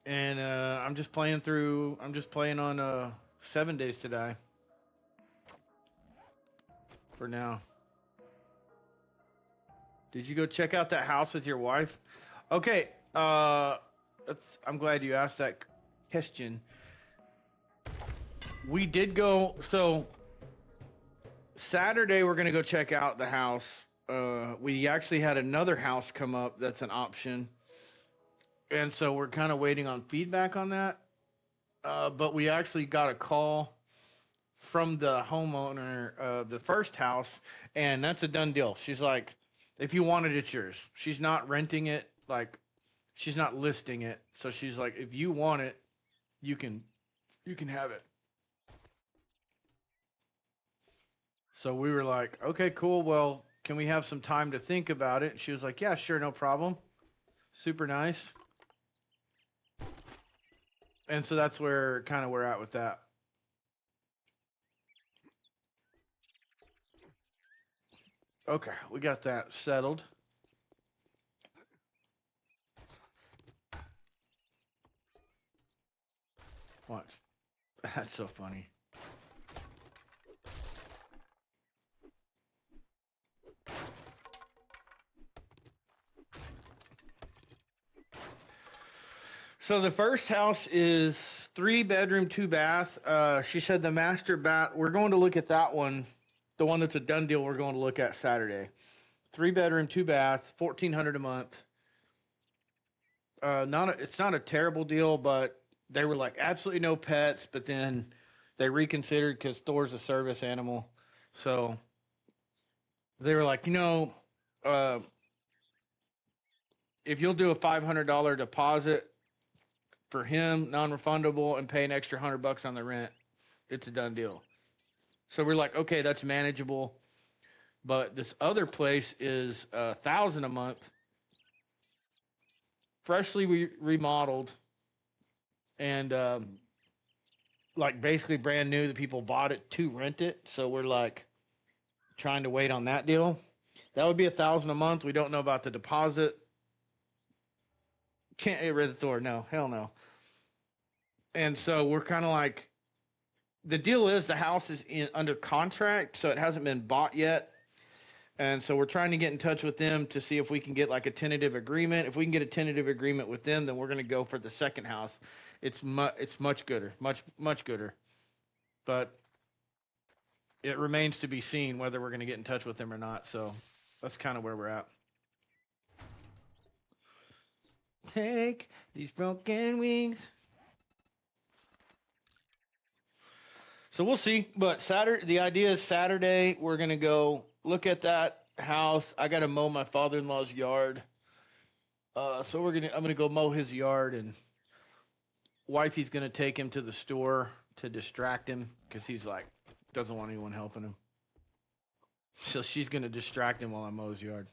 And I'm just playing on 7 Days to Die for now. Did you go check out that house with your wife? Okay, I'm glad you asked that question. We did go, so Saturday we're going to go check out the house. We actually had another house come up that's an option. And so we're kind of waiting on feedback on that. But we actually got a call from the homeowner of the first house, and that's a done deal. She's like, if you want it, it's yours. She's not renting it, like she's not listing it. So she's like, if you want it, you can have it. So we were like, okay, cool. Well, can we have some time to think about it? And she was like, yeah, sure, no problem. Super nice. And so that's where kind of we're at with that. Okay, we got that settled. Watch. That's so funny. So the first house is 3-bedroom, 2-bath. She said the master bath. We're going to look at that one, the one that's a done deal. We're going to look at Saturday. 3-bedroom, 2-bath, $1,400 a month. It's not a terrible deal, but they were like absolutely no pets. But then they reconsidered because Thor's a service animal, so they were like, if you'll do a $500 deposit for him, non-refundable, and pay an extra $100 on the rent, it's a done deal. So we're like, okay, that's manageable. But this other place is $1,000 a month, freshly remodeled, and like basically brand new. The people bought it to rent it, so we're like trying to wait on that deal. That would be $1,000 a month. We don't know about the deposit. Can't get rid of Thor. No, hell no. And so we're kind of like, the deal is the house is under contract, so it hasn't been bought yet. And so we're trying to get in touch with them to see if we can get like a tentative agreement. If we can get a tentative agreement with them, then we're going to go for the second house. It's much gooder, much gooder. But it remains to be seen whether we're going to get in touch with them or not. So that's kind of where we're at. Take these broken wings. So we'll see. But the idea is Saturday we're gonna go look at that house. I gotta mow my father-in-law's yard. So I'm gonna go mow his yard and wifey's gonna take him to the store to distract him because he's like doesn't want anyone helping him. So she's gonna distract him while I mow his yard.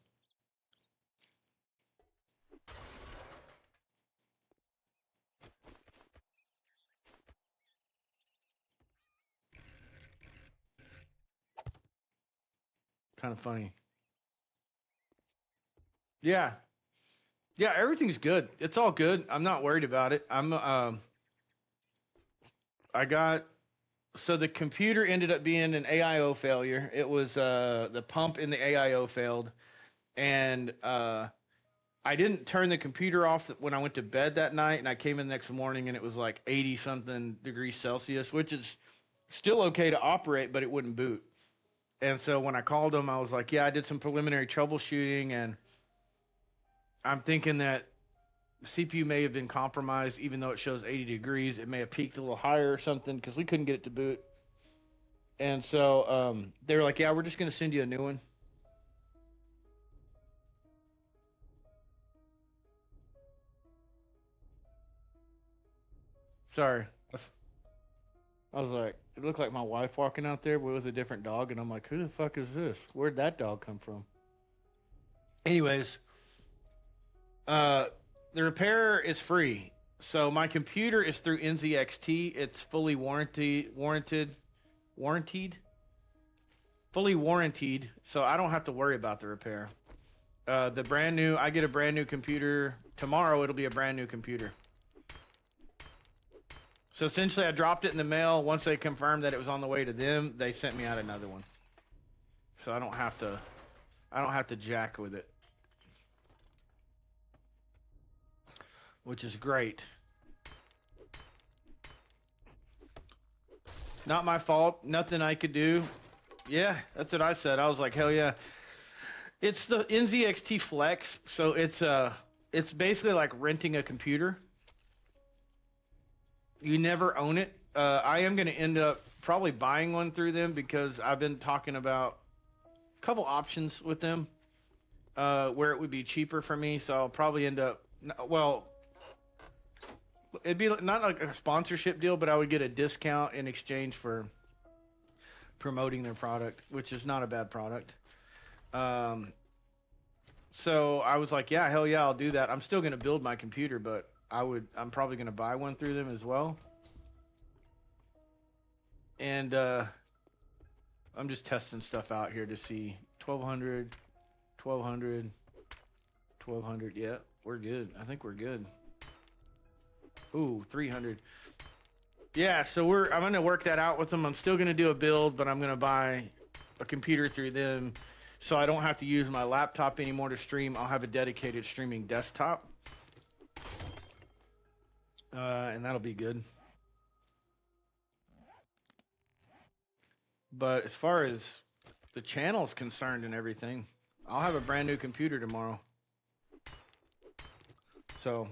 Kind of funny. Yeah. Yeah, everything's good. It's all good. I'm not worried about it. I got so the computer ended up being an AIO failure. It was the pump in the AIO failed, and I didn't turn the computer off when I went to bed that night, and I came in the next morning and it was like 80 something degrees Celsius, which is still okay to operate, but it wouldn't boot. And so when I called them, I was like, yeah, I did some preliminary troubleshooting, and I'm thinking that CPU may have been compromised, even though it shows 80 degrees. It may have peaked a little higher or something because we couldn't get it to boot. And so they were like, yeah, we're just going to send you a new one. Sorry. I was like, it looked like my wife walking out there with a different dog. And I'm like, who the fuck is this? Where'd that dog come from? Anyways, the repair is free. So my computer is through NZXT. It's fully warranted. Fully warranted. So I don't have to worry about the repair. I get a brand new computer. Tomorrow it'll be a brand new computer. So essentially I dropped it in the mail. Once they confirmed that it was on the way to them, they sent me out another one. So I don't have to jack with it. Which is great. Not my fault. Nothing I could do. Yeah, that's what I said. I was like, hell yeah. It's the NZXT Flex, so it's basically like renting a computer. You never own it. I am going to end up probably buying one through them because I've been talking about a couple options with them where it would be cheaper for me. So I'll probably end up, well, it'd be not like a sponsorship deal, but I would get a discount in exchange for promoting their product, which is not a bad product. So I was like, yeah, hell yeah, I'll do that. I'm still going to build my computer, but I'm probably going to buy one through them as well. And I'm just testing stuff out here to see 1200, 1200, 1200. Yeah, we're good. I think we're good. Ooh, 300. Yeah, so I'm going to work that out with them. I'm still going to do a build, but I'm going to buy a computer through them so I don't have to use my laptop anymore to stream. I'll have a dedicated streaming desktop. And that'll be good. But as far as the channel's concerned and everything, I'll have a brand new computer tomorrow. So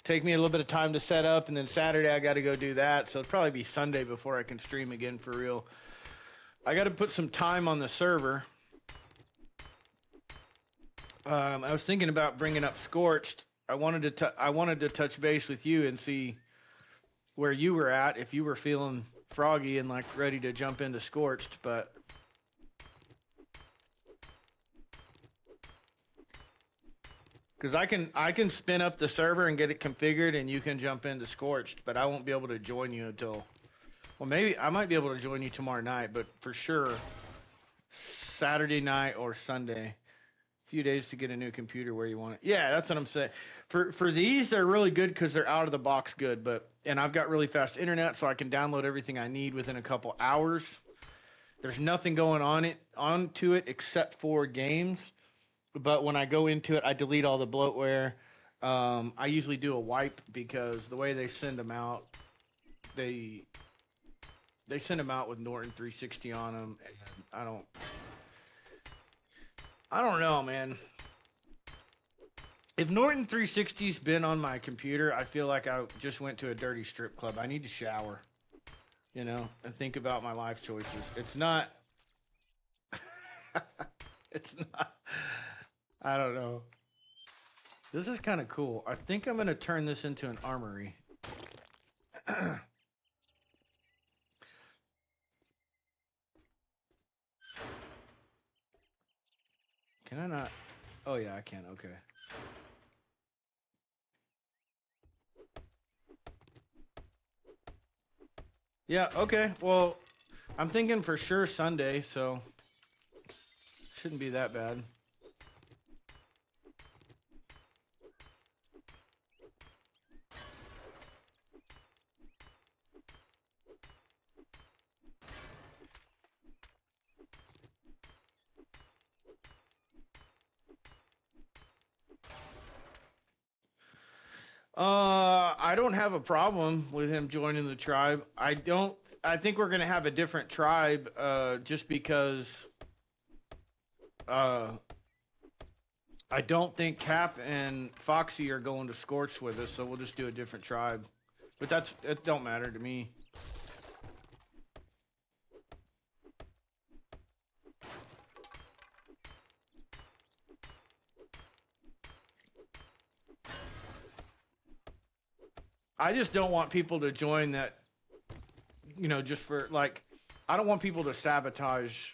take me a little bit of time to set up, and then Saturday I got to go do that. So it'll probably be Sunday before I can stream again for real. I got to put some time on the server. I was thinking about bringing up Scorched. I wanted to touch base with you and see where you were at, if you were feeling froggy and like ready to jump into Scorched, but because I can spin up the server and get it configured, and you can jump into Scorched, but I won't be able to join you until, well, maybe I might be able to join you tomorrow night, but for sure Saturday night or Sunday. Few days to get a new computer where you want it. Yeah, that's what I'm saying. For these, they're really good because they're out of the box good. And I've got really fast internet, so I can download everything I need within a couple hours. There's nothing going onto it except for games. But when I go into it, I delete all the bloatware. I usually do a wipe because the way they send them out, they send them out with Norton 360 on them, and I don't know, man. If Norton 360's been on my computer, I feel like I just went to a dirty strip club. I need to shower, and think about my life choices. It's not, I don't know. This is kind of cool. I think I'm going to turn this into an armory. Can I not? Oh yeah, I can. Okay. Yeah, okay. Well, I'm thinking for sure Sunday, so shouldn't be that bad. I don't have a problem with him joining the tribe. I think we're gonna have a different tribe, just because uh I don't think Cap and Foxy are going to Scorch with us, so we'll just do a different tribe. But it don't matter to me. I just don't want people to join that, just for like, I don't want people to sabotage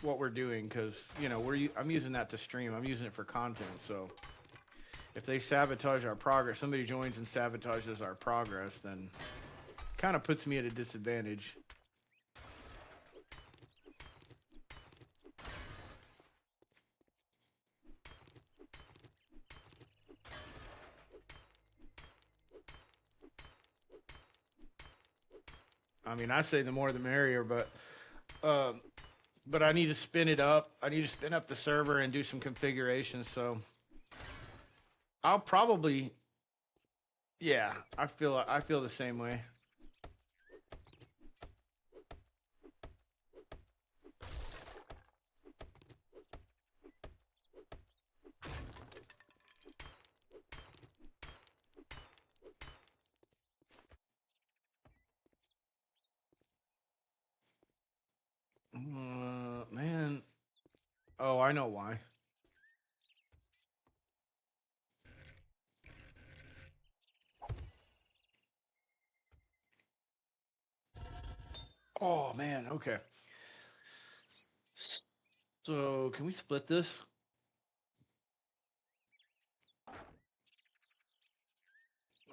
what we're doing, because I'm using that to stream. I'm using it for content. So if they sabotage our progress, somebody joins and sabotages our progress, then kind of puts me at a disadvantage. I mean, I say the more the merrier, but I need to spin it up. I need to spin up the server and do some configurations. So I'll probably, yeah, I feel the same way. Man. Oh, I know why. Oh, man. Okay. So, can we split this?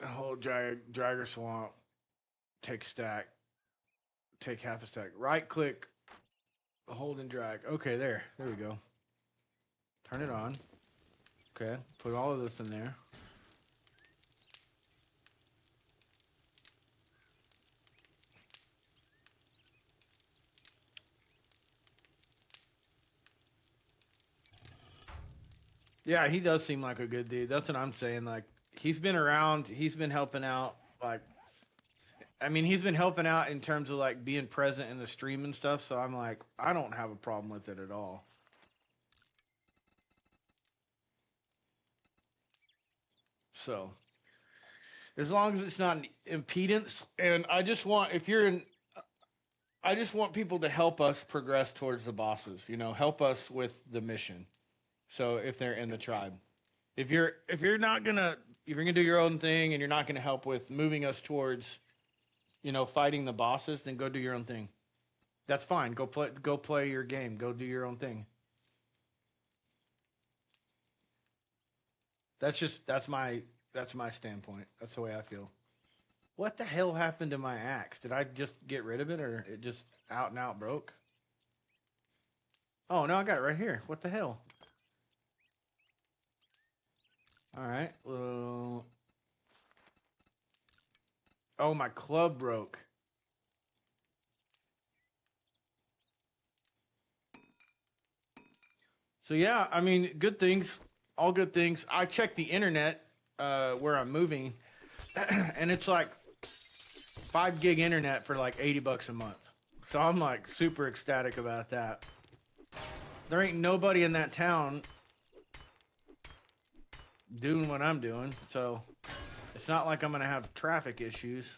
Hold Dragger Swamp. Take stack. Take half a stack. Right click. Hold and drag. Okay, there we go. Turn it on. Okay, put all of this in there. Yeah, he does seem like a good dude. That's what I'm saying. Like, he's been around. He's been helping out. Like, I mean, he's been helping out in terms of like being present in the stream and stuff. So I'm like, I don't have a problem with it at all. So, as long as it's not an impedance, and I just want, I just want people to help us progress towards the bosses. Help us with the mission. So if they're in the tribe, if you're gonna do your own thing and you're not gonna help with moving us towards, fighting the bosses, then go do your own thing. That's fine. Go play your game. Go do your own thing. That's my standpoint. That's the way I feel. What the hell happened to my axe? Did I just get rid of it, or it just out and out broke? Oh no, I got it right here. What the hell? All right. Well, oh, my club broke. So yeah, I mean, good things, all good things. I checked the internet where I'm moving, and it's like 5 gig internet for like $80 a month. So I'm like super ecstatic about that. There ain't nobody in that town doing what I'm doing, so it's not like I'm gonna have traffic issues.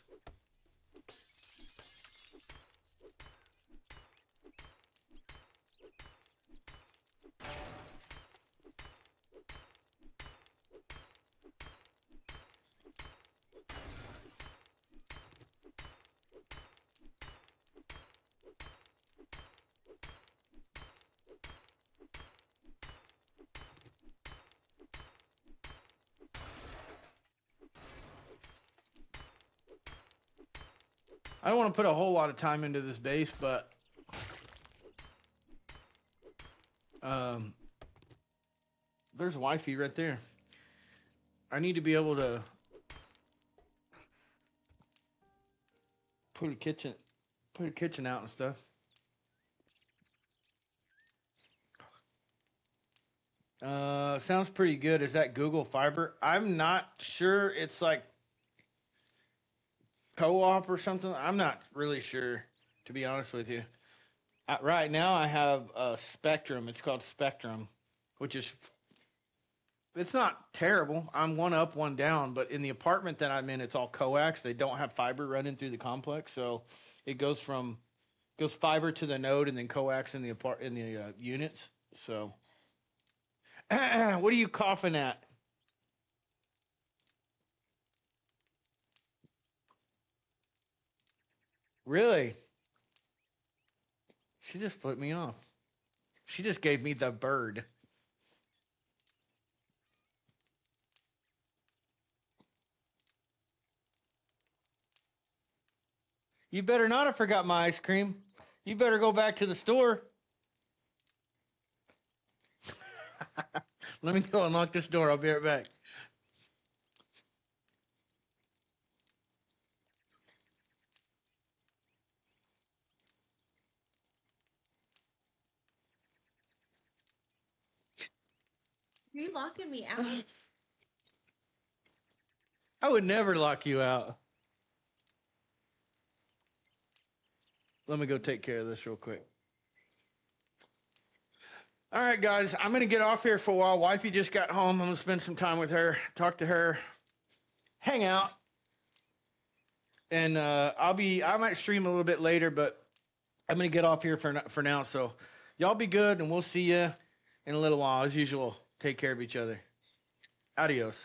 I don't want to put a whole lot of time into this base, but there's wifey right there. I need to be able to put a kitchen out and stuff. Sounds pretty good. Is that Google Fiber? I'm not sure. It's like co-op or something. I'm not really sure, to be honest with you. Right now I have a Spectrum. It's called Spectrum, which is, it's not terrible. I'm one up, one down, but in the apartment that I'm in, it's all coax. They don't have fiber running through the complex, so it goes fiber to the node and then coax in the units. So, what are you coughing at? Really? She just flipped me off. She just gave me the bird. You better not have forgot my ice cream. You better go back to the store. Let me go unlock this door. I'll be right back. Are you locking me out? I would never lock you out. Let me go take care of this real quick. All right, guys, I'm going to get off here for a while. Wifey just got home. I'm going to spend some time with her, talk to her, hang out. And I might stream a little bit later, but I'm going to get off here for now. So y'all be good, and we'll see you in a little while. As usual, take care of each other. Adios.